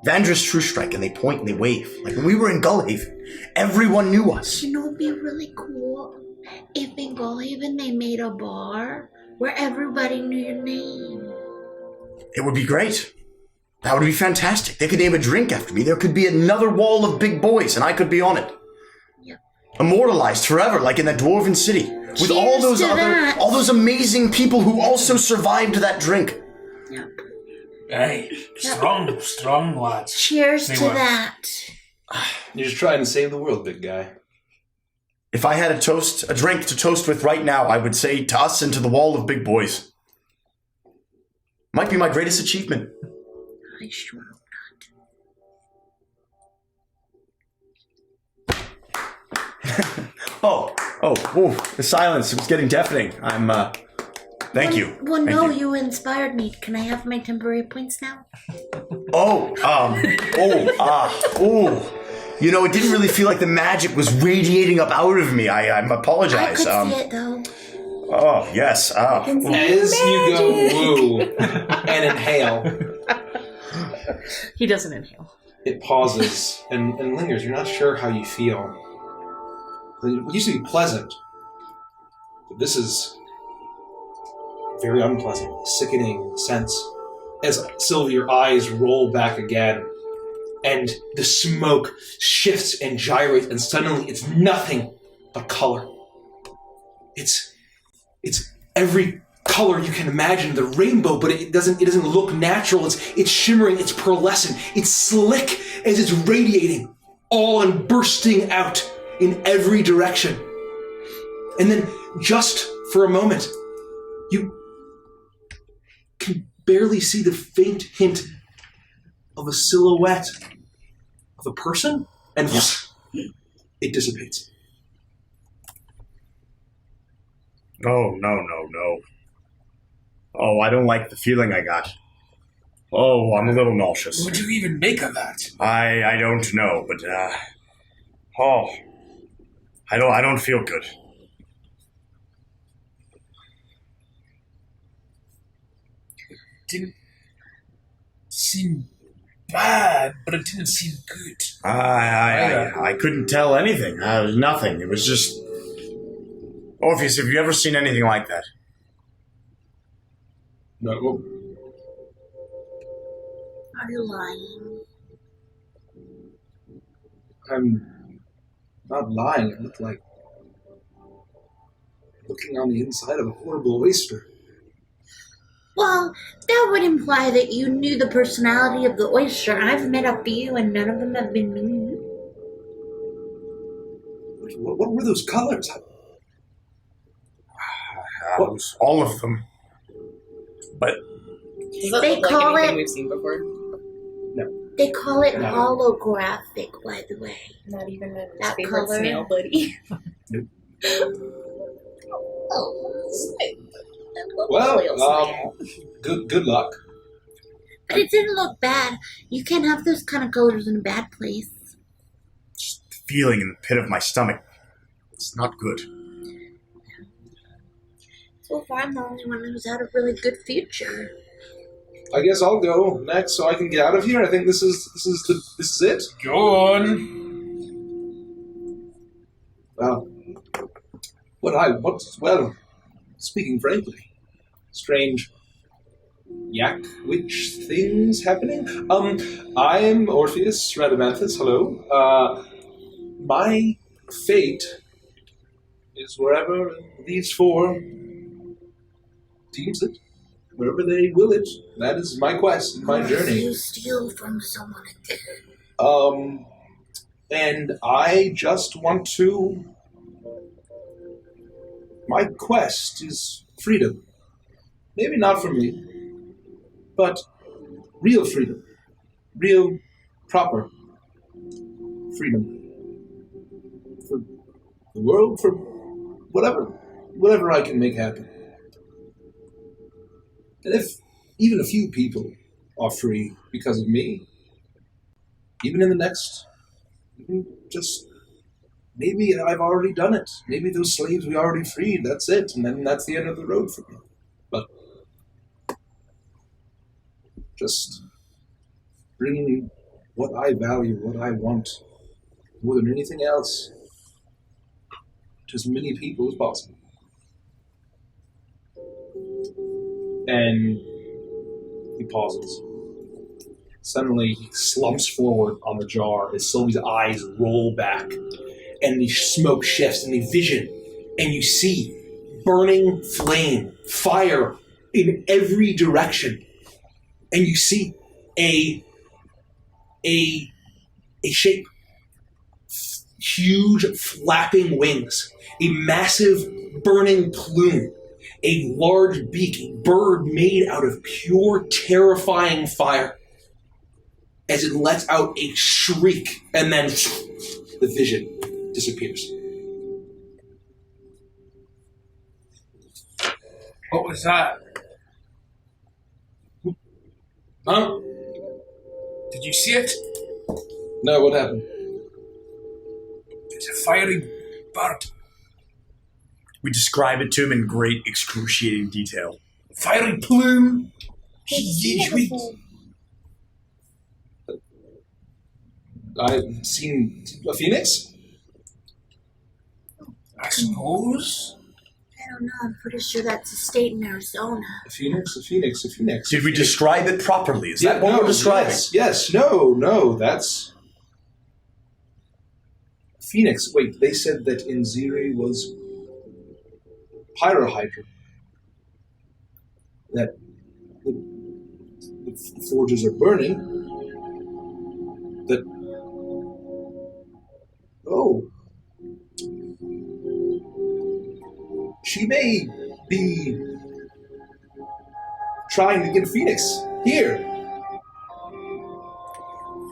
Avantris True Strike, and they point and they wave. Like when we were in Gullhaven, everyone knew us. You know, it'd be really cool if in Gullhaven they made a bar where everybody knew your name. It would be great. That would be fantastic. They could name a drink after me. There could be another wall of big boys, and I could be on it. Yep. Immortalized forever, like in that dwarven city, with all Cheers to those that. all those amazing people who also survived that drink. Yep. Hey, strong lads. Cheers They to were. that. You're just trying to save the world, big guy. If I had a drink to toast with right now, I would say to us and to the wall of big boys. Might be my greatest achievement. I sure hope The silence was getting deafening. Thank you. Well, Thank no, you. you inspired me. Can I have my temporary points now? You know, it didn't really feel like the magic was radiating up out of me. I apologize. I could see it, though. Oh, yes. As you go woo and inhale, He doesn't inhale. it pauses and lingers. You're not sure how you feel. It used to be pleasant, but this is very unpleasant, sickening sense. As Sylvia, your eyes roll back again, and the smoke shifts and gyrates, and suddenly it's nothing but color. It's every color you can imagine, the rainbow, but it doesn't look natural. It's shimmering, it's pearlescent, it's slick as it's radiating, all and bursting out in every direction. And then, just for a moment, you can barely see the faint hint of a silhouette of a person, and it dissipates. Oh, no. Oh, I don't like the feeling I got. Oh, I'm a little nauseous. What do you even make of that? I don't know, but I don't feel good. Didn't seem bad, but it didn't seem good. I couldn't tell anything. Nothing. It was just. Orpheus, have you ever seen anything like that? No. Are you lying? I'm not lying. I look like looking on the inside of a horrible oyster. Well, that would imply that you knew the personality of the oyster. I've met a few, and none of them have been mean. What were those colors? All of them. But Does that They look like call anything it- we've seen before? They call it No. holographic, by the way. Not even a That favorite color? snail buddy. Well, good luck. But it didn't look bad. You can't have those kind of colors in a bad place. just the feeling in the pit of my stomach. It's not good. So far, I'm the only one who's had a really good future. I guess I'll go next so I can get out of here. I think this is it. Go on. Well, speaking frankly, strange yak-witch things happening. I'm Orpheus Radamanthus, hello. My fate is wherever these four deems it. Wherever they will it. That is my quest, my What if journey. you steal from someone again? And I just want to. My quest is freedom. Maybe not for me, but real freedom. Real, proper freedom. For the world, for whatever I can make happen. And if even a few people are free because of me, even in the next, just maybe I've already done it. Maybe those slaves we already freed, that's it, and then that's the end of the road for me. But just bringing what I value, what I want, more than anything else, to as many people as possible. And he pauses. Suddenly, he slumps forward on the jar as Sylvie's eyes roll back, and the smoke shifts, and the vision, and you see burning flame, fire in every direction, and you see a shape, huge flapping wings, a massive burning plume, a large beak, a bird made out of pure, terrifying fire, as it lets out a shriek, and then the vision disappears. What was that? Huh? Did you see it? No, what happened? It's a fiery bird. We describe it to him in great, excruciating detail. Fiery plume. Sweet. I've seen a phoenix? I suppose. I don't know. I'm pretty sure that's a state in Arizona. A phoenix, a phoenix, a phoenix. Did we describe it properly? Is that what we're describing? Yes, no, that's... Phoenix, wait, they said that in Ziri was pyrohydra. That the forges are burning. That... Oh. She may be trying to get a phoenix here.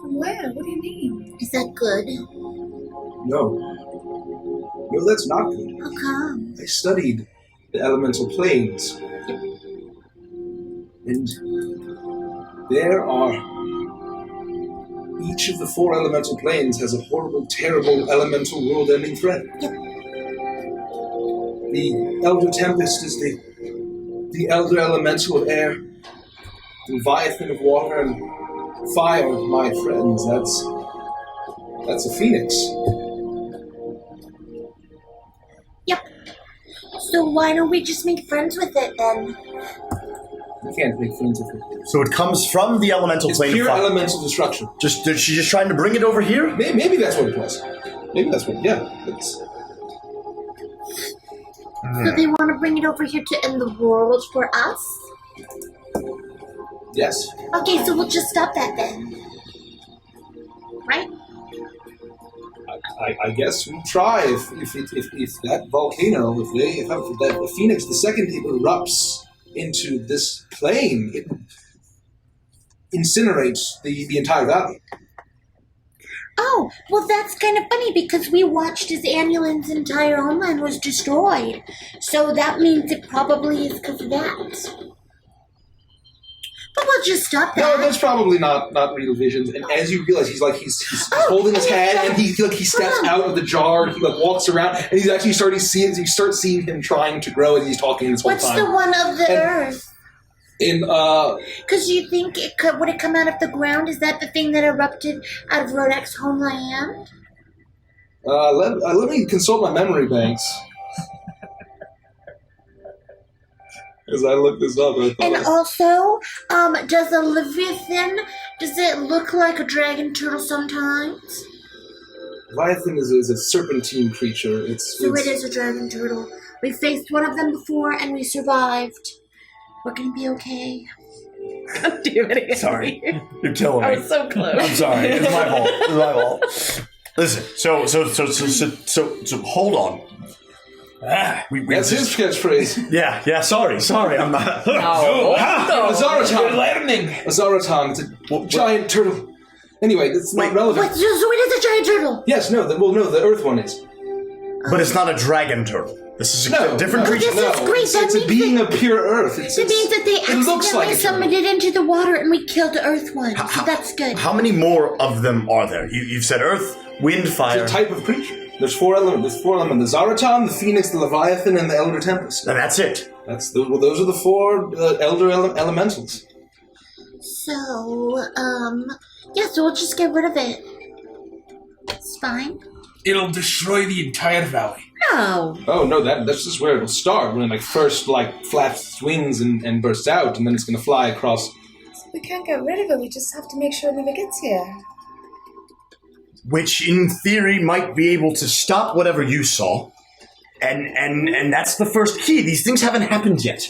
From where? What do you mean? Is that good? No, that's not good. How come? I studied the elemental planes. And there are... Each of the 4 elemental planes has a horrible, terrible, elemental world-ending threat. The Elder Tempest is the Elder Elemental of air, the Leviathan of water, and fire, my friends. That's a phoenix. Yep. So why don't we just make friends with it then? You can't make friends with it. So it comes from the elemental It's plane pure of fire. elemental destruction. Is she just trying to bring it over here? Maybe that's what it was. Maybe that's what, yeah. So they want to bring it over here to end the world for us? Yes. Okay, so we'll just stop that then. Right? I guess we try if that volcano, if that phoenix, the second it erupts into this plane, it incinerates the entire valley. Oh, well that's kind of funny because we watched as Amulin's entire homeland was destroyed. So that means it probably is because of that. But we'll just stop that. No, that's probably not real visions. And as you realize, he's holding his head, and he steps out of the jar. He walks around, and he's actually starting to see. You start seeing him trying to grow, and he's talking this whole What's time. the one of the earth? Because you think would it come out of the ground? Is that the thing that erupted out of Rodek's homeland? let me consult my memory banks. As I look this up, And also, does a Leviathan, does it look like a dragon turtle sometimes? Leviathan is a serpentine creature. It is a dragon turtle. We faced one of them before and we survived. We're gonna be okay. Don't do it again. Sorry. You're killing me. I was so close. I'm sorry. It's my fault. It's my fault. Listen, so hold on. That's his catchphrase. Yeah, sorry, I'm not. Azaraton. Learning. Azaraton, it's a giant turtle. Anyway, it's not relevant. What, so it is a giant turtle? Yes, no, the Earth one is. But it's not a dragon turtle. This is a different creature. This is great. It's a being of pure Earth. That means that they accidentally summoned it into the water and we killed the Earth one. So that's good. How many more of them are there? You've said Earth, Wind, Fire. It's a type of creature. There's 4 elements. The Zaratan, the Phoenix, the Leviathan, and the Elder Tempest. And that's it. Those are the 4 Elder Elementals. So, so we'll just get rid of it. It's fine. It'll destroy the entire valley. No. Oh no, that's just where it'll start. When it first flaps its wings and bursts out, and then it's gonna fly across. We can't get rid of it. We just have to make sure it never gets here. Which, in theory, might be able to stop whatever you saw, and that's the first key. These things haven't happened yet.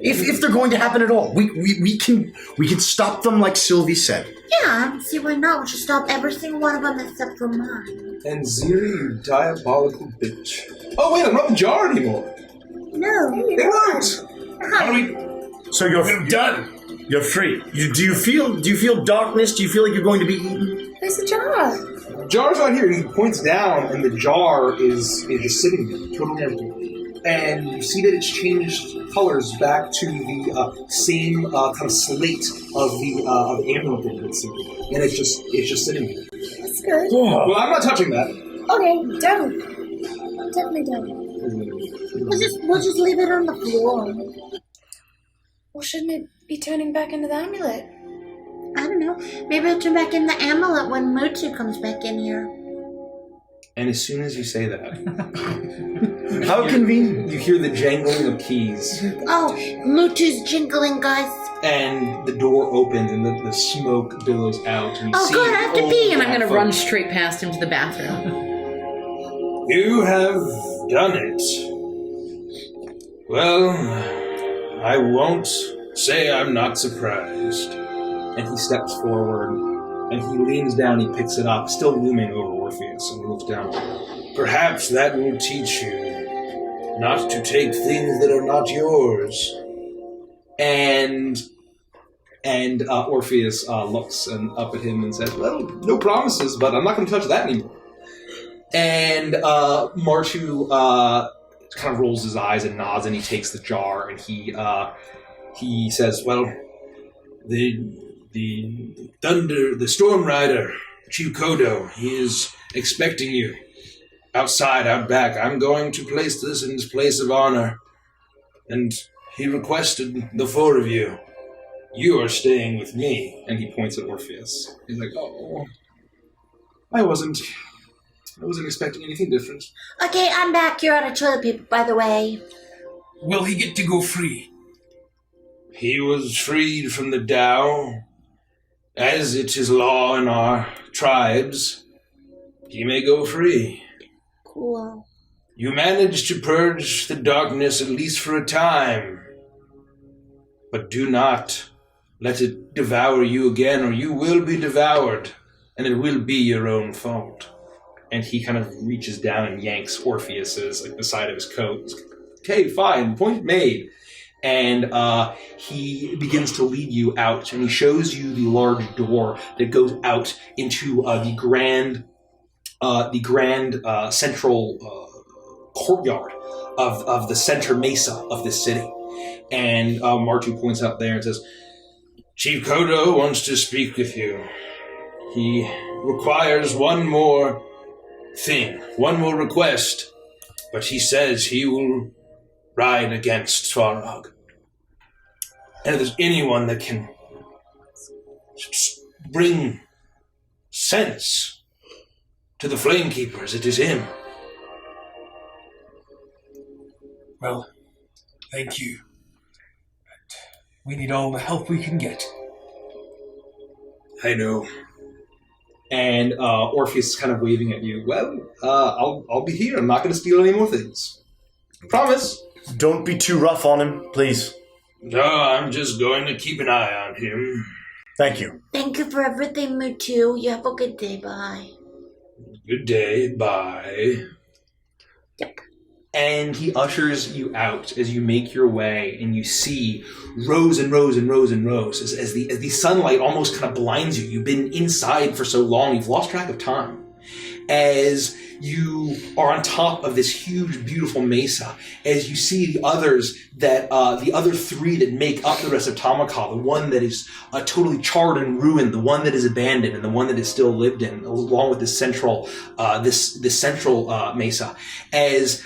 If they're going to happen at all, we can stop them, like Sylvie said. Yeah, I don't see why not. We'll just stop every single one of them except for mine. And Ziri, you diabolical bitch. Oh wait, I'm not the jar anymore. No, it worked. How do we? So you're done. You're free. Do you feel darkness? Do you feel like you're going to be eaten? Where's the jar? The jar's out here, and he points down, and the jar is just sitting there, totally empty. And you see that it's changed colors back to the same kind of slate of the amulet that you had seen, and it's just sitting there. That's good. Well, I'm not touching that. Okay, don't. Definitely don't. We'll just leave it on the floor. Well, shouldn't it be turning back into the amulet? I don't know. Maybe it'll turn back in the amulet when Mutu comes back in here. And as soon as you say that, how convenient! You hear the jangling of keys. Oh, Mutu's jingling, guys. And the door opens and the smoke billows out. And you see God, I have to pee! And I'm gonna folks. run straight past him to the bathroom. You have done it. Well, I won't say I'm not surprised. And he steps forward, and he leans down, he picks it up, still looming over Orpheus, and he looks down. Perhaps that will teach you not to take things that are not yours. And Orpheus looks up at him and says, well, no promises, but I'm not going to touch that anymore. And Martu kind of rolls his eyes and nods, and he takes the jar, and he says, "Well, the Thunder, the Storm Rider, Chief Kodo, he is expecting you outside, out back. I'm going to place this in his place of honor, and he requested the 4 of you. You are staying with me." And he points at Orpheus. He's like, "Oh, I wasn't expecting anything different." Okay, I'm back. You're out of toilet paper, by the way. Will he get to go free? He was freed from the Tao. As it is law in our tribes, he may go free. Cool. You managed to purge the darkness at least for a time. But do not let it devour you again, or you will be devoured, and it will be your own fault. And he kind of reaches down and yanks Orpheus's, like, the side of his coat. Okay, fine, point made. And he begins to lead you out, and he shows you the large door that goes out into the grand central courtyard of the center mesa of this city. And Martu points out there and says, "Chief Kodo wants to speak with you. He requires one more thing, one more request, but he says he will ride against Svarog. And if there's anyone that can bring sense to the Flamekeepers, it is him." Well, thank you. We need all the help we can get. I know. And Orpheus is kind of waving at you. "Well, I'll be here. I'm not going to steal any more things. I promise." Don't be too rough on him, please. "No, I'm just going to keep an eye on him." Thank you. Thank you for everything, Mutu. You have a good day. Bye. "Good day. Bye." Yep. And he ushers you out as you make your way, and you see rows and rows and rows and rows as the sunlight almost kind of blinds you. You've been inside for so long, you've lost track of time. As you are on top of this huge, beautiful mesa, as you see the others that, the other 3 that make up the rest of Tamaka, the one that is totally charred and ruined, the one that is abandoned, and the one that is still lived in, along with this central, mesa, as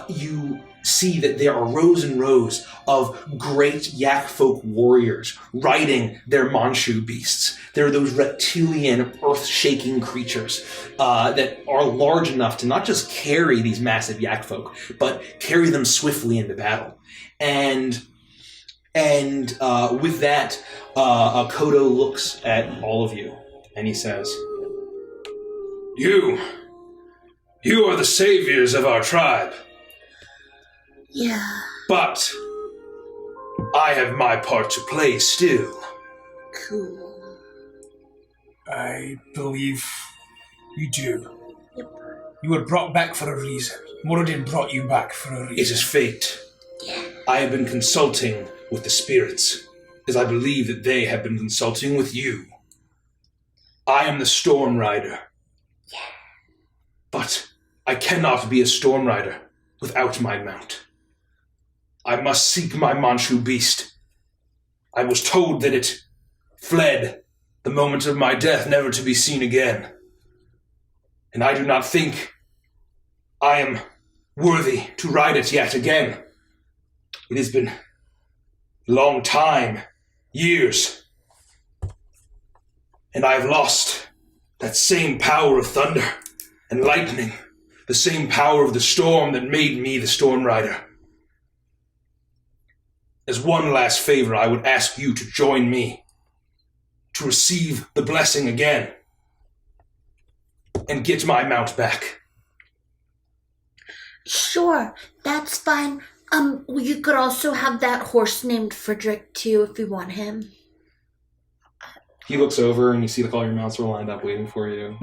you see that there are rows and rows of great Yak folk warriors riding their Manchu beasts. There are those reptilian, earth-shaking creatures that are large enough to not just carry these massive Yak folk, but carry them swiftly into battle. And with that, Kodo looks at all of you, and he says, You are the saviors of our tribe. Yeah. But I have my part to play still. Cool. I believe you do. Yep. You were brought back for a reason. Moradin brought you back for a reason. It is fate. Yeah. I have been consulting with the spirits, as I believe that they have been consulting with you. I am the Storm Rider. Yeah. But I cannot be a Storm Rider without my mount. I must seek my Manchu beast. I was told that it fled the moment of my death, never to be seen again. And I do not think I am worthy to ride it yet again. It has been a long time, years, and I have lost that same power of thunder and lightning, the same power of the storm that made me the Storm Rider. As one last favor, I would ask you to join me, to receive the blessing again, and get my mount back. Sure, that's fine. You could also have that horse named Frederick too, if you want him. He looks over and you see like all your mounts are lined up waiting for you.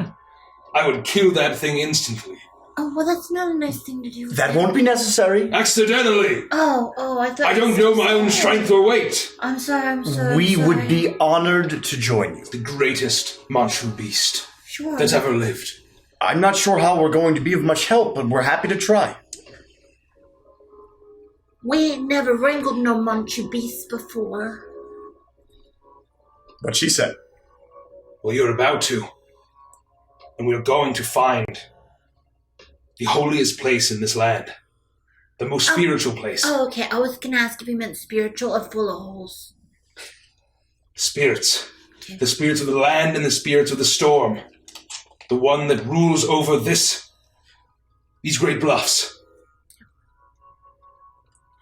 I would kill that thing instantly. Oh, well, that's not a nice thing to do. That won't be necessary. Accidentally! Oh, I thought... I don't know my own strength or weight. I'm sorry. We would be honored to join you. The greatest Manchu beast Sure. that's ever lived. I'm not sure how we're going to be of much help, but we're happy to try. We ain't never wrangled no Manchu beasts before. What she said. Well, you're about to. And we're going to find the holiest place in this land. The most spiritual place. Oh, okay. I was gonna ask if you meant spiritual or full of holes. Spirits. The spirits of the land and the spirits of the storm. The one that rules over these great bluffs.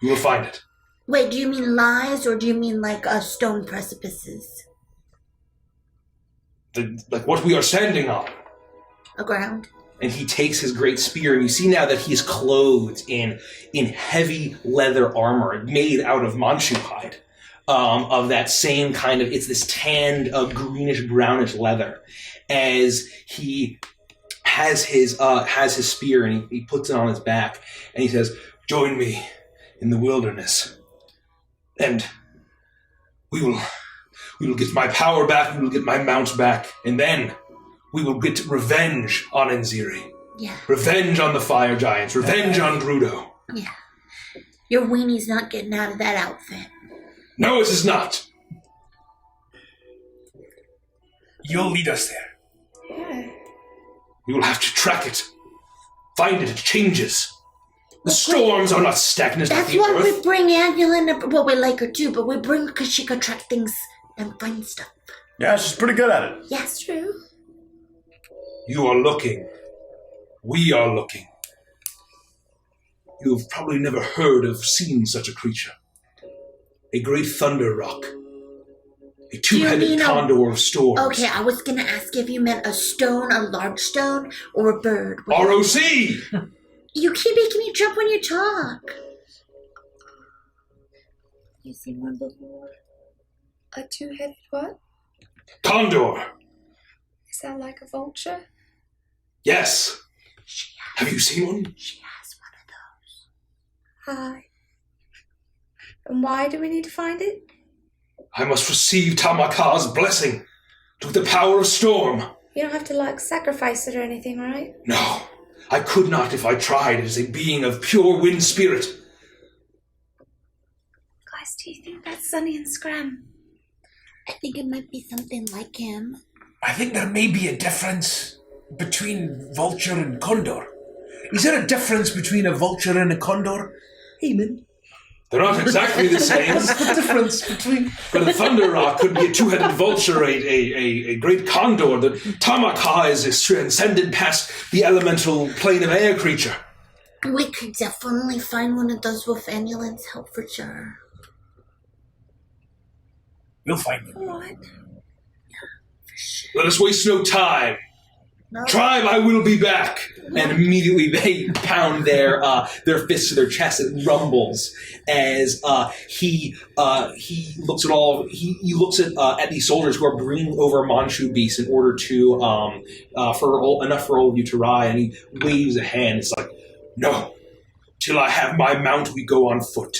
You will find it. Wait, do you mean lies or do you mean like stone precipices? Like what we are standing on. Aground? And he takes his great spear, and you see now that he is clothed in heavy leather armor made out of Manchu hide. Of that same kind of, it's this tanned, greenish, brownish leather. As he has his spear, and he puts it on his back, and he says, "Join me in the wilderness, and we will get my power back, we will get my mount back, and then we will get revenge on Enziri. Yeah. Revenge on the fire giants, revenge on Drudo. Yeah. Your weenie's not getting out of that outfit. No, it is not. You'll lead us there. Yeah. We will have to track it. Find it changes. The storms are not stagnant That's at the why earth. we bring Angela, well, we like her too, but we bring her because she can track things and find stuff. Yeah, she's pretty good at it. Yes, true. You are looking. We are looking. You have probably never heard of seen such a creature. A great thunder rock. A two-headed condor of storms. Okay, I was gonna ask if you meant a stone, a large stone, or a bird. ROC! You keep making me jump when you talk. You seen one before? A two-headed what? Condor. Is that like a vulture? Yes. Have you seen one? She has one of those. Hi. And why do we need to find it? I must receive Tamaka's blessing with the power of storm. You don't have to, like, sacrifice it or anything, right? No, I could not if I tried. It is a being of pure wind spirit. Guys, do you think that's Sunny and Scram? I think it might be something like him. I think there may be a difference between vulture and condor. Is there a difference between a vulture and a condor? Eamon? They're not exactly the same. What's the difference between... But a thunder rock could be a two-headed vulture, a great condor. The Tamaka is transcended past the elemental plane of air creature. We could definitely find one of those with Anulin's help for sure. We'll find them. What? Let us waste no time. No. Tribe, I will be back. And immediately they pound their fists to their chest. It rumbles as he looks at all. He looks at these soldiers who are bringing over Manchu beasts in order to enough for all of you to ride. And he waves a hand. It's like, no, till I have my mount, we go on foot.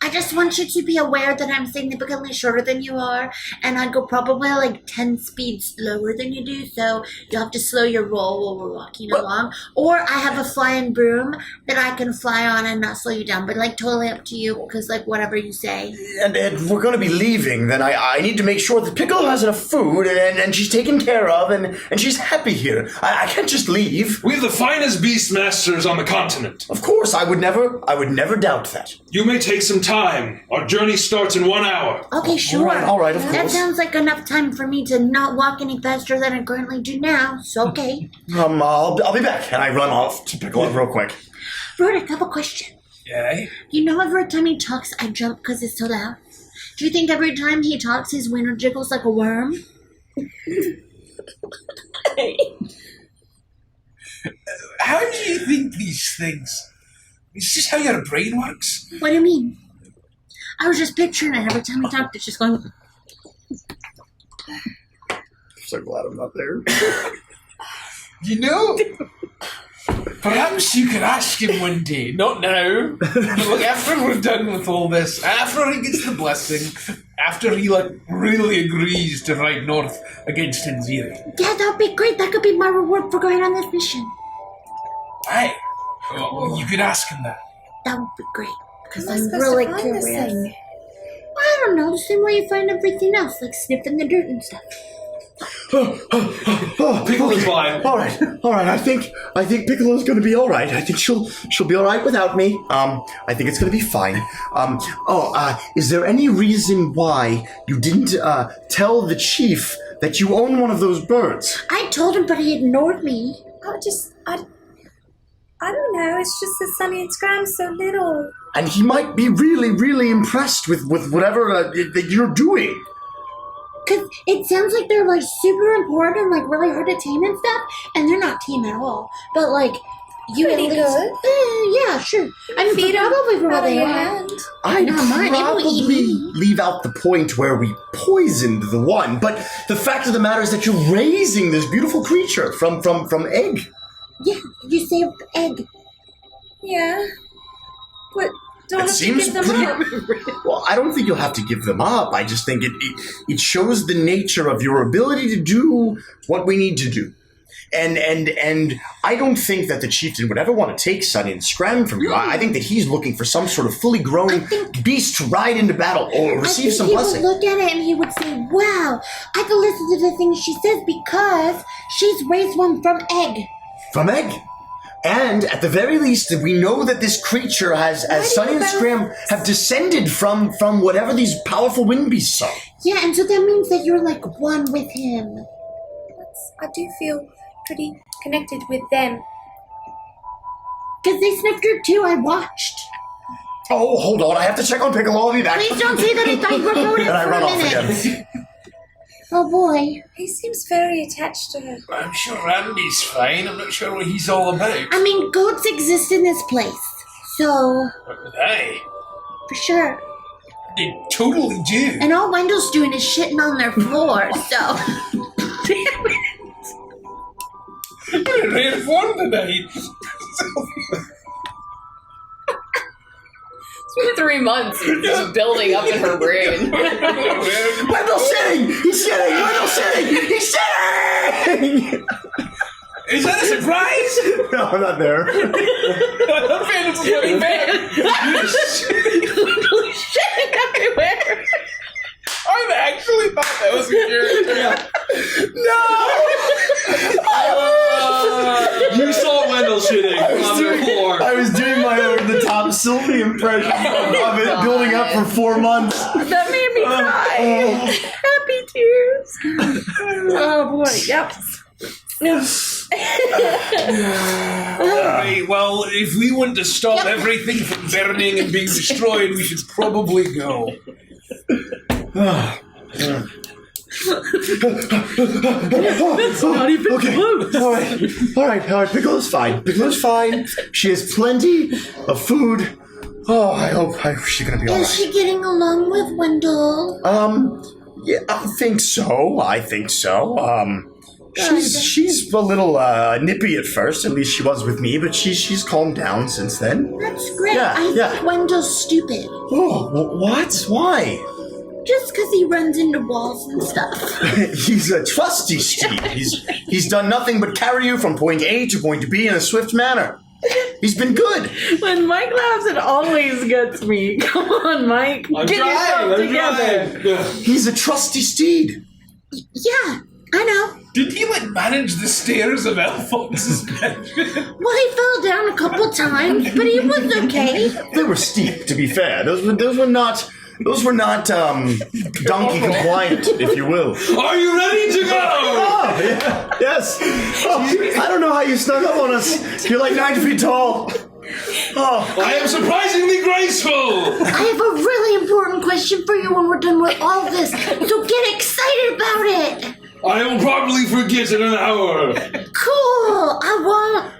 I just want you to be aware that I'm significantly shorter than you are, and I go probably like 10 speeds slower than you do, so you'll have to slow your roll while we're walking along. Or I have a flying broom that I can fly on and not slow you down, but like totally up to you, because like whatever you say. And if we're going to be leaving, then I need to make sure that Piccolo has enough food and she's taken care of and she's happy here. I can't just leave. We have the finest beast masters on the continent. Of course, I would never doubt that. You may take some time. Our journey starts in 1 hour. Okay, sure. All right, of That course. sounds like enough time for me to not walk any faster than I currently do now, so okay. I'll be back, and I run off to Piccolo real quick. Roderick, I have a question. Yeah? You know every time he talks, I jump because it's so loud? Do you think every time he talks, his wiener jiggles like a worm? How do you think these things... Is this how your brain works? What do you mean? I was just picturing it every time he talked. It's just going. So glad I'm not there. You know, perhaps you could ask him one day, not now, but like after we're done with all this, after he gets the blessing, after he like really agrees to ride north against Enziri. Yeah, that'd be great. That could be my reward for going on this mission. Aye. Well, you could ask him that. That would be great. Because How am I I'm supposed really to find this curious. thing? I don't know, the same way you find everything else, like sniffing the dirt and stuff. Piccolo's fine. All right. I think Piccolo's going to be all right. I think she'll be all right without me. I think it's going to be fine. Is there any reason why you didn't tell the chief that you own one of those birds? I told him, but he ignored me. I don't know. It's just that Sunny and Scram's so little. And he might be really, really impressed with whatever that you're doing. Because it sounds like they're, like, super important, like, really hard to tame and stuff, and they're not tame at all. But, like, you Pretty at least... good. Yeah, sure. I mean, Feed 'em probably for what out of they your are. hand. I'd Not mine, it will eat probably me. leave out the point where we poisoned the one, but the fact of the matter is that you're raising this beautiful creature from egg. Yeah, you saved the egg. Yeah. But don't It have to seems give them pretty- up. Well, I don't think you'll have to give them up. I just think it shows the nature of your ability to do what we need to do. And I don't think that the chieftain would ever want to take Sunny and Scram from you. I think that he's looking for some sort of fully grown beast to ride into battle or receive some he blessing. would look at it and he would say, wow, I can listen to the things she says because she's raised one from egg. From egg. And at the very least, we know that this creature has, as Sunny and Scram have descended from whatever these powerful wind beasts are. Yeah, and so that means that you're like one with him. I do feel pretty connected with them. Because they sniffed her too, I watched. Oh, hold on, I have to check on Piccolo. I'll be back. Please don't say that I thought you were voted And I for run a off minute. again. Oh boy. He seems very attached to her. I'm sure Randy's fine. I'm not sure what he's all about. I mean, goats exist in this place. So, Hey, for sure. they totally do. And all Wendell's doing is shitting on their floor, so. Damn it. You're rare form tonight. It's been 3 months of just building up in her brain. Wendell's shitting! He's shitting! Wendell's shitting! He's shitting! Is that a surprise? No, I'm not there. Phantom's really bad. Shitting everywhere. I actually thought that was a character. You saw Wendell shitting on the floor. I was doing my over-the-top Sylvie impression of it, building up for 4 months. That made me cry. Happy tears. Oh boy, yep. Right, well, if we want to stop everything from burning and being destroyed, we should probably go. That's not even close. All right. Piccolo's fine. She has plenty of food. Oh, I hope she's gonna be all Is right. she getting along with Wendell? Yeah, I think so. She's a little nippy at first. At least she was with me, but she's calmed down since then. That's great. Yeah, I yeah. think Wendell's stupid. Oh, what? Why? Just because he runs into walls and stuff. He's a trusty steed. He's done nothing but carry you from point A to point B in a swift manner. He's been good. When Mike laughs, it always gets me. Come on, Mike. Get yourself together. He's a trusty steed. Yeah, I know. Did he, manage the stairs of Alphonse's mansion? Well, he fell down a couple times, but he was okay. They were steep, to be fair. Those were not donkey compliant, if you will. Are you ready to go? Oh, yeah, yes. Oh, I don't know how you snuck up on us. You're like 9 feet tall. Oh, I am surprisingly graceful. I have a really important question for you when we're done with all this, so get excited about it. I will probably forget in an hour. Cool, I won't.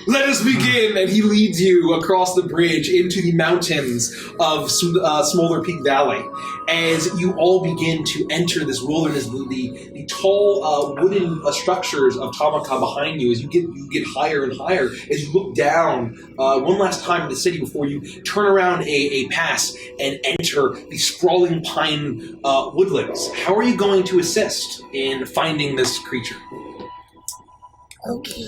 Let us begin. And he leads you across the bridge into the mountains of Smolder Peak Valley. As you all begin to enter this wilderness, the tall wooden structures of Tamaka behind you, as you get higher and higher, as you look down one last time in the city before you turn around a pass and enter the sprawling pine woodlands. How are you going to assist in finding this creature? Okay,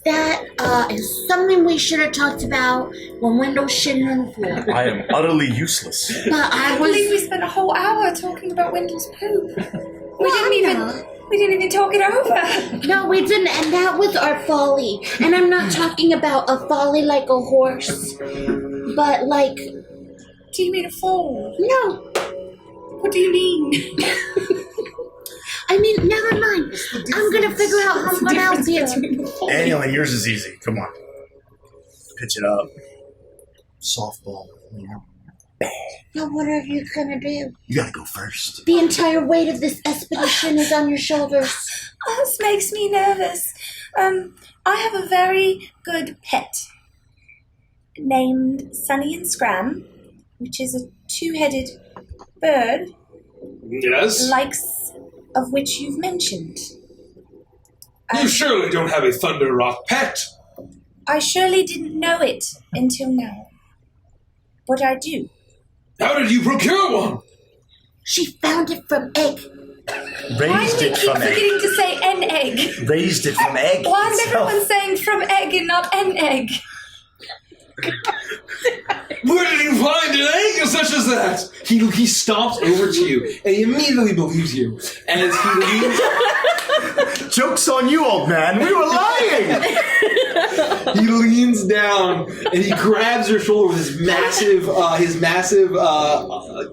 That is something we should have talked about when Wendell's shitting on the floor. I am utterly useless. But I believe we spent a whole hour talking about Wendell's poop. We didn't even talk it over. No, we didn't, and that was our folly. And I'm not talking about a folly like a horse, but like... Do you mean a fall? No. What do you mean? I mean, never mind. I'm gonna figure out how I'm gonna help you. Daniel, and yours is easy. Come on. Pitch it up. Softball. Now what are you gonna do? You gotta go first. The entire weight of this expedition is on your shoulders. Oh, this makes me nervous. I have a very good pet named Sunny and Scram, which is a two-headed bird. Yes? Likes of which you've mentioned. You surely don't have a Thunder Rock pet. I surely didn't know it until now. But I do. How did you procure one? She found it from egg. Raised it from egg. Forgetting to say an egg. Raised it from egg. Why is itself. everyone saying from egg and not an egg? Where did you find an egg such as that? He stomps over to you, and he immediately believes you. And as he leans... Joke's on you, old man. We were lying. He leans down, and he grabs your shoulder with his massive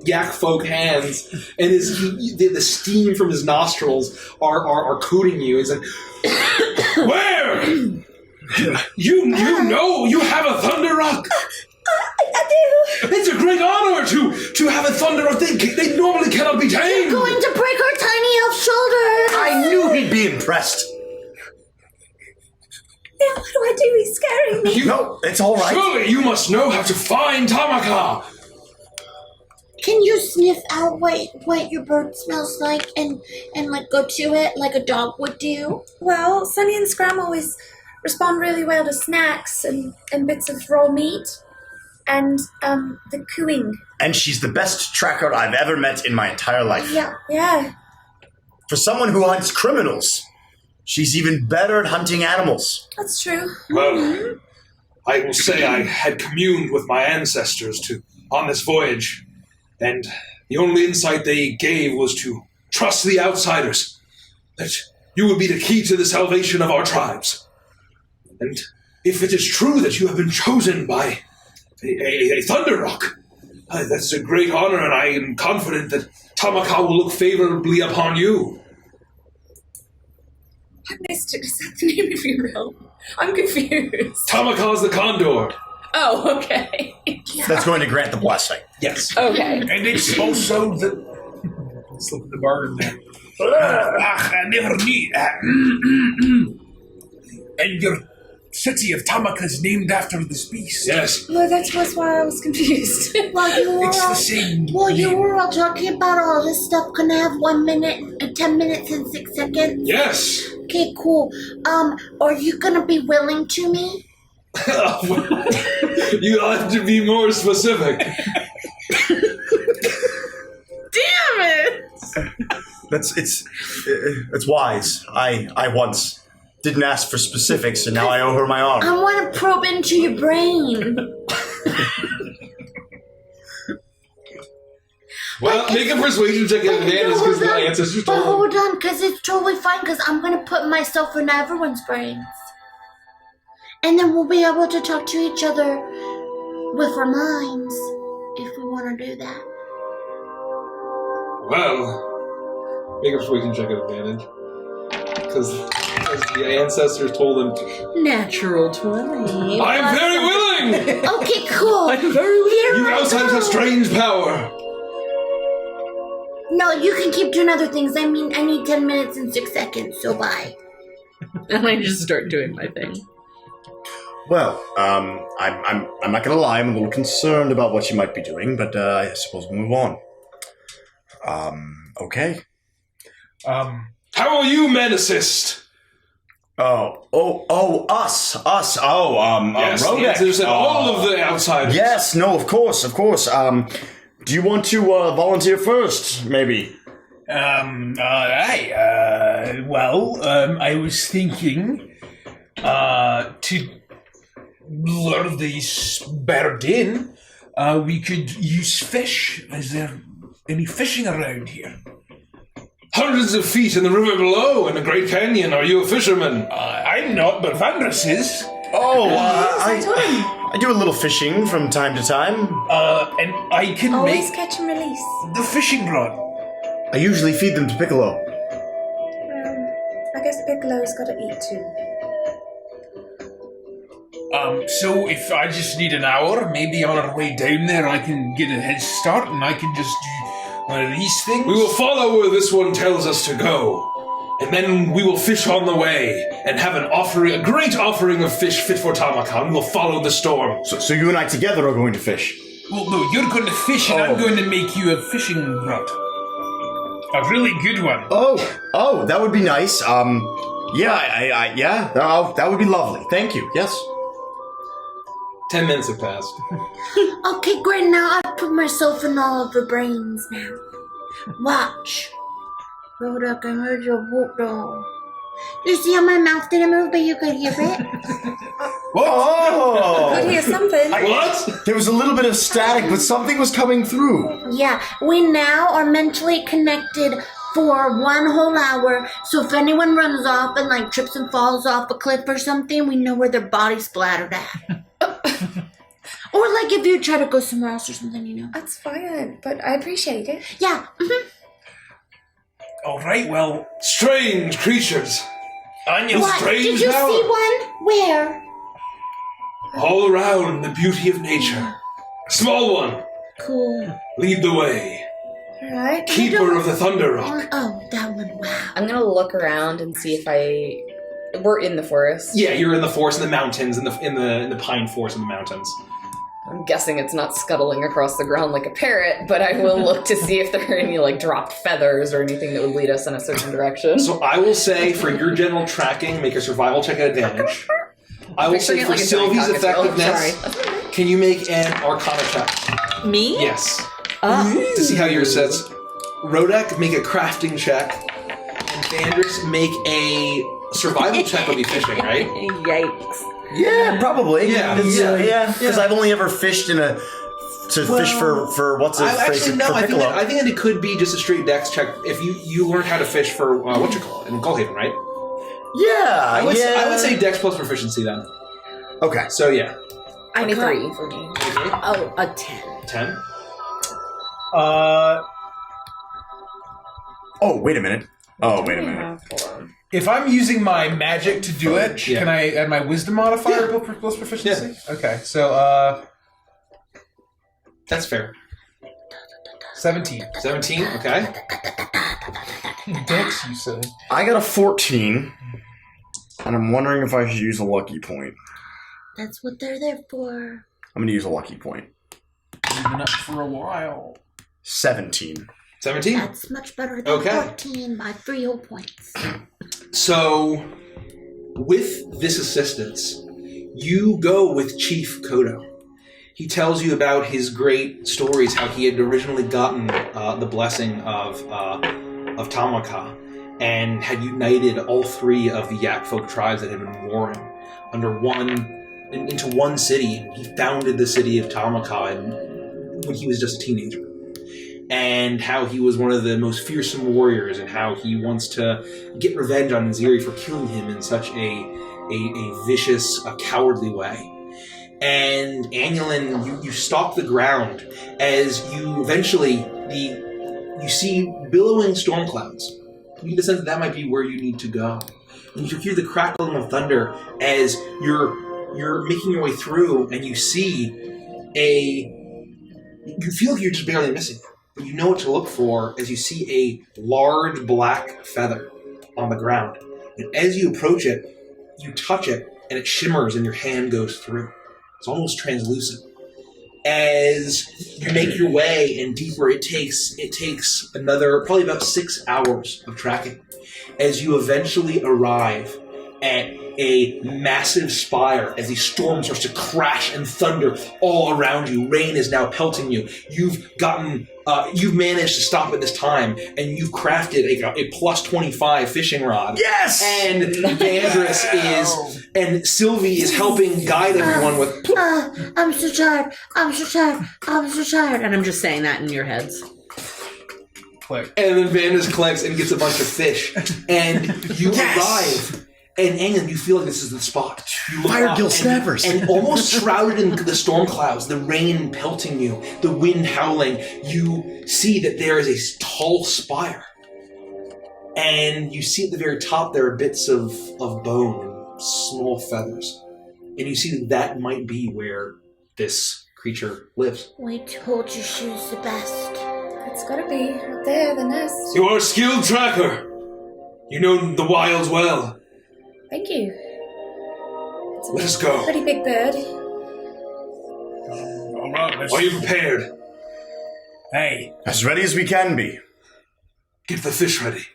yak folk hands, and the steam from his nostrils are coating you. He's like, Where? You know you have a Thunder Rock. I do. It's a great honor to have a Thunder Rock. They normally cannot be tamed. You're going to break our tiny elf shoulders. I knew he'd be impressed. Now what do I do? He's scaring me. No, it's all right. Surely you must know how to find Tamaka. Can you sniff out what your bird smells like and like go to it like a dog would do? Well, Sunny and Scram always respond really well to snacks and bits of raw meat and the cooing. And she's the best tracker I've ever met in my entire life. Yeah. For someone who hunts criminals, she's even better at hunting animals. That's true. Well, I will say I had communed with my ancestors on this voyage, and the only insight they gave was to trust the outsiders, that you would be the key to the salvation of our tribes. And if it is true that you have been chosen by a Thunder Rock, that's a great honor, and I am confident that Tamaka will look favorably upon you. I missed it. Is that the name of your realm? I'm confused. Tamaka's the Condor. Oh, okay. That's going to grant the blessing. yes. Okay. And it's also the... Slip the bargain there. I never knew. And your city of Tamaka is named after this beast. Yes. Well, that was why I was confused. Well, you were all talking about all this stuff. Can I have 1 minute, 10 minutes, and 6 seconds? Yes. Okay, cool. Are you gonna be willing to me? You have to be more specific. Damn it! It's wise. I once didn't ask for specifics, and now I owe her my arm. I want to probe into your brain. Well, make a persuasion check at advantage because the ancestors But told them. hold on, because it's totally fine, because I'm going to put myself in everyone's brains. And then we'll be able to talk to each other with our minds, if we want to do that. Well, make a persuasion check at advantage. Because the ancestors told them to. Natural 20. I'm very willing! Okay, cool. I'm very weird. You outsiders have strange power. No, you can keep doing other things. I mean, I need 10 minutes and 6 seconds, so bye. And I just start doing my thing. Well, I'm not gonna lie. I'm a little concerned about what you might be doing, but I suppose we'll move on. Okay. How will you men assist? Us. Yes, the Rodek. ancestors said all of the outsiders. Yes, no, of course. Do you want to volunteer first, maybe? I was thinking to lure these bird in, we could use fish. Is there any fishing around here? Hundreds of feet in the river below in the Great Canyon. Are you a fisherman? I'm not, but Avantris is. Oh, I told him. I do a little fishing from time to time. And I can Always make catch and release. the fishing rod. I usually feed them to Piccolo. I guess Piccolo's got to eat too. So if I just need an hour, maybe on our way down there I can get a head start and I can just do one of these things. We will follow where this one tells us to go. And then we will fish on the way and have a great offering of fish fit for Tamaka. We will follow the storm. So you and I together are going to fish. Well, no, you're going to fish and I'm going to make you a fishing rod. A really good one. Oh, that would be nice. That would be lovely. Thank you. Yes. 10 minutes have passed. Okay, great. Now I've put myself in all of the brains now. Watch. Hold up, I heard your whoop doll. You see how my mouth didn't move, but you could hear it? Oh! Could hear something. What? There was a little bit of static, but something was coming through. Yeah, we now are mentally connected for 1 whole hour, so if anyone runs off and like trips and falls off a cliff or something, we know where their body splattered at. Or like if you try to go somewhere else or something, you know. That's fine, but I appreciate it. Yeah. All right, well, Strange creatures. Anya, What? strange Did you power. see one? Where? All around the beauty of nature. Small one, Cool. lead the way. Alright. Keeper of the Thunder Rock. Oh, that one. Wow. I'm gonna look around and see if we're in the forest. Yeah, you're in the forest, in the mountains, in the pine forest in the mountains. I'm guessing it's not scuttling across the ground like a parrot, but I will look to see if there are any like dropped feathers or anything that would lead us in a certain direction. So I will say for your general tracking, make a survival check at advantage. I will say Picturing it for like a Sylvie's giant cockatiel. effectiveness, can you make an Arcana check? Me? Yes. To see how yours sets. Rodek, make a crafting check. And Vandris, make a survival check would be fishing, right? Yikes. Yeah, probably. Yeah. Because I've only ever fished fish for what's the phrase for Piccolo. I think that it could be just a straight dex check if you learned how to fish for what you call it in Gullhaven, right? Yeah, I would say dex plus proficiency then. Okay. So yeah. 23 for me. Oh, a 10. 10. Oh, wait a minute. Hold on. if I'm using my magic to do it, can I add my wisdom modifier plus proficiency? Yeah. Okay, so That's fair. 17. 17, okay. Dex, you said. I got a 14, and I'm wondering if I should use a lucky point. That's what they're there for. I'm going to use a lucky point. You've been up for a while. 17. 17? That's much better than 14 by 3 whole points. So, with this assistance, you go with Chief Kodo. He tells you about his great stories, how he had originally gotten the blessing of Tamaka, and had united all three of the Yak folk tribes that had been warring under into one city. And he founded the city of Tamaka when he was just a teenager. And how he was one of the most fearsome warriors, and how he wants to get revenge on Nziri for killing him in such a vicious, cowardly way. And Annulin, you stalk the ground as you eventually you see billowing storm clouds. You get the sense that might be where you need to go. And you hear the crackling of thunder as you're making your way through, and you see you feel like you're just barely missing it. But you know what to look for as you see a large black feather on the ground. And as you approach it, you touch it, and it shimmers and your hand goes through. It's almost translucent. As you make your way and deeper, it takes another probably about 6 hours of tracking. As you eventually arrive at a massive spire, as the storm starts to crash and thunder all around you. Rain is now pelting you. You've managed to stop at this time, and you've crafted a plus 25 fishing rod. Yes! And Avantris is And Sylvie is helping guide everyone with... I'm so tired. I'm so tired. I'm so tired. And I'm just saying that in your heads. Click. And then Vandus collects and gets a bunch of fish. And you arrive. And Angan, you feel like this is the spot. You look Fire up gill snappers. And almost shrouded in the storm clouds, the rain pelting you, the wind howling, you see that there is a tall spire. And you see at the very top there are bits of bone and small feathers. And you see that might be where this creature lives. We told you she was the best. It's gotta be out there, the nest. You are a skilled tracker. You know the wilds well. Thank you. It's a Let us go. pretty big bird. All right, Are you prepared? Hey. As ready as we can be. Get the fish ready.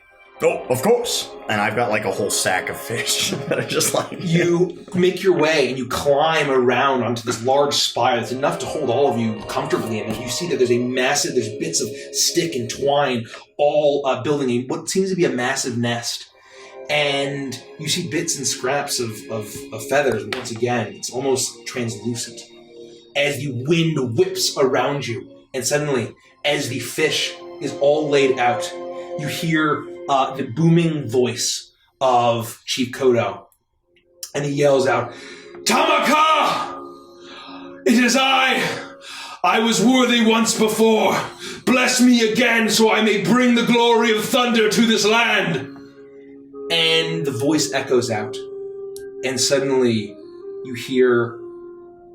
Oh, of course. And I've got like a whole sack of fish that are just like... You make your way and you climb around onto this large spire that's enough to hold all of you comfortably. And you see that there's bits of stick and twine all building what seems to be a massive nest. And you see bits and scraps of feathers. And once again, it's almost translucent. As the wind whips around you. And suddenly, as the fish is all laid out, you hear the booming voice of Chief Kodo. And he yells out, Tamaka! It is I! I was worthy once before. Bless me again so I may bring the glory of thunder to this land. And the voice echoes out. And suddenly you hear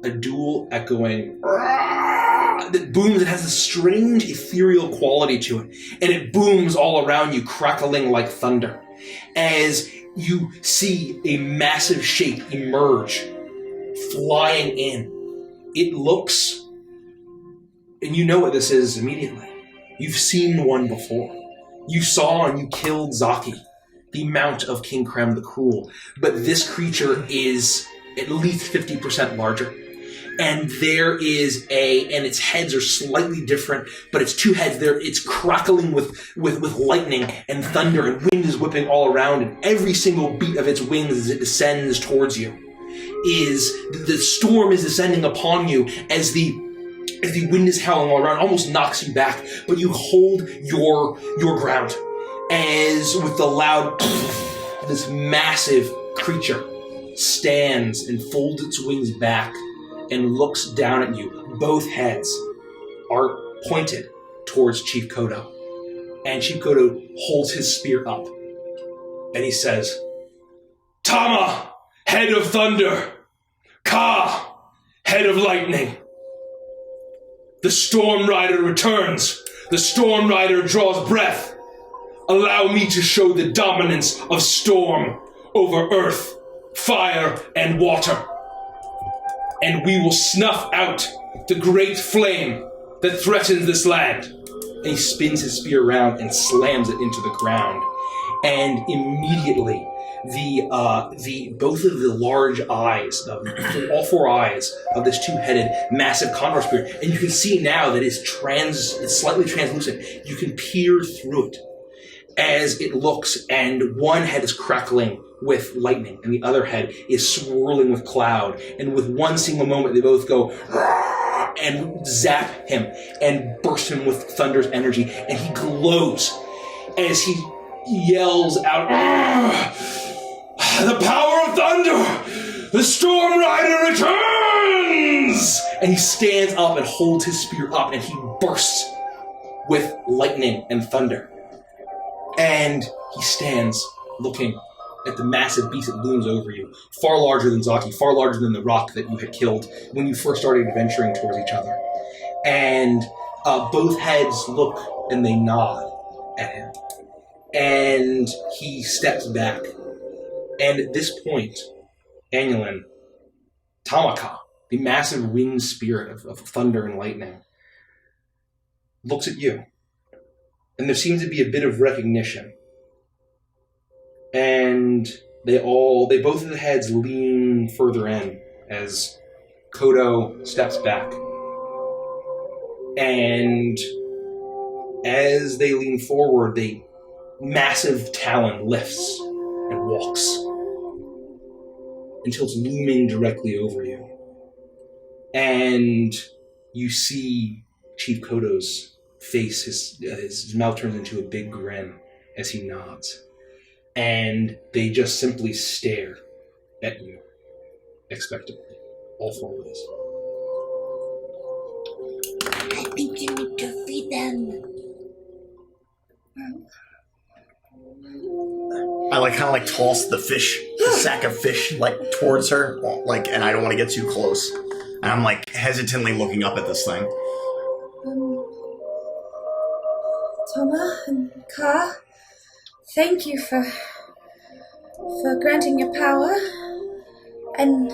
a dual echoing that booms. It has a strange ethereal quality to it. And it booms all around you, crackling like thunder. As you see a massive shape emerge, flying in. It looks, and you know what this is immediately. You've seen one before. You saw and you killed Zaki, the mount of King Krem the Cruel. But this creature is at least 50% larger. And there is and its heads are slightly different, but its two heads there, it's crackling with lightning and thunder, and wind is whipping all around, and every single beat of its wings as it descends towards you the storm is descending upon you as the wind is howling all around, almost knocks you back, but you hold your ground. As with the loud, this massive creature stands and folds its wings back and looks down at you. Both heads are pointed towards Chief Kodo. And Chief Kodo holds his spear up. And he says, Tama, head of thunder. Ka, head of lightning. The Storm Rider returns. The Storm Rider draws breath. Allow me to show the dominance of storm over earth, fire, and water. And we will snuff out the great flame that threatens this land. And he spins his spear around and slams it into the ground. And immediately, both of the large eyes, all four eyes of this two-headed massive condor spear, and you can see now that it's slightly translucent. You can peer through it as it looks, and one head is crackling with lightning, and the other head is swirling with cloud. And with one single moment, they both go and zap him and burst him with thunder's energy, and he glows as he yells out, the power of thunder! The Storm Rider returns! And he stands up and holds his spear up, and he bursts with lightning and thunder. And he stands looking at the massive beast that looms over you, far larger than Zaki, far larger than the rock that you had killed when you first started adventuring towards each other. And both heads look and they nod at him. And he steps back. And at this point, Annulin, Tamaka, the massive winged spirit of thunder and lightning, looks at you. And there seems to be a bit of recognition. And both of the heads lean further in as Kodo steps back. And as they lean forward, massive talon lifts and walks. until it's looming directly over you. And you see Chief Kodo's face, his mouth turns into a big grin as he nods. And they just simply stare at you, expectantly, all four of us. I think you need to feed them. I kind of toss the sack of fish towards her, and I don't want to get too close. And I'm hesitantly looking up at this thing. Toma and Ka, thank you for granting your power. And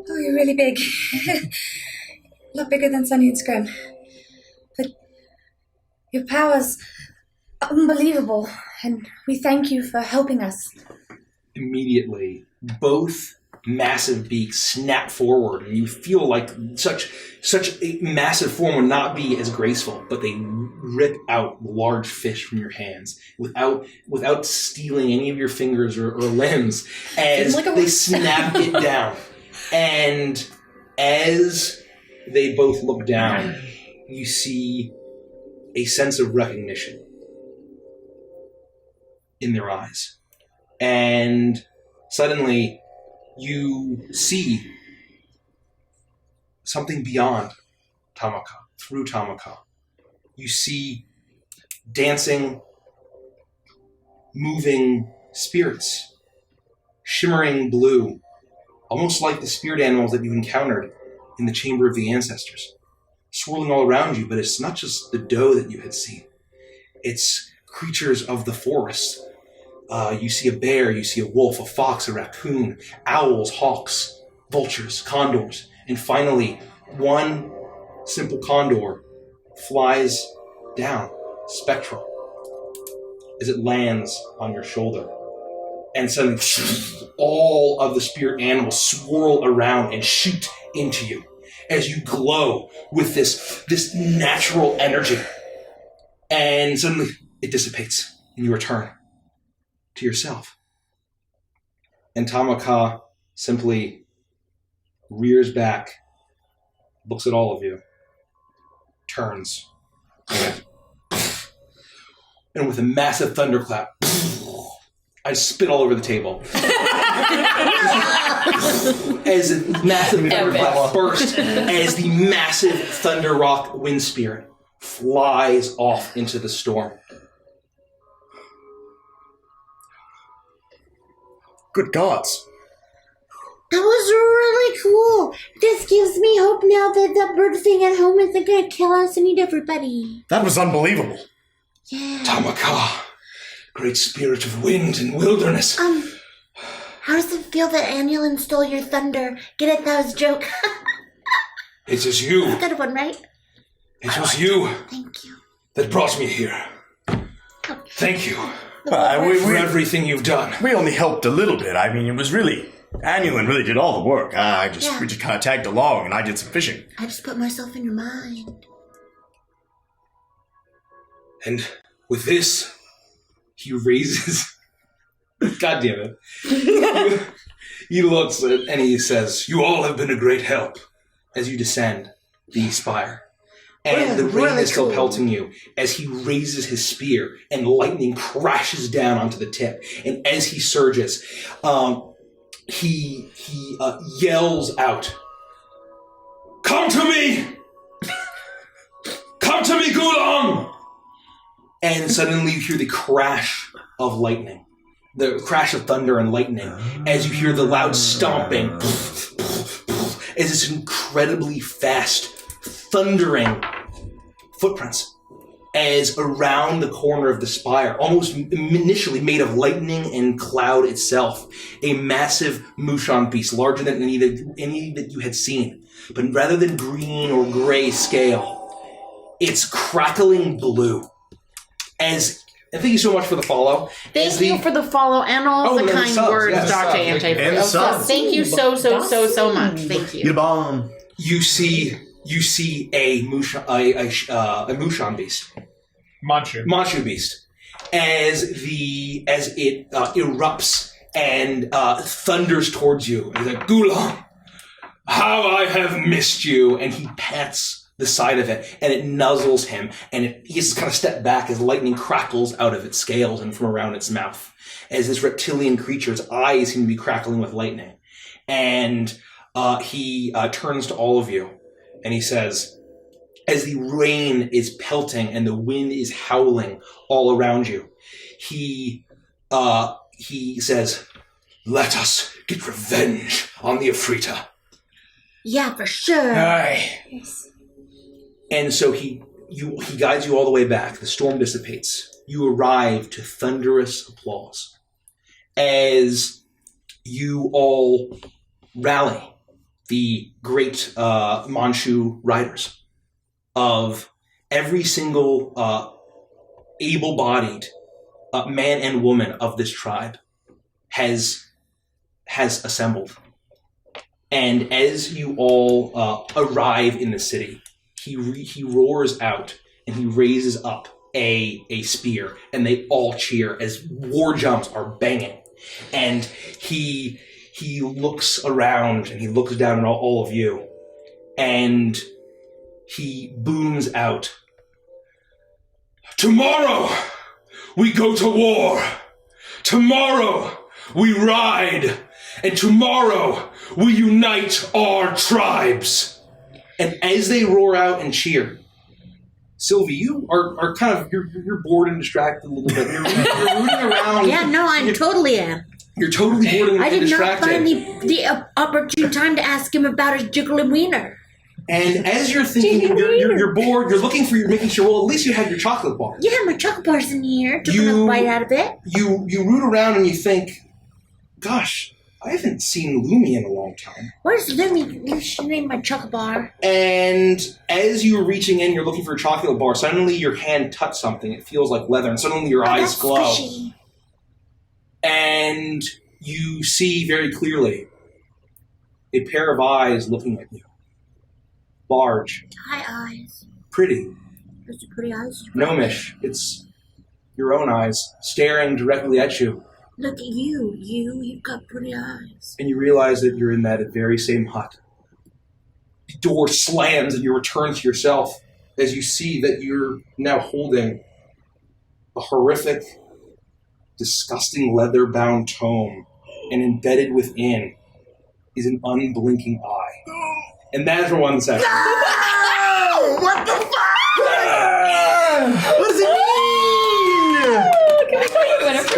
you're really big. A lot bigger than Sunny and Scrim. But your power's unbelievable, and we thank you for helping us. Immediately, both massive beaks snap forward, and you feel like such a massive form would not be as graceful, but they rip out large fish from your hands without stealing any of your fingers or limbs, as they snap it down. And as they both look down, you see a sense of recognition in their eyes. And suddenly, you see something beyond Tamaka, through Tamaka. You see dancing, moving spirits, shimmering blue, almost like the spirit animals that you encountered in the Chamber of the Ancestors, swirling all around you. But it's not just the doe that you had seen. It's creatures of the forest. You see a bear, you see a wolf, a fox, a raccoon, owls, hawks, vultures, condors, and finally, one simple condor flies down, spectral, as it lands on your shoulder. And suddenly, all of the spirit animals swirl around and shoot into you as you glow with this natural energy. And suddenly, it dissipates, and you return to yourself. And Tamaka simply rears back, looks at all of you, turns, and with a massive thunderclap, I spit all over the table. As a massive thunderclap burst, as the massive Thunder Rock wind spirit flies off into the storm. Good gods. That was really cool. This gives me hope now that the bird thing at home isn't going to kill us and eat everybody. That was unbelievable. Yeah. Tamaka, great spirit of wind and wilderness. How does it feel that Annulin stole your thunder? Get it? That was a joke. It is you. That's a good one, right? It was you. Thank you. That brought me here. Thank you. For everything you've done. We only helped a little bit. I mean, it was Annulin really did all the work. We just kind of tagged along, and I did some fishing. I just put myself in your mind. And with this, he raises... God damn it. He looks at and he says, "You all have been a great help," as you descend the spire. And the rain is still pelting you as he raises his spear and lightning crashes down onto the tip. And as he surges, he yells out, "Come to me! Come to me, Gulong!" And suddenly you hear the crash of lightning. The crash of thunder and lightning, as you hear the loud stomping, as this incredibly fast, thundering footprints, as around the corner of the spire, almost initially made of lightning and cloud itself, a massive Mushan beast, larger than any that you had seen, but rather than green or gray scale, it's crackling blue. And thank you so much for the follow. Thank you for the follow and all the kind words, Dr. Anti. Thank you so much. Thank you. You're the bomb. You see a Mushan beast. Manchu beast. As it erupts and thunders towards you. He's like, Gulam, how I have missed you. And he pats the side of it, and it nuzzles him, and he has to kind of step back as lightning crackles out of its scales and from around its mouth. As this reptilian creature's eyes seem to be crackling with lightning. And he turns to all of you, and he says, as the rain is pelting and the wind is howling all around you, he says, let us get revenge on the Afrita. Yeah, for sure. Aye. And so he guides you all the way back. The storm dissipates. You arrive to thunderous applause as you all rally the great Manchu riders of every single able-bodied man and woman of this tribe has assembled. And as you all arrive in the city, he roars out and he raises up a spear, and they all cheer as war jumps are banging. And he looks around and he looks down at all of you, and he booms out, tomorrow we go to war. Tomorrow we ride. And tomorrow we unite our tribes. And as they roar out and cheer, Sylvie, you are kind of, you're bored and distracted a little bit. You're rooting around. Yeah, no, I totally am. You're totally bored and I did distracted. not find the opportune time to ask him about his jiggling wiener. And as you're thinking, you're bored, you're making sure, well, at least you had your chocolate bar. Yeah, my chocolate bar's in here. Took another bite out of it. You root around and you think, gosh, I haven't seen Lumi in a long time. Where's Lumi? She named my chocolate bar. And as you're reaching in, you're looking for a chocolate bar, suddenly your hand touched something. It feels like leather, and suddenly your eyes that's glow. Squishy. And you see very clearly a pair of eyes looking at you. Large. Hi, eyes. Pretty. Those are pretty eyes. Gnomish. It's your own eyes staring directly at you. Look at you. You've got pretty eyes. And you realize that you're in that very same hut. The door slams and you return to yourself as you see that you're now holding a horrific, disgusting leather-bound tome, and embedded within is an unblinking eye. And that is for 1 second. No! What the fuck? What does it mean?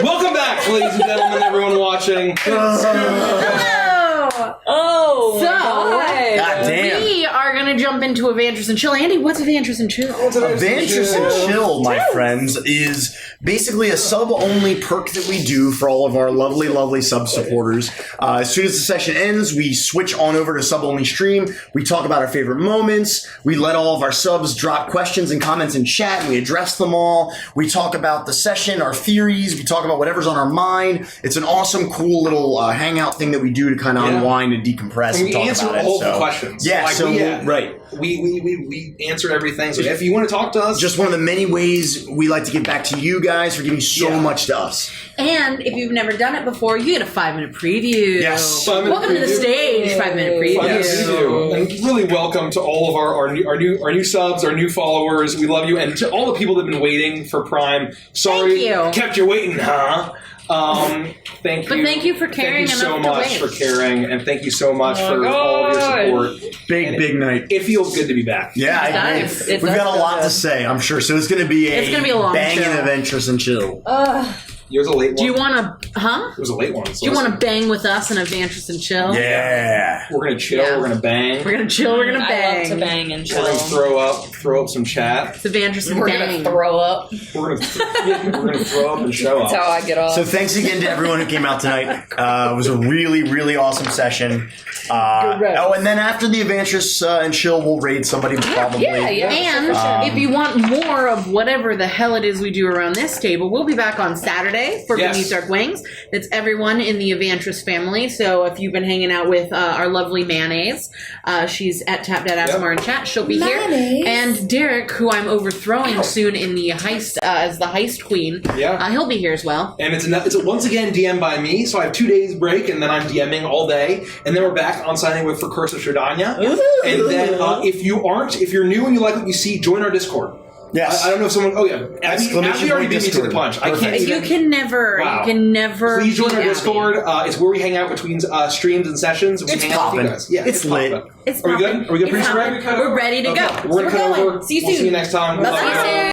Welcome back, ladies and gentlemen, everyone watching. Oh, so God damn. we are going to jump into Avantris and Chill. Andy, what's Avantris and Chill? Avantris and Chill, my friends, is basically a sub-only perk that we do for all of our lovely, lovely sub-supporters. As soon as the session ends, we switch on over to sub-only stream. We talk about our favorite moments. We let all of our subs drop questions and comments in chat, and we address them all. We talk about the session, our theories. We talk about whatever's on our mind. It's an awesome, cool little hangout thing that we do to kind of unwind and decompress and we talk answer about it. all the questions. Yeah, Like, right. We answer everything. So if you want to talk to us, Just one of the many ways we like to give back to you guys for giving so much to us. And if you've never done it before, you get a 5-minute preview. Yes. Welcome to the stage, 5-minute preview. Yes, we do. And really welcome to all of our new subs, our new followers. We love you, and to all the people that have been waiting for Prime. Sorry, Thank you. kept you waiting, huh? Thank you. But thank you for caring Thank you so enough to much wait. for caring, and thank you so much for all of your support. Big night. It feels good to be back. Yeah, I agree. does. We've got a lot to say, I'm sure. So it's going to be a long banging show. Adventures and Chill. It was a late one. Do you want to, It was a late one. So Do you want to bang with us in Avantris and Chill? Yeah. We're gonna chill. Yeah. We're gonna bang. We're going to chill, we're going to bang. I love to bang and chill. We're gonna throw up some chat. It's Avantris and We're bang. gonna throw up. We're gonna throw up and show That's up. how I get off. So thanks again to everyone who came out tonight. It was a really, really awesome session. And then after the Adventures and Chill, we'll raid somebody probably. Yeah. And if you want more of whatever the hell it is we do around this table, we'll be back on Saturday Cafe for Yes. Beneath Dark Wings. That's everyone in the Avantris family. So if you've been hanging out with our lovely Mayonnaise, she's at Tap Dead Asmar in chat. She'll be Mayonnaise. here. And Derek, who I'm overthrowing soon in the heist as the heist queen, he'll be here as well. And it's once again DM by me, so I have 2 days break, and then I'm DMing all day, and then we're back on signing with for Curse of Shardanya. And then if you're new and you like what you see, join our Discord. Yes. I don't know if someone. Oh yeah, Abby already beat me to the punch. I can't. You can never. Wow. You can never. Please join our beat Discord. It's where we hang out between streams and sessions. We It's hang out with you poppin'. guys. Yeah, It's lit. poppin'. Are we good? Are we good, It's producer? poppin'. We're ready to go. We're gonna cut over. See you We'll soon. see you next time. Bye-bye. Love you.